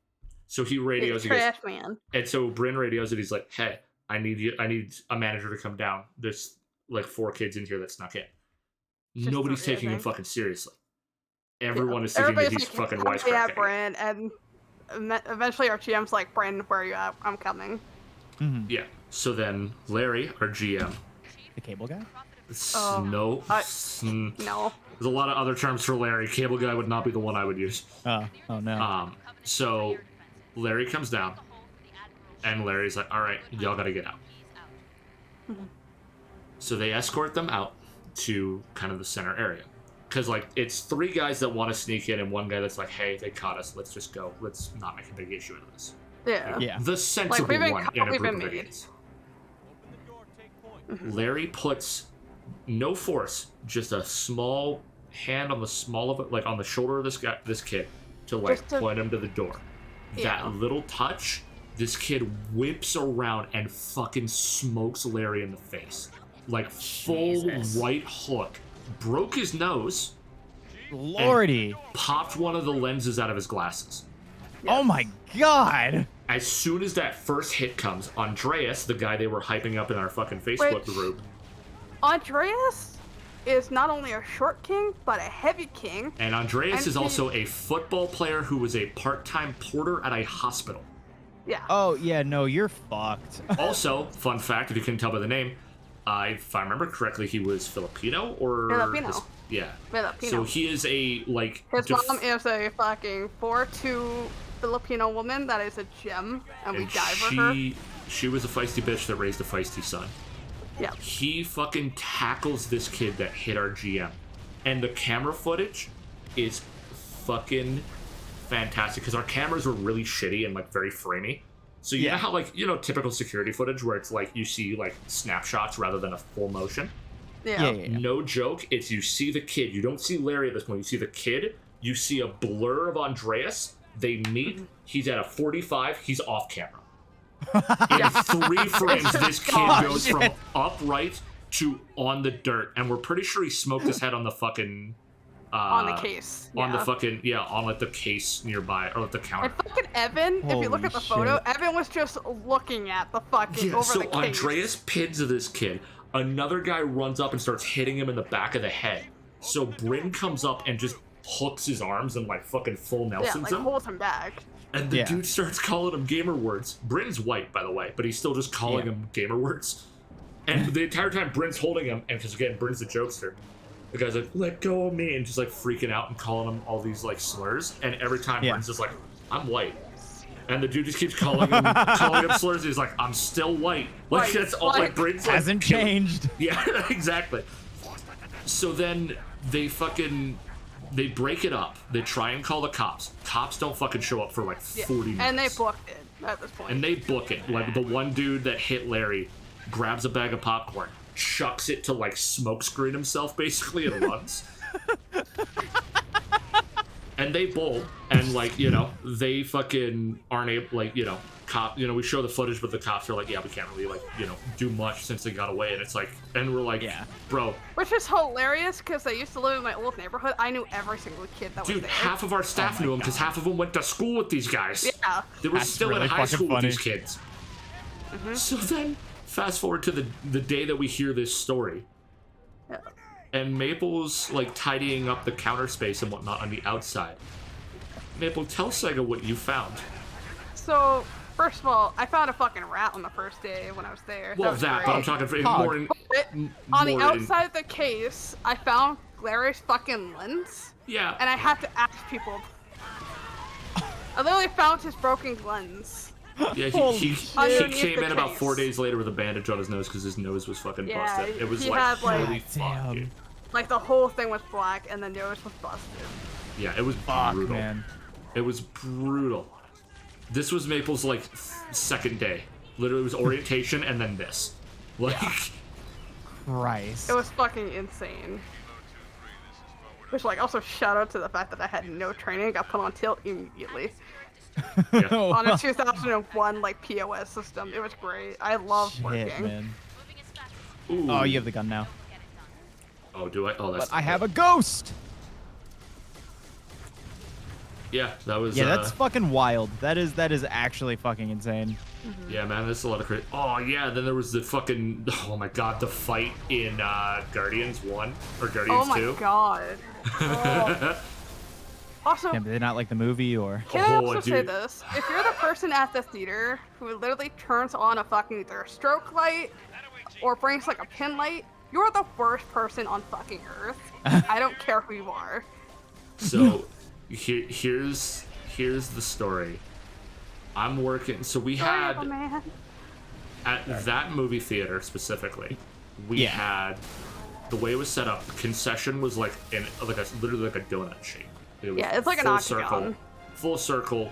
so he radios. He goes, Trash man. and so Bryn radios and he's like, "Hey, I need a manager to come down. There's like 4 kids in here that snuck in. Just Nobody's three, I taking him think. fucking seriously. Everyone is thinking that Everybody's he's like, fucking "Oh, yeah, wisecracking." Bryn," and eventually our GM's like, "Bryn, where are you at? I'm coming." Mhm. Yeah. So then Larry, our GM, The cable guy? Oh, No. I- There's No. a lot of other terms for Larry. Cable guy would not be the one I would use. Oh no. So Larry comes down, and Larry's like, all right, y'all gotta get out. So they escort them out to kind of the center area. Because, like, it's 3 guys that want to sneak in and 1 guy that's like, hey, they caught us. Let's just go. Let's not make a big issue out of this. Yeah. Yeah. The sensible we've been one caught, in a we've group been of made. idiots. Larry puts no force, just a small hand on the small of it, like on the shoulder of this kid, to like Just to- point him to the door. Yeah. That little touch, this kid whips around and fucking smokes Larry in the face, like full Jesus. right hook. Broke his nose, Lordy. popped one of the lenses out of his glasses. Oh my god. As soon as that first hit comes, Andreas, the guy they were hyping up in our fucking Facebook Which- group, Andreas is not only a short king, but a heavy king. and Andreas And is he- also a football player who was a part-time porter at a hospital. Yeah. Oh yeah, no, you're fucked. Also, fun fact, if you couldn't tell by the name, if I remember correctly, he was Filipino or... Filipino. Yeah. Filipino. So he is a, like... His mom is a fucking 4'2" Filipino woman that is a gem, and we and die for her. she was a feisty bitch that raised a feisty son. Yeah. He fucking tackles this kid that hit our GM. And the camera footage is fucking fantastic because our cameras were really shitty and like very framey. So you know how like, you know, typical security footage where it's like you see like snapshots rather than a full motion? Yeah. No joke, it's you see the kid. You don't see Larry at this point. You see the kid. You see a blur of Andreas. They meet. He's at a 45. He's off camera. In 3 frames, this kid goes from upright to on the dirt, and we're pretty sure he smoked his head on the fucking On the case. on the yeah. fucking on like the case nearby or like the counter. And fucking Evan, if you look Holy at the photo, shit. Evan was just looking at the fucking over So the case. Andreas pins this kid. Another guy runs up and starts hitting him in the back of the head. So Bryn comes up and just hooks his arms and like fucking full Yeah, Nelsons like him. holds him back. And the Yeah. dude starts calling him gamer words. Bryn's white, by the way, but he's still just calling him gamer words. And the entire time Bryn's holding him, and because again, Bryn's the jokester. The guy's like, let go of me, and just like freaking out and calling him all these like slurs. And every time Bryn's just like, I'm white. And the dude just keeps calling him slurs. He's like, I'm still white. Like White, that's all like white. Bryn's like, Hasn't changed. Yeah, exactly. So then they break it up. They try and call the cops. Cops don't fucking show up for like 40 minutes. And they booked it at this point. And they book it. Like the one dude that hit Larry grabs a bag of popcorn, chucks it to like smoke screen himself basically and runs. And they bowl and like, you know, they fucking aren't able, like, you know, we show the footage, but the cops are like, yeah, we can't really like, you know, do much since they got away. And it's like, and we're like, bro. Which is hilarious because I used to live in my old neighborhood. I knew every single kid that was Dude, there. half of our staff knew him because half of them went to school with these guys. Yeah. They were That's still really in high fucking school funny. with these kids. So then, fast forward to the day that we hear this story. Yeah. And Maple's like tidying up the counter space and whatnot on the outside. Maple, tell Sega what you found. So, first of all, I found a fucking rat on the first day when I was there. Well, was that, great. but I'm talking for Hog. more in, But on the more outside of the case, I found Larry's fucking lens, yeah. and I had to ask people. I literally found his broken lens. Yeah, Holy he shit. Underneath came the in about case. 4 days later with a bandage on his nose because his nose was fucking Yeah, busted. It was he like, had, like- holy fuck, Damn. dude. Like the whole thing was black, and the nose was busted. Yeah, it was Fuck, brutal. man. It was brutal. This was Maple's like second day. Literally, it was orientation and then this. Like, Christ. It was fucking insane. Which, like, also shout out to the fact that I had no training, got put on tilt immediately Oh, on a 2001 like POS system. It was great. I loved shit, working. man. ooh. Oh, you have the gun now. Oh, do I? Oh, that's. But I have a ghost. Yeah, that was. Yeah, that's fucking wild. That is actually fucking insane. Yeah, man, that's a lot of crazy. Oh yeah, then there was the fucking. Oh my god, the fight in Guardians 1 or Guardians Oh my 2. god. Oh. Also, Yeah, did they not like the movie or? can I Oh, also say dude. this? If you're the person at the theater who literally turns on a fucking either a stroke light or brings like a pin light, you're the worst person on fucking Earth. I don't care who you are. So here's the story. I'm working. So we had Oh, man. at that movie theater specifically, we had the way it was set up. The concession was like literally like a donut shape. It was It's like an full octagon. full circle,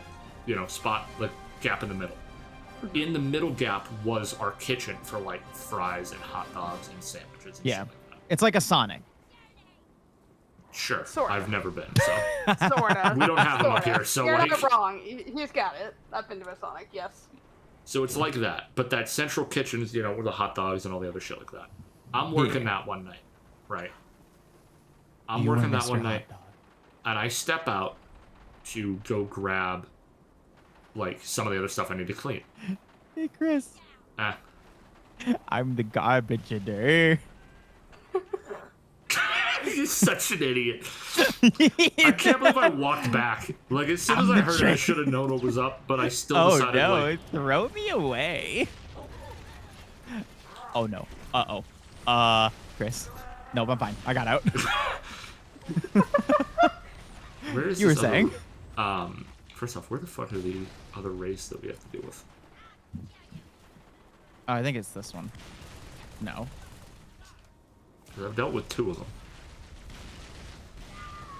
spot like gap in the middle. In the middle gap was our kitchen for like fries and hot dogs and sandwiches. And shit like that. It's like a Sonic. Sure. Sorta. I've never been, so Sorta. we don't have them up Sorta. here. So You're like, not wrong. He's got it. I've been to a Sonic, yes. so it's like that. But that central kitchen is, with the hot dogs and all the other shit like that. I'm working that one night, right? I'm You working and that Mr. one Hot night, Dog. and I step out to go grab like some of the other stuff I need to clean. Hey, Chris. Ah. I'm the garbage in there. You're such an idiot. I can't believe I walked back. Like, as soon as I heard it, I should have known what was up, but I still Oh decided, no! like, Throw me away. Oh no. Chris. Nope, I'm fine. I got out. where is You were this other- saying? First off, where the fuck are the other race that we have to deal with? Oh, I think it's this one. No. 'Cause I've dealt with two of them.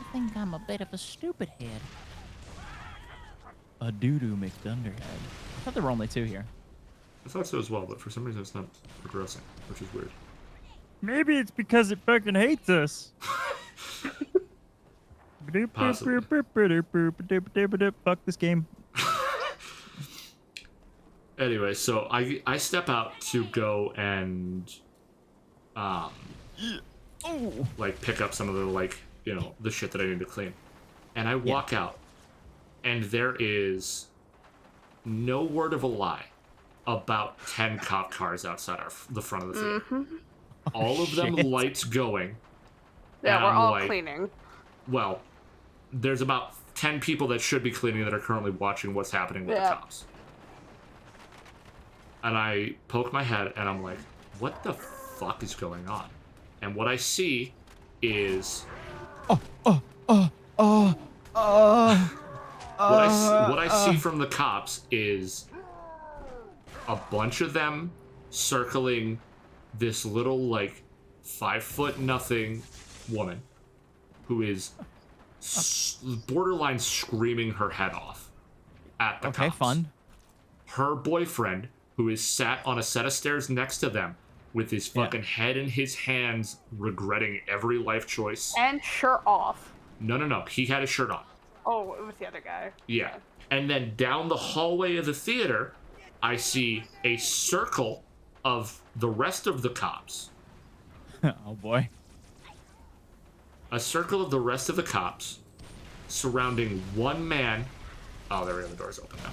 I think I'm a bit of a stupid head. A doo-doo McDunderhead. I thought there were only two here. I thought so as well, but for some reason it's not progressing, which is weird. Maybe it's because it fucking hates us. Possibly. Fuck this game. Anyway, so I step out to go and like pick up some of the the shit that I need to clean. And I walk out, and there is no word of a lie about 10 cop cars outside the front of the theater. All of them shit. lights going. Yeah, and we're I'm all like, cleaning. Well, there's about 10 people that should be cleaning that are currently watching what's happening with the cops. And I poke my head and I'm like, what the fuck is going on? And what I see is what I see from the cops is a bunch of them circling this little 5'0" woman who is borderline screaming her head off at the cops. Fun. Her boyfriend, who is sat on a set of stairs next to them with his fucking head in his hands, regretting every life choice. And shirt off. No. He had his shirt on. Oh, it was the other guy. Yeah. And then down the hallway of the theater, I see a circle of the rest of the cops. Oh boy. A circle of the rest of the cops surrounding one man. Oh, there we go. The door's open now.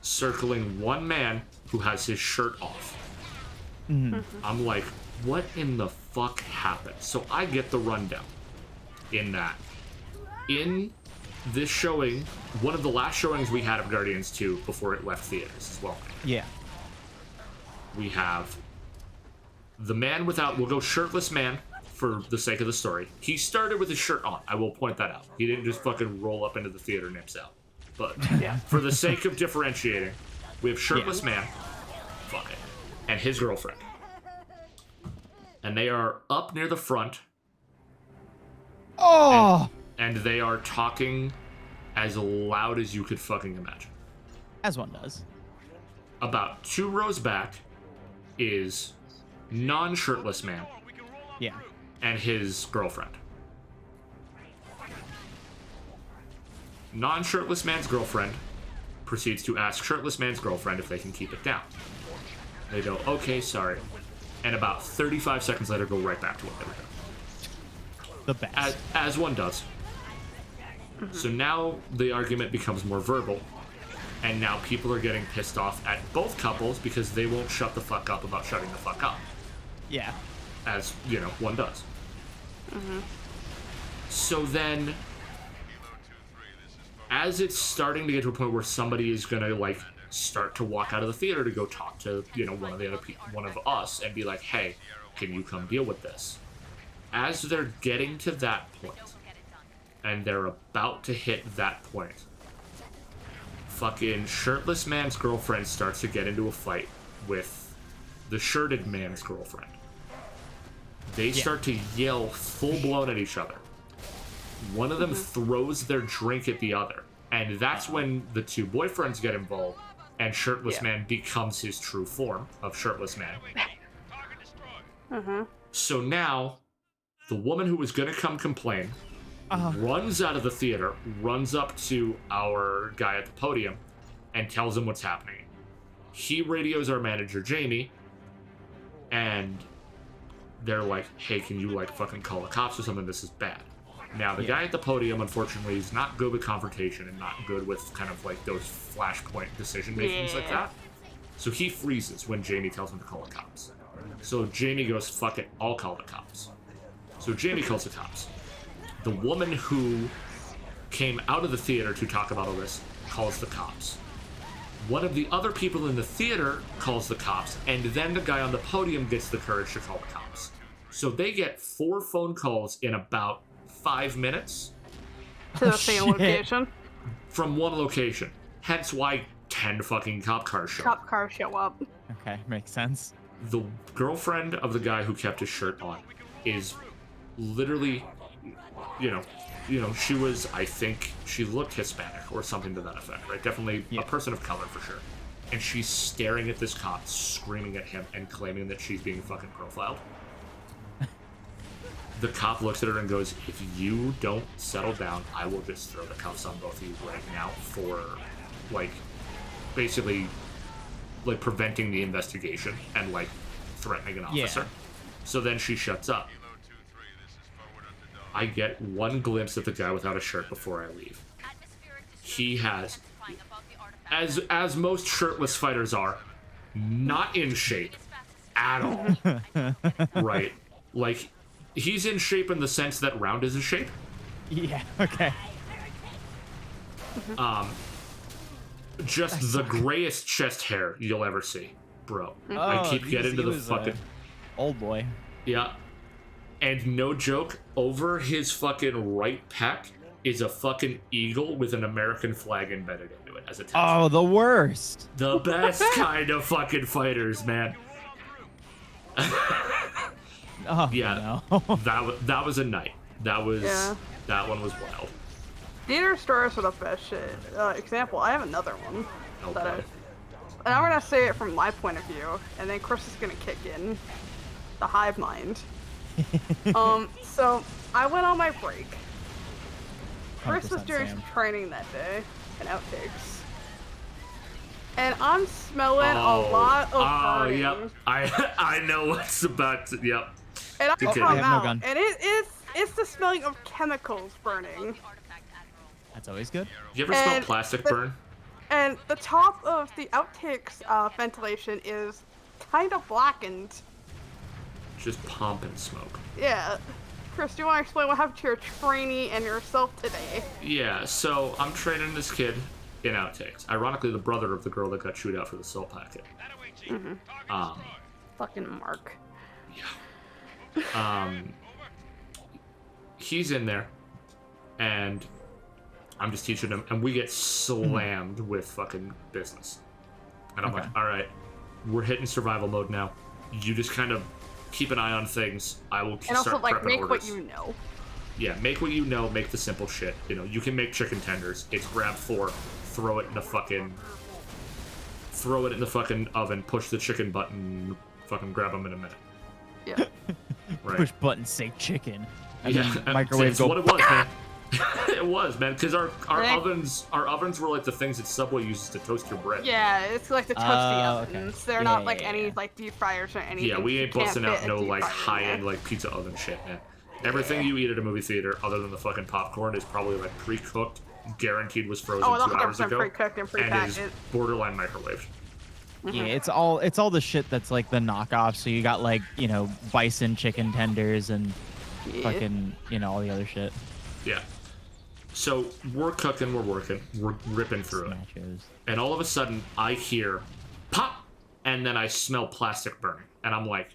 Circling one man who has his shirt off. I'm like, what in the fuck happened? So I get the rundown in that. In this showing, one of the last showings we had of Guardians 2 before it left theaters as well. Yeah. We have the man without, we'll go shirtless man for the sake of the story. He started with his shirt on, I will point that out. He didn't just fucking roll up into the theater nips out. But for the sake of differentiating, we have shirtless man, fuck it, and his girlfriend. And they are up near the front. Oh! And they are talking as loud as you could fucking imagine. As one does. About 2 rows back is non-shirtless man Yeah. and his girlfriend. Non-shirtless man's girlfriend proceeds to ask shirtless man's girlfriend if they can keep it down. They go, okay, sorry. And about 35 seconds later, go right back to what they were doing. The best. As one does. So now the argument becomes more verbal. And now people are getting pissed off at both couples because they won't shut the fuck up about shutting the fuck up. Yeah. As, one does. So then, as it's starting to get to a point where somebody is gonna, start to walk out of the theater to go talk to, you know, one of us and be like, hey, can you come deal with this? As they're getting to that point, and they're about to hit that point, fucking shirtless man's girlfriend starts to get into a fight with the shirted man's girlfriend. They start to yell full-blown at each other. One of them throws their drink at the other, and that's when the two boyfriends get involved, and shirtless man becomes his true form of shirtless man. So now, the woman who was gonna come complain runs out of the theater, runs up to our guy at the podium, and tells him what's happening. He radios our manager, Jamie, and they're like, hey, can you, like, fucking call the cops or something? This is bad. Now, the guy at the podium, unfortunately, is not good with confrontation and not good with kind of, like, those flashpoint decision-makings like that. So he freezes when Jamie tells him to call the cops. So Jamie goes, fuck it, I'll call the cops. So Jamie calls the cops. The woman who came out of the theater to talk about all this calls the cops. One of the other people in the theater calls the cops, and then the guy on the podium gets the courage to call the cops. So they get 4 phone calls in about 5 minutes. To the same location. From one location. Hence why 10 fucking cop cars show Cop cars show up. Okay, makes sense. The girlfriend of the guy who kept his shirt on is literally, you know, she was, I think, she looked Hispanic or something to that effect, right? Definitely a person of color for sure. And she's staring at this cop, screaming at him and claiming that she's being fucking profiled. The cop looks at her and goes, if you don't settle down, I will just throw the cuffs on both of you right now for, like, basically, like, preventing the investigation and, like, threatening an officer. So then she shuts up. I get one glimpse of the guy without a shirt before I leave. He has, as most shirtless fighters are, not in shape at all. Right? Like, he's in shape in the sense that Round is in shape. Yeah, okay. Just the grayest chest hair you'll ever see, bro. I keep getting to the fucking old boy. Yeah. And no joke, over his fucking right pec is a fucking eagle with an American flag embedded into it as a tattoo. Oh, the worst. The best kind of fucking fighters, man. Oh, yeah, no. that was a night. That one was wild. Theater stores are the best shit. Example, I have another one. Okay. And I'm gonna say it from my point of view, and then Chris is gonna kick in the hive mind. So I went on my break. Chris was doing some training that day in outtakes. And I'm smelling a lot of burning. Yep. I know what's about to, yep. And I Continue. come I have no out, gun. and it's the smelling of chemicals burning. That's always good. You ever smell And plastic burn? And the top of the outtakes ventilation is kind of blackened. Just pumping smoke. Yeah. Chris, do you want to explain what happened to your trainee and yourself today? Yeah, so I'm training this kid in outtakes. Ironically, the brother of the girl that got chewed out for the soul packet. Fucking Mark. He's in there, and I'm just teaching him, and we get slammed with fucking business. And I'm like, all right, we're hitting survival mode now. You just kind of keep an eye on things. I will And also, start like, prepping make orders. what you know. Yeah, make what you know, make the simple shit. You know, you can make chicken tenders. It's grab 4, throw it in the fucking oven, push the chicken button, fucking grab them in a minute. Yeah. Right. Push button, say chicken. And Yeah, then microwave it's go. what it was, man. It was, man, because our Right. ovens were like the things that Subway uses to toast your bread. Yeah, it's like the toasty Okay. ovens. They're Yeah, not yeah, like yeah, any yeah. like deep fryers or anything. Yeah, we You ain't can't busting fit out a no deep like fryer in high-end there. like pizza oven shit, man. Everything you eat at a movie theater, other than the fucking popcorn, is probably like pre-cooked, guaranteed was frozen Oh, 2 hours 100% ago, pre-cooked and and is pre-packaged. borderline microwaved. Yeah, it's all the shit that's like the knockoff. So you got like, you know, bison chicken tenders and Yeah. fucking, you know, all the other shit. Yeah. So we're cooking, we're working, we're ripping through it. Nachos. And all of a sudden, I hear pop, and then I smell plastic burning. And I'm like,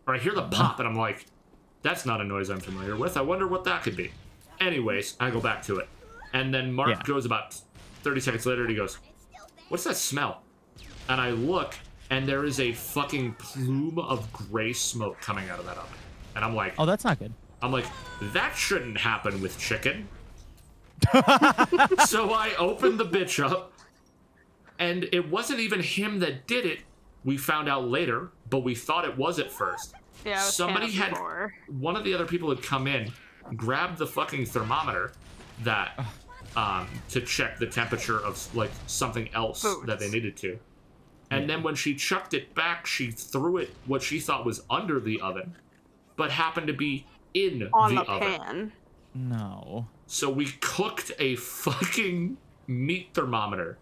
or I hear the pop, and I'm like, that's not a noise I'm familiar with. I wonder what that could be. Anyways, I go back to it. And then Mark goes about 30 seconds later, and he goes, what's that smell? And I look, and there is a fucking plume of gray smoke coming out of that oven. And I'm like, Oh, that's not good. I'm like, that shouldn't happen with chicken. So I opened the bitch up, and it wasn't even him that did it. We found out later, but we thought it was at first. Yeah, it was Somebody had, before. one of the other people had come in, grabbed the fucking thermometer that, to check the temperature of, like, something else that they needed to. And then when she chucked it back, she threw it, what she thought was under the oven, but happened to be in On the the oven. pan. No. So we cooked a fucking meat thermometer.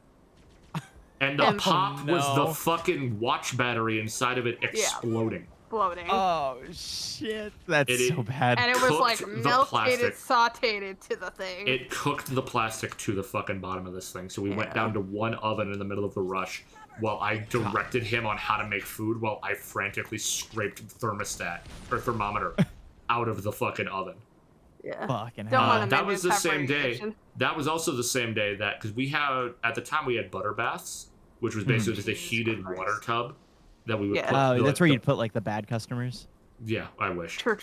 And the pop was the fucking watch battery inside of it exploding. Floating. Oh shit, that's so bad. And it was like cooked the melted, plastic. sauteed to the thing. It cooked the plastic to the fucking bottom of this thing. So we went down to one oven in the middle of the rush while I directed him on how to make food while I frantically scraped the thermostat or thermometer out of the fucking oven. Yeah. Fucking Don't hell. wanna That make was it the same day. preparation. That was also the same day that, because we had, at the time we had butter baths, which was basically just a heated water tub that we would put. Oh, like, that's where you'd put like the bad customers. Yeah, I wish. True.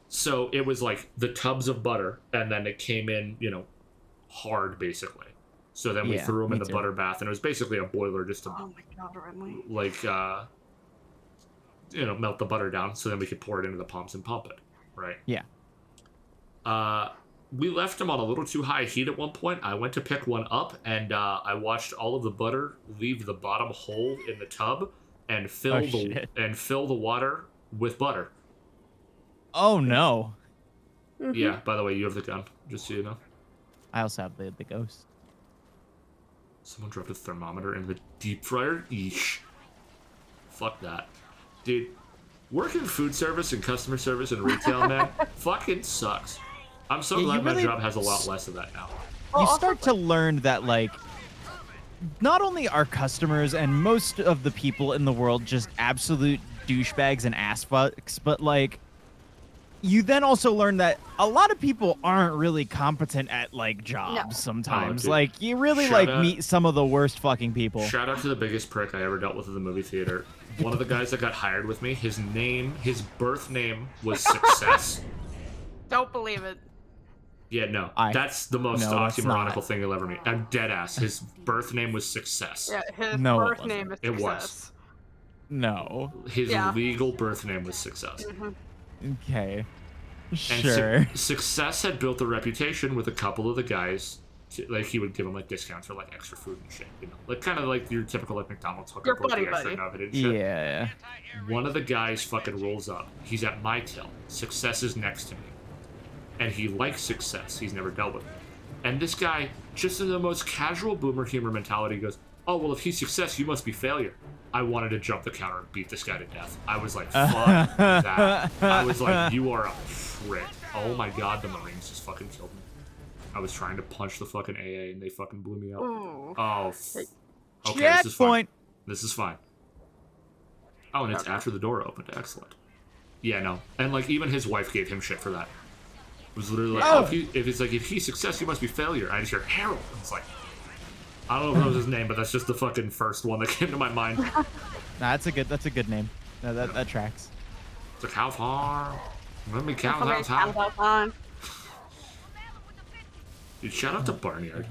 So it was like the tubs of butter, and then it came in, you know, hard basically. So then we threw them in the butter bath, and it was basically a boiler just to, Oh my god, Renly. like, you know, melt the butter down, so then we could pour it into the pumps and pump it, right? Yeah. We left them on a little too high heat at one point. I went to pick one up, and I watched all of the butter leave the bottom hole in the tub and fill the water with butter. Oh no. Yeah. By the way, you have the gun, just so you know. I also have the ghost. Someone dropped a thermometer in the deep fryer. Eesh. Fuck that, dude. Working food service and customer service and retail, man, fucking sucks. I'm so glad my job has a lot less of that now. You start to learn that, like, not only are customers and most of the people in the world just absolute douchebags and ass fucks, but, like, you then also learn that a lot of people aren't really competent at, like, jobs sometimes. Oh, like, you really, meet some of the worst fucking people. Shout out to the biggest prick I ever dealt with at the movie theater. One of the guys that got hired with me, his birth name was Success. Don't believe it. Yeah, no. That's the most oxymoronical thing you'll ever meet. I'm dead ass. His birth name was Success. Yeah, his No, it birth wasn't. name is It Success. was. No. His legal birth name was Success. Okay. And Sure. Success had built a reputation with a couple of the guys. Like, he would give them, like, discounts for, like, extra food and shit, you know? Like, kind of like your typical, like, McDonald's hookup with the extra nugget and shit. Yeah. One of the guys fucking rolls up. He's at my till. Success is next to me. And he likes Success. He's never dealt with it. And this guy, just in the most casual boomer humor mentality, goes, oh, well, if he's Success, you must be Failure. I wanted to jump the counter and beat this guy to death. I was like, fuck that. I was like, you are a prick. Oh my god, the Marines just fucking killed me. I was trying to punch the fucking AA and they fucking blew me up. Ooh. Oh, okay, this is fine. Checkpoint. This is fine. Oh, and it's after the door opened. Excellent. Yeah, no. And, like, even his wife gave him shit for that. It was literally like, if he's Success, you must be Failure. I just hear Harold. It's like, I don't know if that was his name, but that's just the fucking first one that came to my mind. That's a good name. No, that tracks. It's like, how far? Let me count Somebody that time. count that time. Dude, shout out to Barnyard.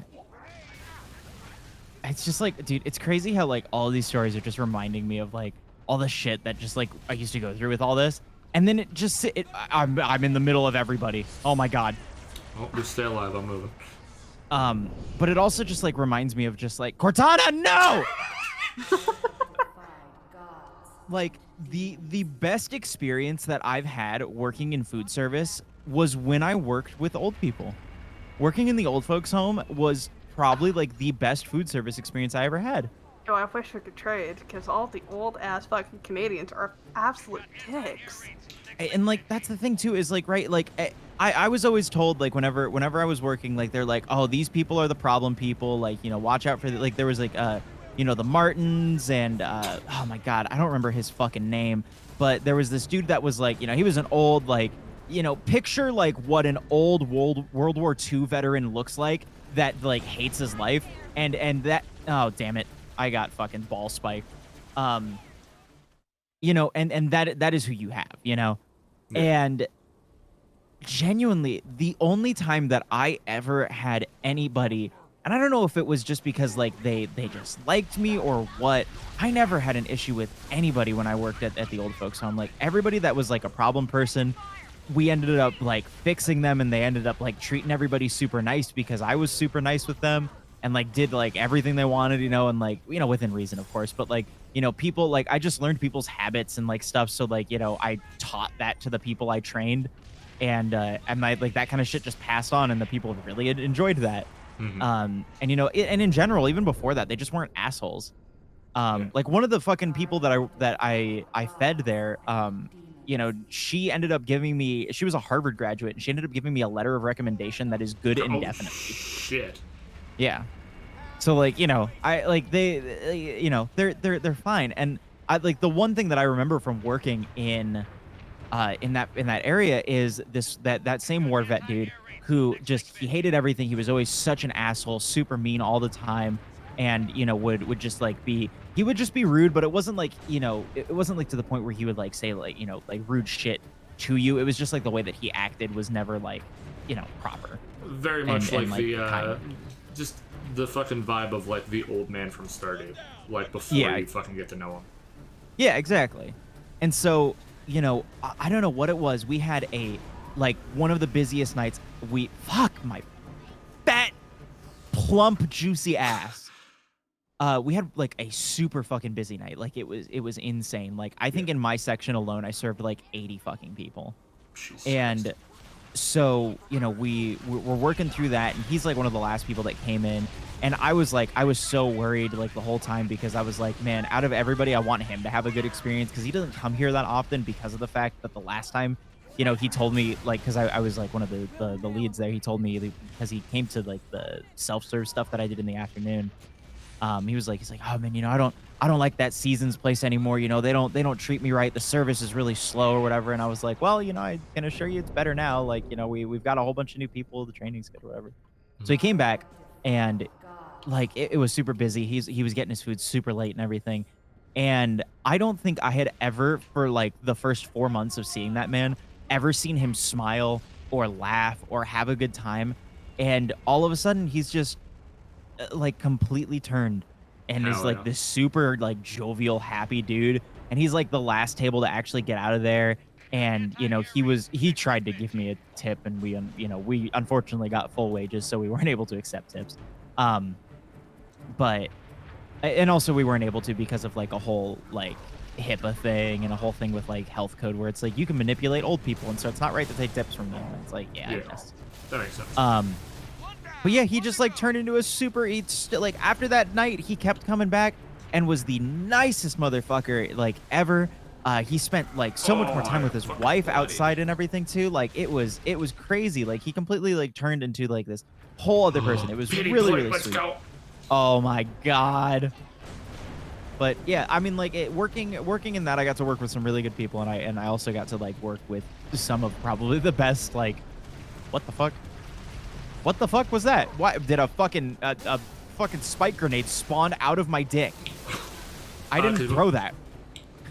It's just like, dude, it's crazy how, like, all these stories are just reminding me of, like, all the shit that just, like, I used to go through with all this. And then it just, I'm in the middle of everybody. Oh my god. Oh, just stay alive. I'm moving. But it also just, like, reminds me of just, like, Cortana, no! Like, the best experience that I've had working in food service was when I worked with old people. Working in the old folks home was probably, like, the best food service experience I ever had. Yo, I wish we could trade, because all the old ass fucking Canadians are absolute dicks. And like that's the thing too is like right like I was always told like whenever I was working like they're like, oh, these people are the problem people, like, you know, watch out for the, like there was like you know, the Martins and oh my god, I don't remember his fucking name, but there was this dude that was like, you know, he was an old like, you know, picture like what an old World War II veteran looks like that like hates his life, and that, oh damn it, I got fucking ball spiked. You know, and that is who you have, you know. Yeah. And genuinely, the only time that I ever had anybody, and I don't know if it was just because like they just liked me or what, I never had an issue with anybody when I worked at the old folks home. Like everybody that was like a problem person, we ended up like fixing them, and they ended up like treating everybody super nice because I was super nice with them and like did like everything they wanted, you know, and like, you know, within reason, of course, but like, you know, people like I just learned people's habits and like stuff. So like, you know, I taught that to the people I trained, and I like that kind of shit just passed on, and the people really enjoyed that. Mhm. And you know, and in general, even before that, they just weren't assholes. Yeah. Like one of the fucking people that I fed there, you know, she ended up giving me, she was a Harvard graduate, and she ended up giving me a letter of recommendation that is good Oh, indefinitely. shit. Yeah. So like, you know, I like they you know, they're fine. And I like the one thing that I remember from working in that area is that same war vet dude who just, he hated everything. He was always such an asshole, super mean all the time, and you know would just like be, he would just be rude, but it wasn't like, you know, it wasn't like to the point where he would like say like, you know, like rude shit to you. It was just like the way that he acted was never like, you know, proper. Very much And, like like, the kind. just the fucking vibe of like the old man from Stardew, like before Yeah. you fucking get to know him. Yeah, exactly. And so, you know, I don't know what it was. We had a, like, one of the busiest nights. Fuck my fat, plump, juicy ass. We had like a super fucking busy night. Like it was insane. Like I think in my section alone, I served like 80 fucking people. Jesus And Christ. so, you know, we're working through that, and he's like one of the last people that came in. And I was so worried like the whole time, because I was like, man, out of everybody, I want him to have a good experience, because he doesn't come here that often, because of the fact that the last time, you know, he told me like, because I was like one of the leads there, he told me, because he came to like the self-serve stuff that I did in the afternoon. He's like, oh man, you know, I don't like that Seasons place anymore. You know, they don't treat me right. The service is really slow or whatever. And I was like, well, you know, I can assure you it's better now. Like, you know, we've got a whole bunch of new people, the training's good or whatever. So he came back, and like it was super busy. He was getting his food super late and everything. And I don't think I had ever, for like the first 4 months of seeing that man, ever seen him smile or laugh or have a good time. And all of a sudden he's just like completely turned and is Hell like yeah. this super like jovial, happy dude. And he's like the last table to actually get out of there. And you know, he tried to give me a tip, and we unfortunately got full wages, so we weren't able to accept tips. But and also we weren't able to because of like a whole like HIPAA thing and a whole thing with like health code where it's like you can manipulate old people, and so it's not right to take tips from them. And it's like, yeah, I guess. That makes sense. But yeah, he just like turned into a super like after that night, he kept coming back and was the nicest motherfucker like ever. He spent like so much more time with his wife outside and everything too. Like it was crazy. Like he completely like turned into like this whole other person. It was Pity really plate, really let's sweet. go. Oh my god. But yeah, I mean, like working in that, I got to work with some really good people, and I also got to like work with some of probably the best. Like, what the fuck? What the fuck was that? Why did a fucking spike grenade spawn out of my dick? I didn't throw that.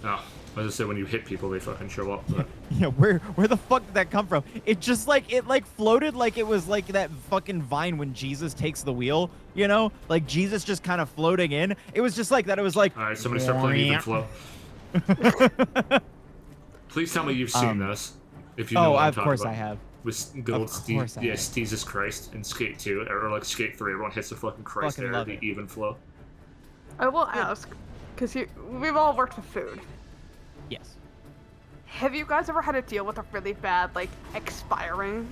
No, as I said, when you hit people, they fucking show up. But Yeah, where the fuck did that come from? It just like it like floated like it was like that fucking Vine when Jesus takes the wheel, you know? Like Jesus just kind of floating in. It was just like that. It was like, all right, somebody start playing Even Flow. Please tell me you've seen this. If you know what I'm of talking course about. I have. With good old Of course I have. Jesus Christ in Skate 2, or like Skate 3, everyone hits the fucking Christ Fucking there, love the it. Even Flow. I will ask, because we've all worked with food. Yes. Have you guys ever had to deal with a really bad, like, expiring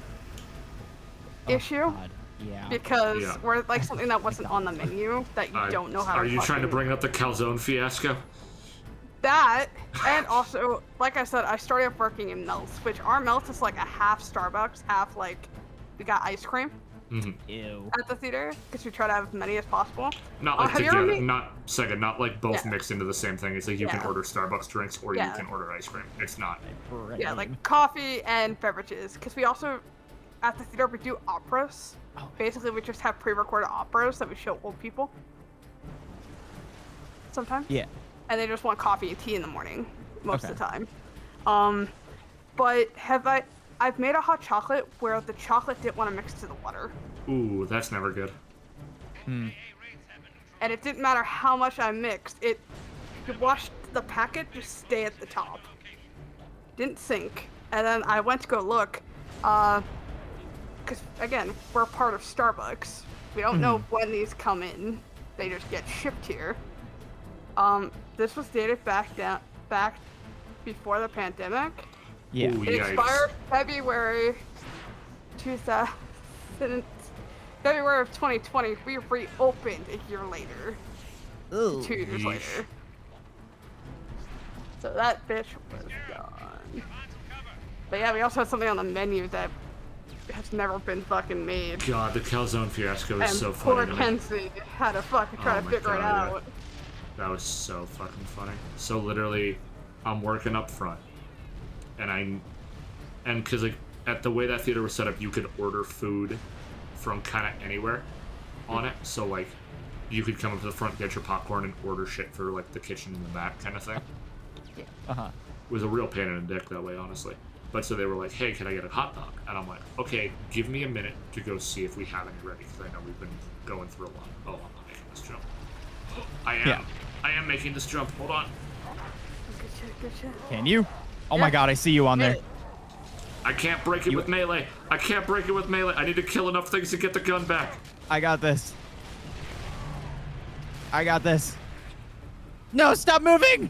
Oh, issue? God. Yeah. because Yeah. we're like something that wasn't on the menu that you don't know how to. Are you trying to fucking- bring up the calzone fiasco? that? And also, like I said, I started off working in Melts, which our Melts is like a half Starbucks, half like we got ice cream Ew. at the theater because we try to have as many as possible. Not like have you ever together, made- not Sega, not like both Yeah. mixed into the same thing. It's like you can Yeah. order Starbucks drinks or Yeah. you can order ice cream. It's not. Yeah, like coffee and beverages. Because we also, at the theater, we do operas. Oh. Basically, we just have pre-recorded operas that we show old people. Sometimes. Yeah. And they just want coffee and tea in the morning, most Okay. of the time. But I've made a hot chocolate where the chocolate didn't want to mix to the water. Ooh, that's never good. And it didn't matter how much I mixed, you watched the packet just stay at the top. Didn't sink. And then I went to go look, because again, we're part of Starbucks. We don't know when these come in. They just get shipped here. This was dated back before the pandemic. Yeah. Ooh, It yikes. expired February 2020. We reopened a year later. Ooh. 2 years Yeesh. later. So that bitch was gone. But yeah, we also had something on the menu that has never been fucking made. God, the calzone fiasco is And so poor funny to me. Kenzie had to fucking try Oh to my figure it God, yeah. out. That was so fucking funny. So literally, I'm working up front, and because like at the way that theater was set up, you could order food from kind of anywhere on it. So like, you could come up to the front, get your popcorn, and order shit for like the kitchen in the back kind of thing. Uh-huh. It was a real pain in the dick that way, honestly. But so they were like, "Hey, can I get a hot dog?" And I'm like, "Okay, give me a minute to go see if we have any ready, because I know we've been going through a lot." Oh, I'm not making this jump. I am. Yeah. I am making this jump. Hold on. Good shit, good shit. Can you? Oh my Yeah. god, I see you on there. I can't break it with melee. I can't break it with melee. I need to kill enough things to get the gun back. I got this. I got this. No, stop moving!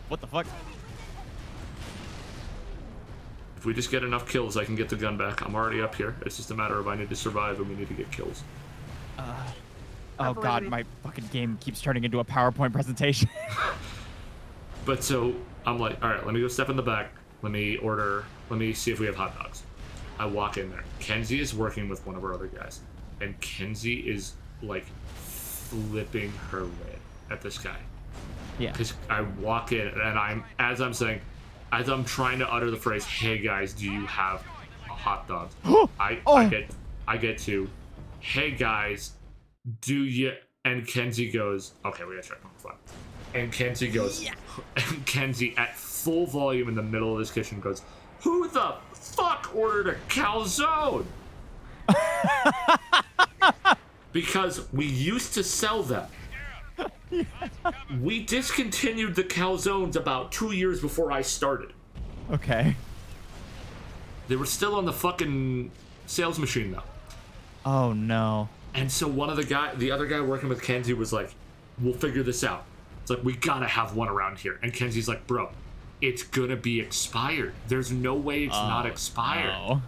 What the fuck? If we just get enough kills, I can get the gun back. I'm already up here. It's just a matter of I need to survive and we need to get kills. Oh believe god, you. my fucking game keeps turning into a PowerPoint presentation. But so I'm like, all right, let me go step in the back. Let me see if we have hot dogs. I walk in there. Kenzie is working with one of our other guys. And Kenzie is like flipping her lid at this guy. Yeah. Because I walk in and as I'm trying to utter the phrase, "Hey guys, do you have a hot dog?" I get to, "Hey guys, do you?" And Kenzie goes, "Okay, we gotta check on the phone." And Kenzie goes, and Kenzie at full volume in the middle of this kitchen goes, "Who the fuck ordered a calzone?" Because we used to sell them. We discontinued the calzones about 2 years before I started. Okay. They were still on the fucking sales machine though. Oh no. And so the other guy working with Kenzie was like, "We'll figure this out." It's like, "We gotta have one around here." And Kenzie's like, "Bro, it's gonna be expired. There's no way it's not expired." No.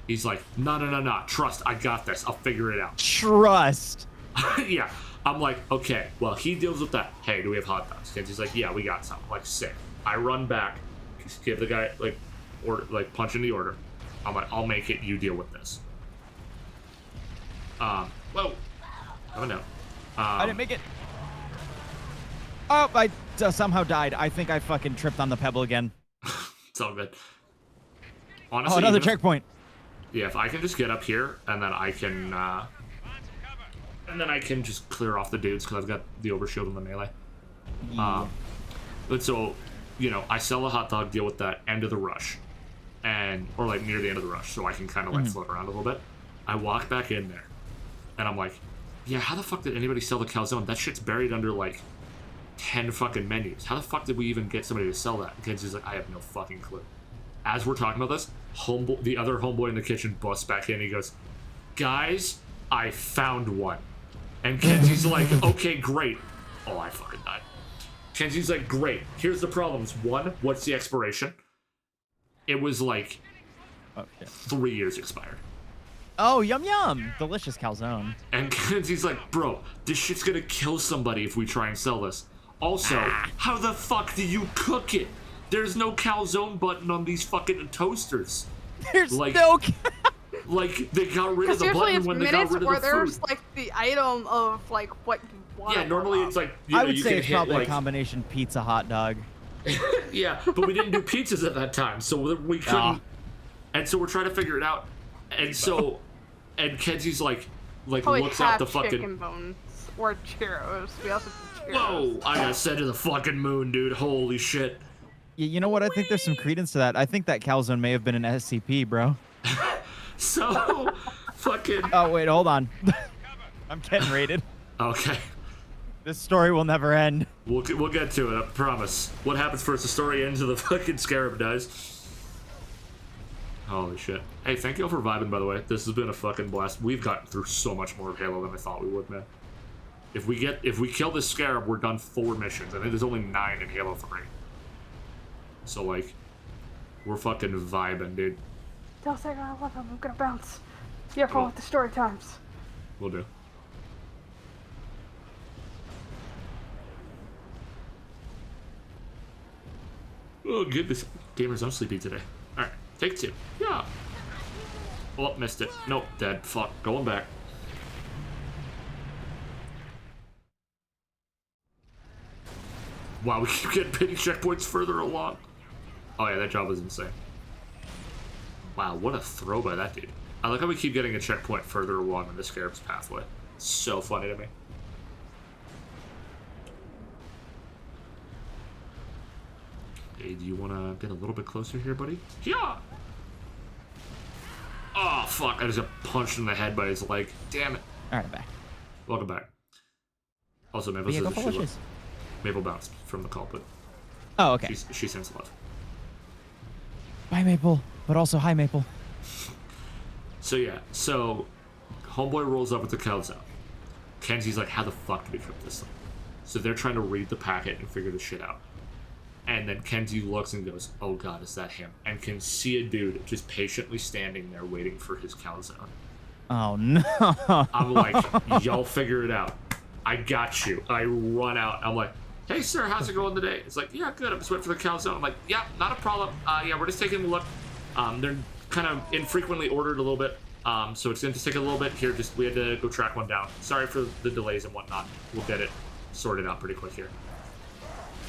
He's like, No. Trust, I got this. I'll figure it out." Trust. Yeah. I'm like, okay, well, he deals with that. "Hey, do we have hot dogs?" Kenzie's like, "Yeah, we got some." I'm like, sick. I run back, give the guy, punch in the order. I'm like, "I'll make it, you deal with this." Whoa. Oh no. I didn't make it. Oh, I somehow died. I think I fucking tripped on the pebble again. It's all good. Honestly, Oh, another even if- checkpoint. Yeah, if I can just get up here and then I can just clear off the dudes because I've got the overshield and the melee. But so, I sell a hot dog, deal with that end of the rush, or like near the end of the rush, so I can kind of like float around a little bit. I walk back in there, and I'm like, "Yeah, how the fuck did anybody sell the calzone? That shit's buried under like 10 fucking menus. How the fuck did we even get somebody to sell that?" And Kenzie's like, "I have no fucking clue." As we're talking about this, the other homeboy in the kitchen busts back in. He goes, "Guys, I found one." And Kenzie's like, "Okay, great." Oh, I fucking died. Kenzie's like, "Great. Here's the problems. One, what's the expiration?" It was like Oh, shit. 3 years expired. Oh, yum yum. Delicious calzone. And Kenzie's like, bro, this shit's gonna kill somebody if we try and sell this. Also, how the fuck do you cook it? There's no calzone button on these fucking toasters. There's Like- no. Like, they got rid of Because the usually button it's when they got minutes rid where of the there's food. like the item of like what you want. Yeah, normally it's like, you I know, would you say can it's hit probably like, a combination pizza hot dog. yeah, but we didn't do pizzas at that time, so we couldn't. Ah. And so we're trying to figure it out. And so, and Kenzie's like Probably looks out half the fucking. chicken bones or churros. We also do churros. Whoa! I got sent to the fucking moon, dude. Holy shit. You know what? I think there's some credence to that. I think that calzone may have been an SCP, bro. So, fucking. Oh wait, hold on. I'm getting rated. Okay, This story will never end. we'll get to it. I promise. What happens first? The story ends, or the fucking scarab dies. Holy shit. Hey, thank you all for vibing, by the way. This has been a fucking blast. We've gotten through so much more of Halo than I thought we would, man. If we kill this scarab, we're done 4 missions. I think there's only 9 in Halo 3. So, like, we're fucking vibing, dude. Tell Sega I love him. I'm gonna bounce. You have fun Oh. with the story times. We'll do. Oh, goodness. Gamers, I'm sleepy today. Alright, take 2. Yeah. Oh, missed it. Nope, dead. Fuck. Going back. Wow, we keep getting pity checkpoints further along. Oh yeah, that job was insane. Wow, what a throw by that dude. I like how we keep getting a checkpoint further along in the Scarab's pathway. So funny to me. Hey, do you want to get a little bit closer here, buddy? Yeah! Oh, fuck. I just got punched in the head by his leg. Damn it. All right, I'm back. Welcome back. Also, Maple Vehicle says that she foolishes. left. Maple bounced from the call, but Oh, okay. she sends love. Bye, Maple. But also, hi, Maple. So yeah, so Homeboy rolls up with the calzone. Kenzie's like, how the fuck do we cook this thing? So they're trying to read the packet and figure this shit out. And then Kenzie looks and goes, oh god, is that him? And can see a dude just patiently standing there waiting for his calzone. Oh, no. I'm like, y'all figure it out. I got you. I run out. I'm like, hey sir, how's it going today? It's like, yeah, good. I'm just waiting for the calzone. I'm like, yeah, not a problem. Yeah, we're just taking a look. They're kind of infrequently ordered a little bit. So it's gonna just take a little bit. Here, we had to go track one down. Sorry for the delays and whatnot. We'll get it sorted out pretty quick here.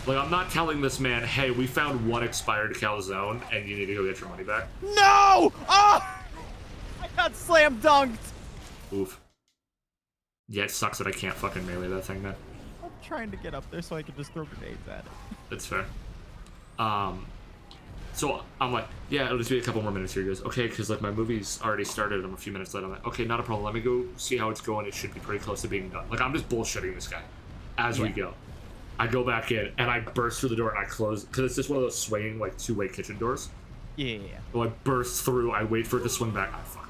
Like, I'm not telling this man, hey, we found one expired calzone and you need to go get your money back. No! Oh! I got slam dunked. Oof. Yeah, it sucks that I can't fucking melee that thing, man. I'm trying to get up there so I can just throw grenades at it. That's fair. So I'm like, yeah, it'll just be a couple more minutes here. He goes, okay, because like my movie's already started. I'm a few minutes late. I'm like, okay, not a problem. Let me go see how it's going. It should be pretty close to being done. Like, I'm just bullshitting this guy as we go. I go back in and I burst through the door and I close because it's just one of those swinging like 2-way kitchen doors. Yeah. So I burst through. I wait for it to swing back. I fuck.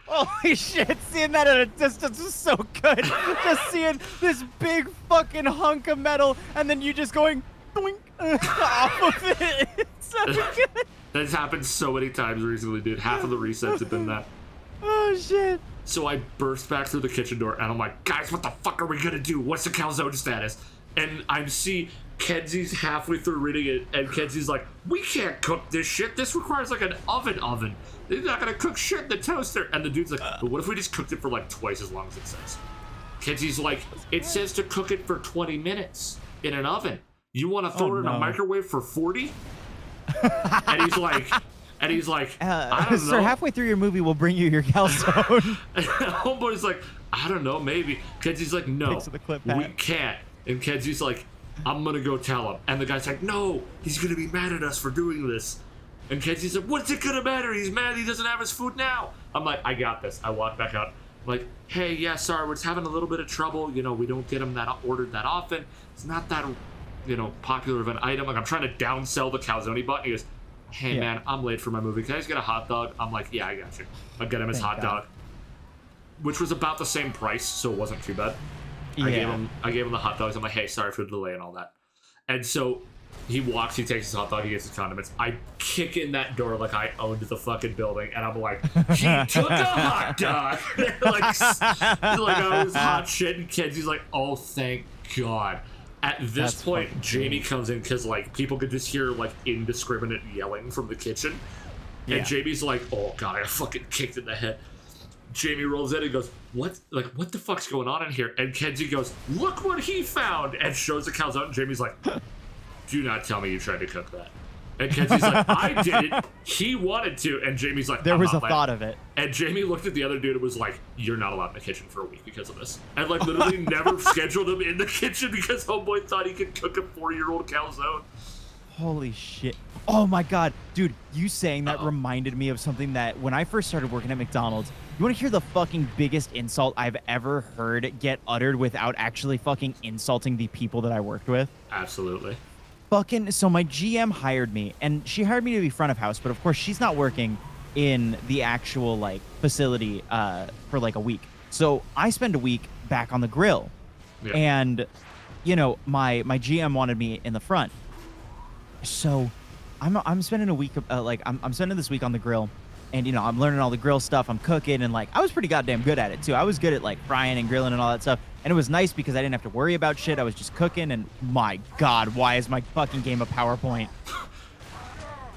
Holy shit, seeing that at a distance was so good. Just seeing this big fucking hunk of metal and then you just going doink off of it. It's so good. That's happened so many times recently, dude. Half of the resets have been that. Oh shit. So I burst back through the kitchen door and I'm like, guys, what the fuck are we gonna do? What's the calzone status? And I see Kenzie's halfway through reading it and Kenzie's like, we can't cook this shit. This requires like an oven. They're not gonna cook shit in the toaster. And the dude's like, but what if we just cooked it for like twice as long as it says? Kenzie's like, it says to cook it for 20 minutes in an oven. You wanna throw it in a microwave for 40? And he's like, I don't sir, know. halfway through your movie, we'll bring you your calzone. Homeboy's like, I don't know, maybe. Kenzie's like, no, Thanks for the clip, we Pat. can't. And Kenzie's like, I'm gonna go tell him. And the guy's like, no, he's gonna be mad at us for doing this. And Kenzie's like, what's it gonna matter? He's mad he doesn't have his food now. I'm like, I got this. I walk back out. I'm like, hey, yeah, sorry, we're just having a little bit of trouble. You know, we don't get them ordered that often. It's not that, popular of an item. Like, I'm trying to downsell the calzone button. He goes, hey, man, I'm late for my movie. Can I just get a hot dog? I'm like, yeah, I got you. I get him his hot dog, which was about the same price, so it wasn't too bad. Yeah. I gave him the hot dogs. I'm like, hey, sorry for the delay and all that. And so He walks, he takes his hot dog, he gets his condiments. I kick in that door like I owned the fucking building, and I'm like, he took a hot dog. like I was hot shit, and Kenzie's like, oh, thank God. At this That's point, Jamie comes in because like people could just hear like indiscriminate yelling from the kitchen. And Jamie's like, oh God, I got fucking kicked in the head. Jamie rolls in and goes, what the fuck's going on in here? And Kenzie goes, look what he found, and shows the calzone, and Jamie's like, do not tell me you tried to cook that. And Kenzie's like, I didn't. He wanted to. And Jamie's like, there was a thought of it. And Jamie looked at the other dude and was like, you're not allowed in the kitchen for a week because of this. And like literally never scheduled him in the kitchen because homeboy thought he could cook a 4-year-old calzone. Holy shit. Oh my God. Dude, you saying that reminded me of something that when I first started working at McDonald's, you want to hear the fucking biggest insult I've ever heard get uttered without actually fucking insulting the people that I worked with? Absolutely. So my GM hired me, and she hired me to be front of house, but of course she's not working in the actual like facility for like a week. So I spend a week back on the grill. And you know, my GM wanted me in the front. So I'm spending a week I'm spending this week on the grill, and you know, I'm learning all the grill stuff, I'm cooking, and like I was pretty goddamn good at it too. I was good at like frying and grilling and all that stuff. And it was nice because I didn't have to worry about shit. I was just cooking, and my God, why is my fucking game a PowerPoint?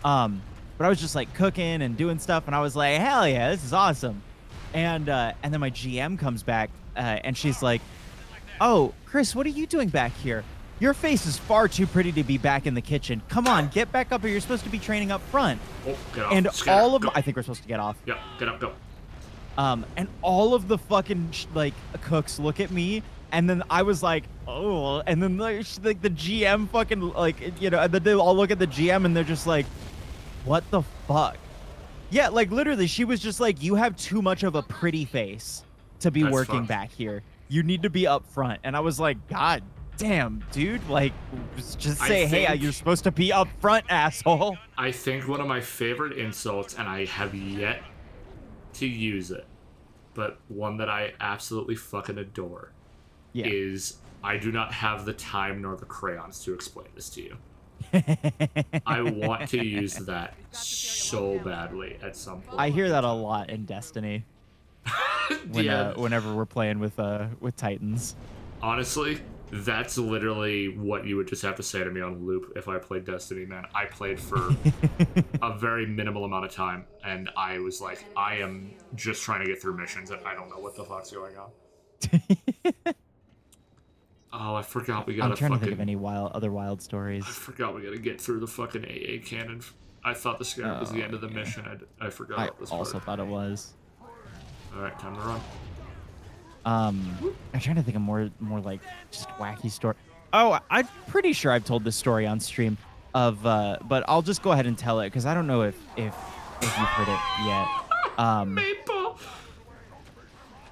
But I was just like cooking and doing stuff, and I was like, hell yeah, this is awesome. And then my GM comes back, and she's like, oh, Chris, what are you doing back here? Your face is far too pretty to be back in the kitchen. Come on, get back up here. You're supposed to be training up front. Oh, get off. And Scatter. all of Go. I think we're supposed to get off. Yeah, get up, go. And all of the fucking like cooks look at me, and then I was like, oh, and then like the GM fucking like, you know, and then they all look at the GM and they're just like, what the fuck? Yeah, like literally, she was just like, you have too much of a pretty face to be working back here. You need to be up front. And I was like, God damn, dude, like just say, hey, you're supposed to be up front, asshole. I think one of my favorite insults, and I have yet to use it, but one that I absolutely fucking adore is, I do not have the time nor the crayons to explain this to you. I want to use that so badly at some point. I hear that a lot in Destiny. Whenever we're playing with Titans. Honestly, that's literally what you would just have to say to me on loop if I played Destiny, man. I played for a very minimal amount of time, and I was like, I am just trying to get through missions, and I don't know what the fuck's going on. Oh, I forgot we gotta I'm trying to think of any other wild stories. I forgot we gotta get through the fucking AA cannon. I thought the scarab was the end of the mission. I forgot I this also part. thought it was. Alright, time to run. I'm trying to think of more like just wacky story. Oh, I'm pretty sure I've told this story on stream but I'll just go ahead and tell it because I don't know if you've heard it yet. Maple!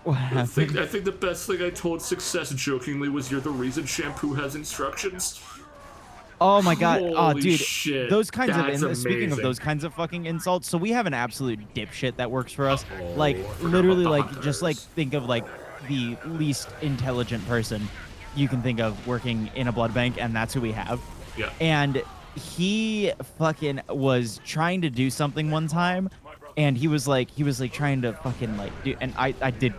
What I think happened? the best thing I told Success jokingly was, you're the reason shampoo has instructions. Oh my God. Oh, Holy dude. shit. Those kinds That's of speaking of amazing. those kinds of fucking insults, so we have an absolute dipshit that works for us. Oh, Like I forgot literally about the like just like hunters. think of like the least intelligent person you can think of working in a blood bank, and that's who we have. Yeah. And he fucking was trying to do something one time, and he was like trying to fucking like do, and I did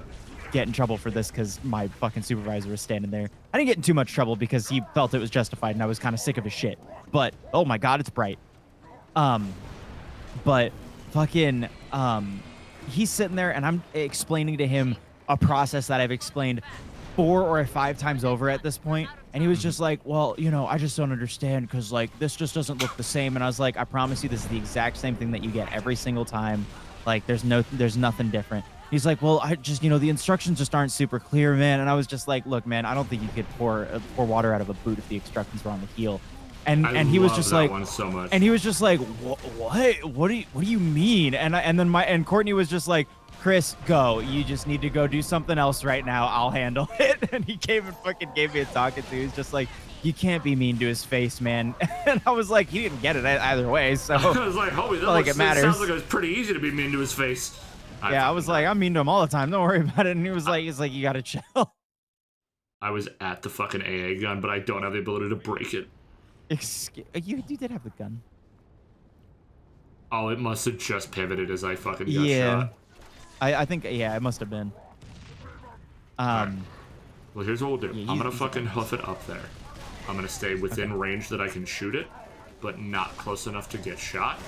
get in trouble for this because my fucking supervisor was standing there. I didn't get in too much trouble because he felt it was justified, and I was kind of sick of his shit. But oh my God, it's bright. But fucking he's sitting there, and I'm explaining to him a process that I've explained 4 or 5 times over at this point, and he was just like, well, you know, I just don't understand because like this just doesn't look the same. And I was like, I promise you, this is the exact same thing that you get every single time. Like there's nothing different. He's like, well, I just, you know, the instructions just aren't super clear, man. And I was just like, look, man, I don't think you could pour water out of a boot if the instructions were on the heel. And he was just like, one so much. and he was just like, what do you mean? And Courtney was just like, Chris, go. You just need to go do something else right now. I'll handle it. And he came and fucking gave me a talking to. He's just like, you can't be mean to his face, man. And I was like, he didn't get it either way. So I was like, homie, that like it matters. sounds like it was pretty easy to be mean to his face. I was like, I'm mean to him all the time. Don't worry about it. And he was like, you gotta chill. I was at the fucking AA gun, but I don't have the ability to break it. You did have the gun. Oh, it must have just pivoted as I fucking got Yeah. shot. I think, yeah, it must have been. Alright. Well, here's what we'll do. Yeah, I'm gonna he's fucking a badass. hoof it up there. I'm gonna stay within range that I can shoot it, but not close enough to get shot.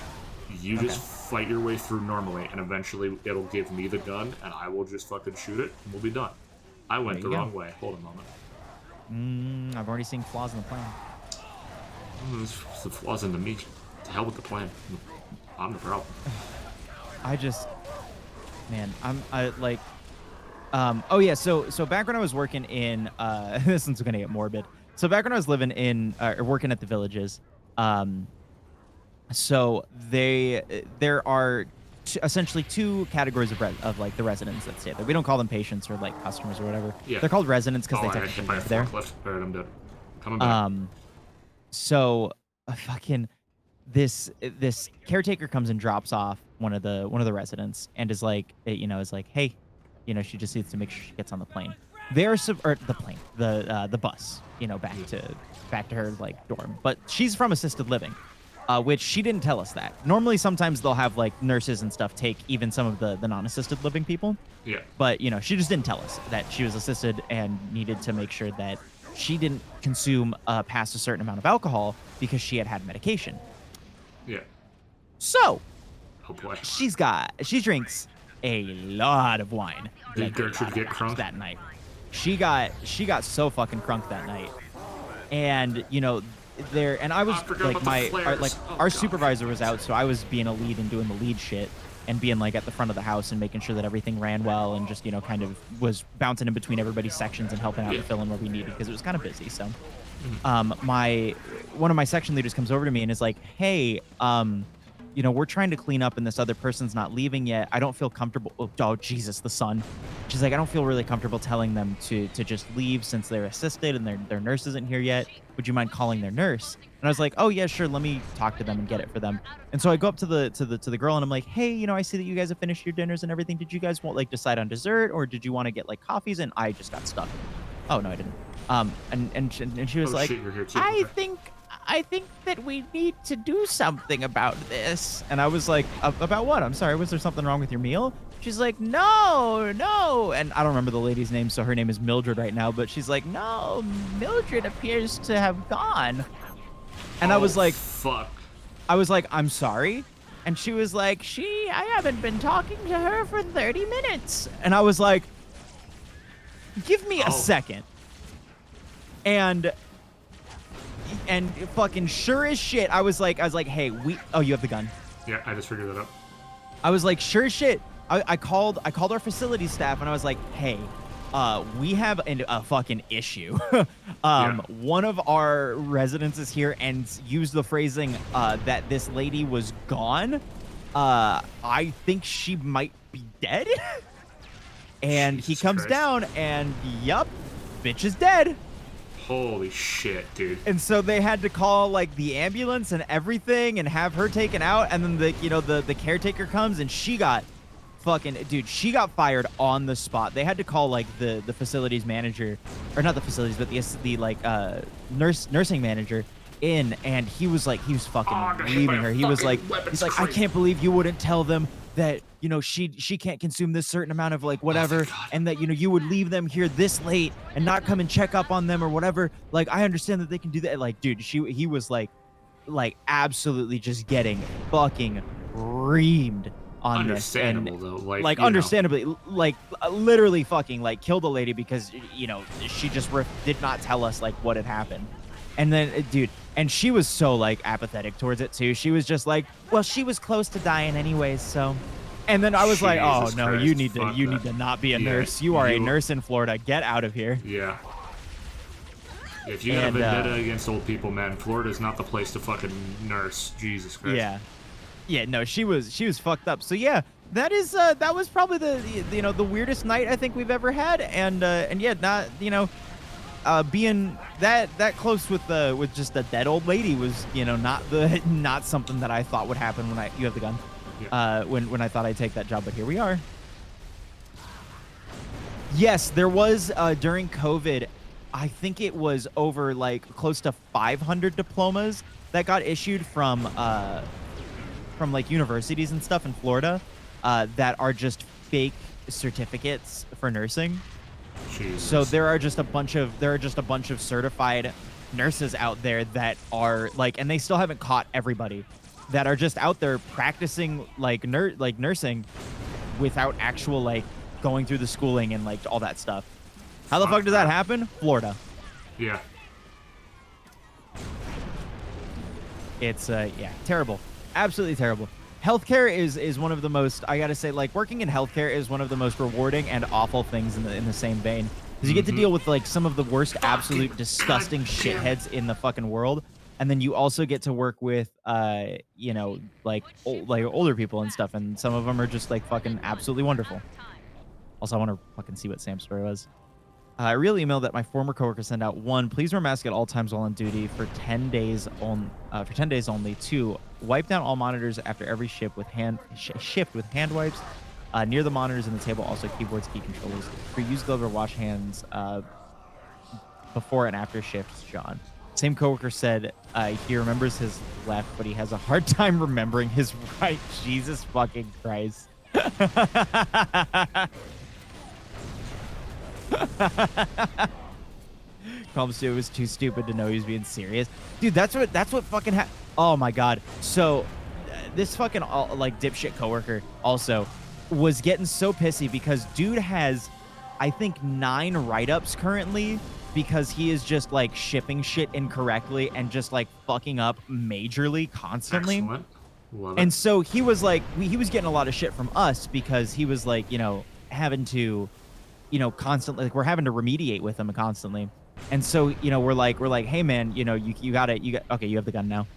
You just fight your way through normally, and eventually it'll give me the gun, and I will just fucking shoot it, and we'll be done. I went the There you go. wrong way. Hold a moment. I've already seen flaws in the plan. There's the flaws into me. To hell with the plan. I'm the problem. Oh yeah, so back when I was working in this one's gonna get morbid. So back when I was living in or working at the villages, so there are essentially two categories of like the residents that stay there. We don't call them patients or like customers or whatever. Yeah. They're called residents because Oh, they I got hit technically by a live there. forklift. Alright, I'm dead. Coming back. So fucking this caretaker comes and drops off one of the residents and is like, hey, she just needs to make sure she gets on the plane. The bus, back to her like dorm. But she's from assisted living, which she didn't tell us that. Normally, sometimes they'll have like nurses and stuff take even some of the non-assisted living people. Yeah. But she just didn't tell us that she was assisted and needed to make sure that she didn't consume past a certain amount of alcohol because she had medication. Yeah. So Oh boy. she drinks a lot of wine. Did Gertrude get crunk? That night? She got so fucking crunk that night. And I was forgot about the flares. Oh, our God. supervisor was out, so I was being a lead and doing the lead shit and being like at the front of the house and making sure that everything ran well and just kind of was bouncing in between everybody's sections and helping out and filling where we needed because it was kind of busy. So one of my section leaders comes over to me and is like, hey, we're trying to clean up and this other person's not leaving yet. I don't feel comfortable. Oh, Jesus, the sun. She's like, I don't feel really comfortable telling them to just leave since they're assisted and their nurse isn't here yet. Would you mind calling their nurse? And I was like, oh yeah, sure. Let me talk to them and get it for them. And so I go up to the girl and I'm like, hey, I see that you guys have finished your dinners and everything. Did you guys want decide on dessert or did you want to get like coffees? And I just got stuck. Oh no, I didn't. And she was like, shit, you're here too. I think that we need to do something about this. And I was like, about what? I'm sorry, was there something wrong with your meal? She's like, no. And I don't remember the lady's name, so her name is Mildred right now, but she's like, no, Mildred appears to have gone. And I was like, fuck. I was like, I'm sorry. And she was like, I haven't been talking to her for 30 minutes. And I was like, give me a second. And fucking sure as shit, I was like, hey, you have the gun. Yeah, I just figured that out. I was like, sure as shit. I called our facilities staff and I was like, hey, we have a fucking issue. One of our residents is here and used the phrasing that this lady was gone. I think she might be dead. And Jesus he comes Christ. down and yup, bitch is dead. Holy shit, dude. And so they had to call like the ambulance and everything and have her taken out. And then the caretaker comes and she got she got fired on the spot. They had to call like the facilities manager, or not the facilities, but the nursing manager in, and he was fucking leaving her. He was like, I can't believe you wouldn't tell them that she can't consume this certain amount of like whatever, and that you would leave them here this late and not come and check up on them or whatever. Like, I understand that they can do that. Like, dude, he was like absolutely just getting fucking reamed on this. And though, understandably, like literally fucking like killed a lady because she just did not tell us like what had happened. And then, dude, and she was so like apathetic towards it too. She was just like, well, she was close to dying anyways, so. And then I was like, oh Jesus no, Christ, you need fuck to not be a Yeah, nurse. You are a you- nurse in Florida. Get out of here. Yeah. If you got a And, vendetta against old people, man, Florida's not the place to fucking nurse. Jesus Christ. Yeah, no, she was fucked up. So yeah, that was probably the weirdest night I think we've ever had, and yeah, not being that close with just a dead old lady was not something that I thought would happen when you have the gun. Yeah. When I thought I'd take that job, but here we are. Yes, there was during COVID I think it was over like close to 500 diplomas that got issued from like universities and stuff in Florida that are just fake certificates for nursing. Jesus. So there are just a bunch of certified nurses out there that are like, and they still haven't caught everybody, that are just out there practicing like nursing without actual like going through the schooling and like all that stuff. How the fuck does that happen? Florida. Yeah. It's yeah, terrible. Absolutely terrible. Healthcare is one of the most, I gotta say, like working in healthcare is one of the most rewarding and awful things in the same vein. Because you get to deal with like some of the worst, absolute disgusting shitheads in the fucking world. And then you also get to work with you know, like older people and stuff, and some of them are just like fucking absolutely wonderful. Also, I want to fucking see what Sam's story was. A real email that my former coworker sent out. 1, please wear mask at all times while on duty for 10 days only. 2, wipe down all monitors after every shift with hand wipes near the monitors and the table. Also, keyboards, key controllers. 3, use glove or wash hands before and after shifts. John. Same coworker said he remembers his left, but he has a hard time remembering his right. Jesus fucking Christ. Calm Stu was too stupid to know he was being serious. Dude, that's what fucking oh my god. So this fucking like dipshit coworker also was getting so pissy because dude has I think 9 write-ups currently because he is just like shipping shit incorrectly and just like fucking up majorly constantly. Excellent. Love it. And so he was like he was getting a lot of shit from us because he was like, you know, having to, you know, constantly, like we're having to remediate with him constantly. And so, you know, we're like, hey man, you know, you got okay, you have the gun now.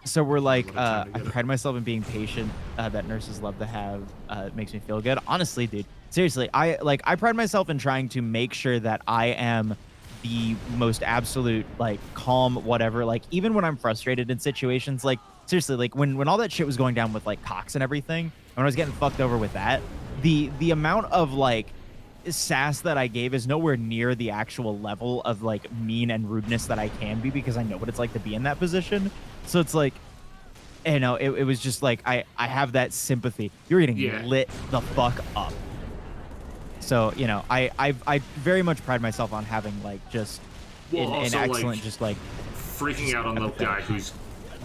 So we're like, I pride myself in being patient, that nurses love to have. It makes me feel good. Honestly, dude, seriously, I pride myself in trying to make sure that I am the most absolute, like, calm, whatever. Like, even when I'm frustrated in situations, like, seriously, like when all that shit was going down with like Cox and everything, when I was getting fucked over with that, the amount of like sass that I gave is nowhere near the actual level of like mean and rudeness that I can be, because I know what it's like to be in that position. So it's like, you know, it was just like I have that sympathy. You're getting lit the fuck up. So, you know, I very much pride myself on having like just an excellent, like, just like freaking out on the guy who's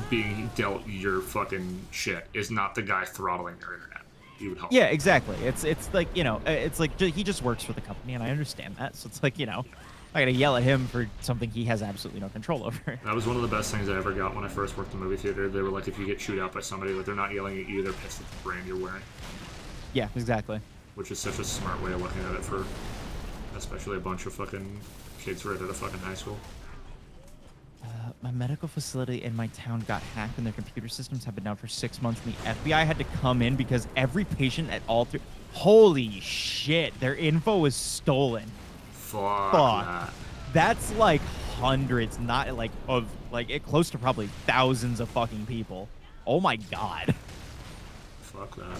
being dealt your fucking shit is not the guy throttling your internet. You would help. Yeah, exactly. It's like, you know, it's like he just works for the company, and I understand that. So it's like, you know, I gotta yell at him for something he has absolutely no control over. That was one of the best things I ever got when I first worked in the movie theater. They were like, if you get chewed out by somebody, like, they're not yelling at you, they're pissed at the brand you're wearing. Yeah, exactly. Which is such a smart way of looking at it for especially a bunch of fucking kids right out of fucking high school. My medical facility in my town got hacked and their computer systems have been down for 6 months, and the FBI had to come in because every patient at all three... Holy shit, their info was stolen. Fuck. That. That's like hundreds, not like of like close to probably thousands of fucking people. Oh my god. Fuck that.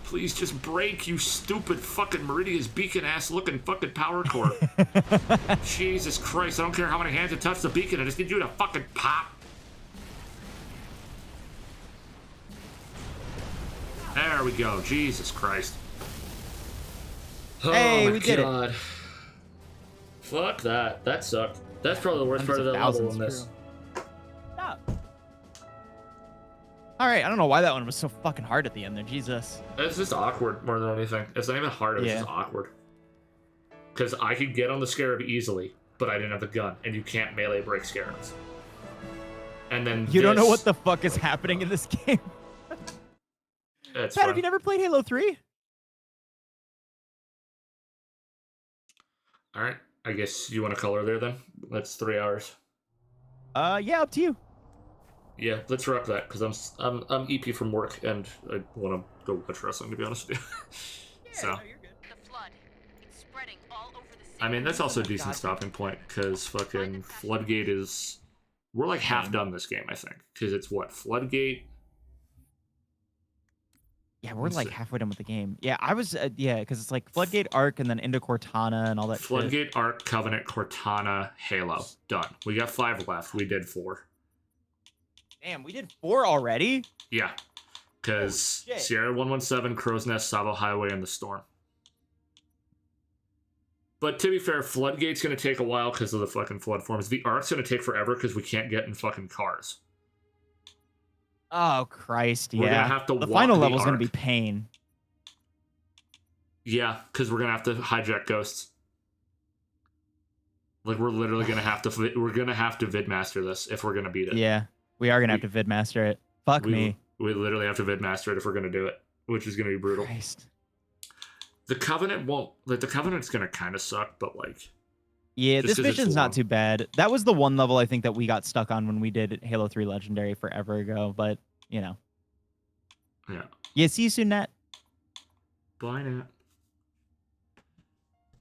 Please just break, you stupid fucking Meridia's beacon ass looking fucking power core. Jesus Christ, I don't care how many hands it touch the beacon, I just need you to fucking pop. There we go, Jesus Christ. Hey, we did it. Fuck that. That sucked. That's probably the worst part of that level in this. Stop. All right, I don't know why that one was so fucking hard at the end there. Jesus. It's just awkward more than anything. It's not even hard, it's just awkward. Because I could get on the scarab easily, but I didn't have the gun, and you can't melee break scarabs. And then you don't know what the fuck is happening in this game. Pat, have you never played Halo 3? All right, I guess you want to color there then. That's 3 hours. Yeah, up to you. Yeah, let's wrap that because I'm EP from work and I want to go watch wrestling, to be honest with you. Yeah, so. no, you're good. The flood. It's spreading all over the city. I mean, that's also a decent stopping point because fucking Floodgate is. We're like half done this game, I think, because it's what Floodgate. Yeah, we're Let's like see. halfway done with the game. Yeah, I was. Yeah, because it's like Floodgate, Arc, and then into Cortana and all that shit. Floodgate, Arc, Covenant, Cortana, Halo. Done. We got 5 left. We did 4. Damn, we did 4 already. Yeah. Because Holy shit. Sierra 117, Crow's Nest, Savo Highway, and the Storm. But to be fair, Floodgate's going to take a while because of the fucking flood forms. The Arc's going to take forever because we can't get in fucking cars. Oh Christ! We're Yeah, gonna have to the walk final the level's gonna be Arc. pain. Yeah, because we're going to have to hijack ghosts. Like, we're literally going to have to... We're going to have to vidmaster this if we're going to beat it. Yeah, we are gonna have to vidmaster it. Fuck me. We literally have to vidmaster it if we're going to do it, which is going to be brutal. Christ. The Covenant won't... Like, the Covenant's going to kind of suck, but, like... Yeah, Just this 'cause it's mission's not long. too bad. That was the one level I think that we got stuck on when we did Halo 3 Legendary forever ago, but, you know. Yeah. Yeah, see you soon, Nat. Bye, Nat.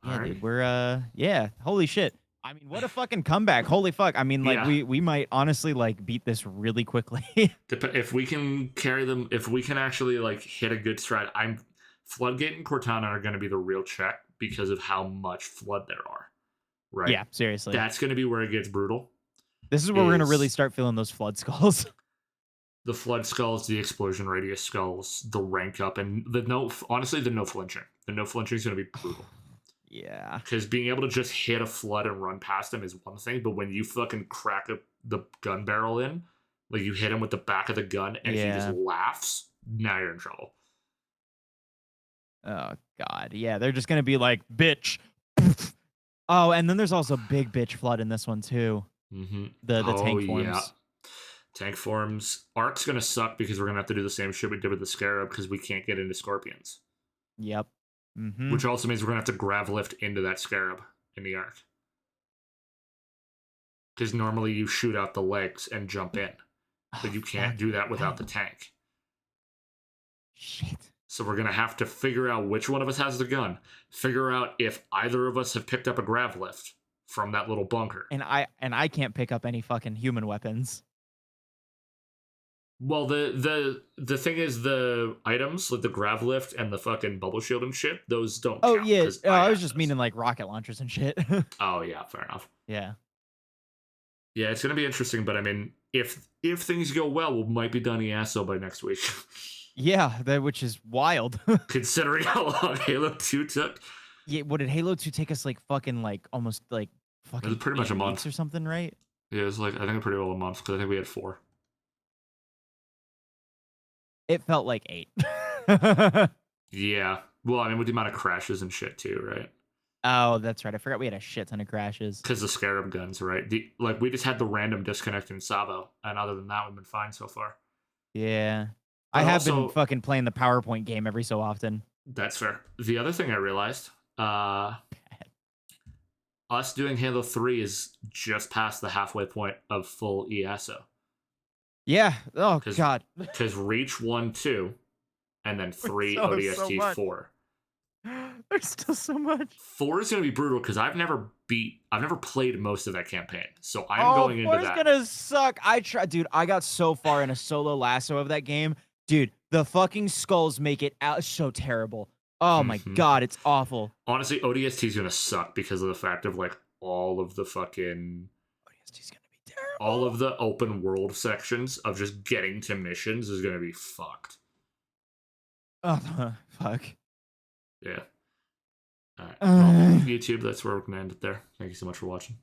Yeah, Alright. dude, we're, yeah, holy shit. I mean, what a fucking comeback. Holy fuck. I mean, like, Yeah. we might honestly, like, beat this really quickly. If we can carry them... If we can actually, like, hit a good stride... Floodgate and Cortana are going to be the real check because of how much flood there are. Right? Yeah, seriously. That's going to be where it gets brutal. This is where we're going to really is- start feeling those flood skulls. The flood skulls, the explosion radius skulls, the rank up, and the no flinching. The no flinching is going to be brutal. Yeah. Because being able to just hit a flood and run past him is one thing, but when you fucking crack the gun barrel in, like you hit him with the back of the gun and he just Yeah. laughs, now you're in trouble. Oh, God. Yeah, they're just going to be like, bitch. Oh, and then there's also big bitch flood in this one, too. Mm-hmm. The tank forms. Yeah. Tank forms. Arc's going to suck because we're going to have to do the same shit we did with the Scarab because we can't get into Scorpions. Yep. Mm-hmm. Which also means we're going to have to grav lift into that Scarab in the Arc. Because normally you shoot out the legs and jump in. But you can't do that without the tank. Shit. So we're going to have to figure out which one of us has the gun. Figure out if either of us have picked up a grav lift from that little bunker. And I can't pick up any fucking human weapons. Well, the thing is, the items, like the grav lift and the fucking bubble shield and shit, those don't Oh, count. yeah. 'cause I was have just those. meaning like rocket launchers and shit. Oh, yeah, fair enough. Yeah. Yeah, it's going to be interesting, but I mean, if things go well, we might be done EASO by next week. Yeah, which is wild. Considering how long Halo 2 took. Yeah, what did Halo 2 take us like fucking like almost like fucking pretty much 8 a month. weeks or something, right? Yeah, it was like, I think pretty well a month, because I think we had 4. It felt like 8. Yeah. Well, I mean, with the amount of crashes and shit, too, right? Oh, that's right. I forgot we had a shit ton of crashes. Because the Scarab guns, right? We just had the random disconnect in Savo, and other than that, we've been fine so far. Yeah. But I have also- been fucking playing the PowerPoint game every so often. That's fair. The other thing I realized, us doing Halo 3 is just past the halfway point of full EASO. Yeah. Oh, 'Cause- God. Because Reach 1, 2, and then 3 So ODST much. 4. There's still so much. 4 is going to be brutal because I've never played most of that campaign. So I'm going into four's that. gonna suck. Dude, I got so far in a solo lasso of that game. Dude, the fucking skulls make it out so terrible. Oh my Mhm. God, it's awful. Honestly, ODST is going to suck because of the fact of like all of the fucking... ODST's gonna be terrible. all of the open world sections of just getting to missions is going to be fucked. Oh, fuck. Yeah. All right. Well, YouTube, that's where we're going to end it there. Thank you so much for watching.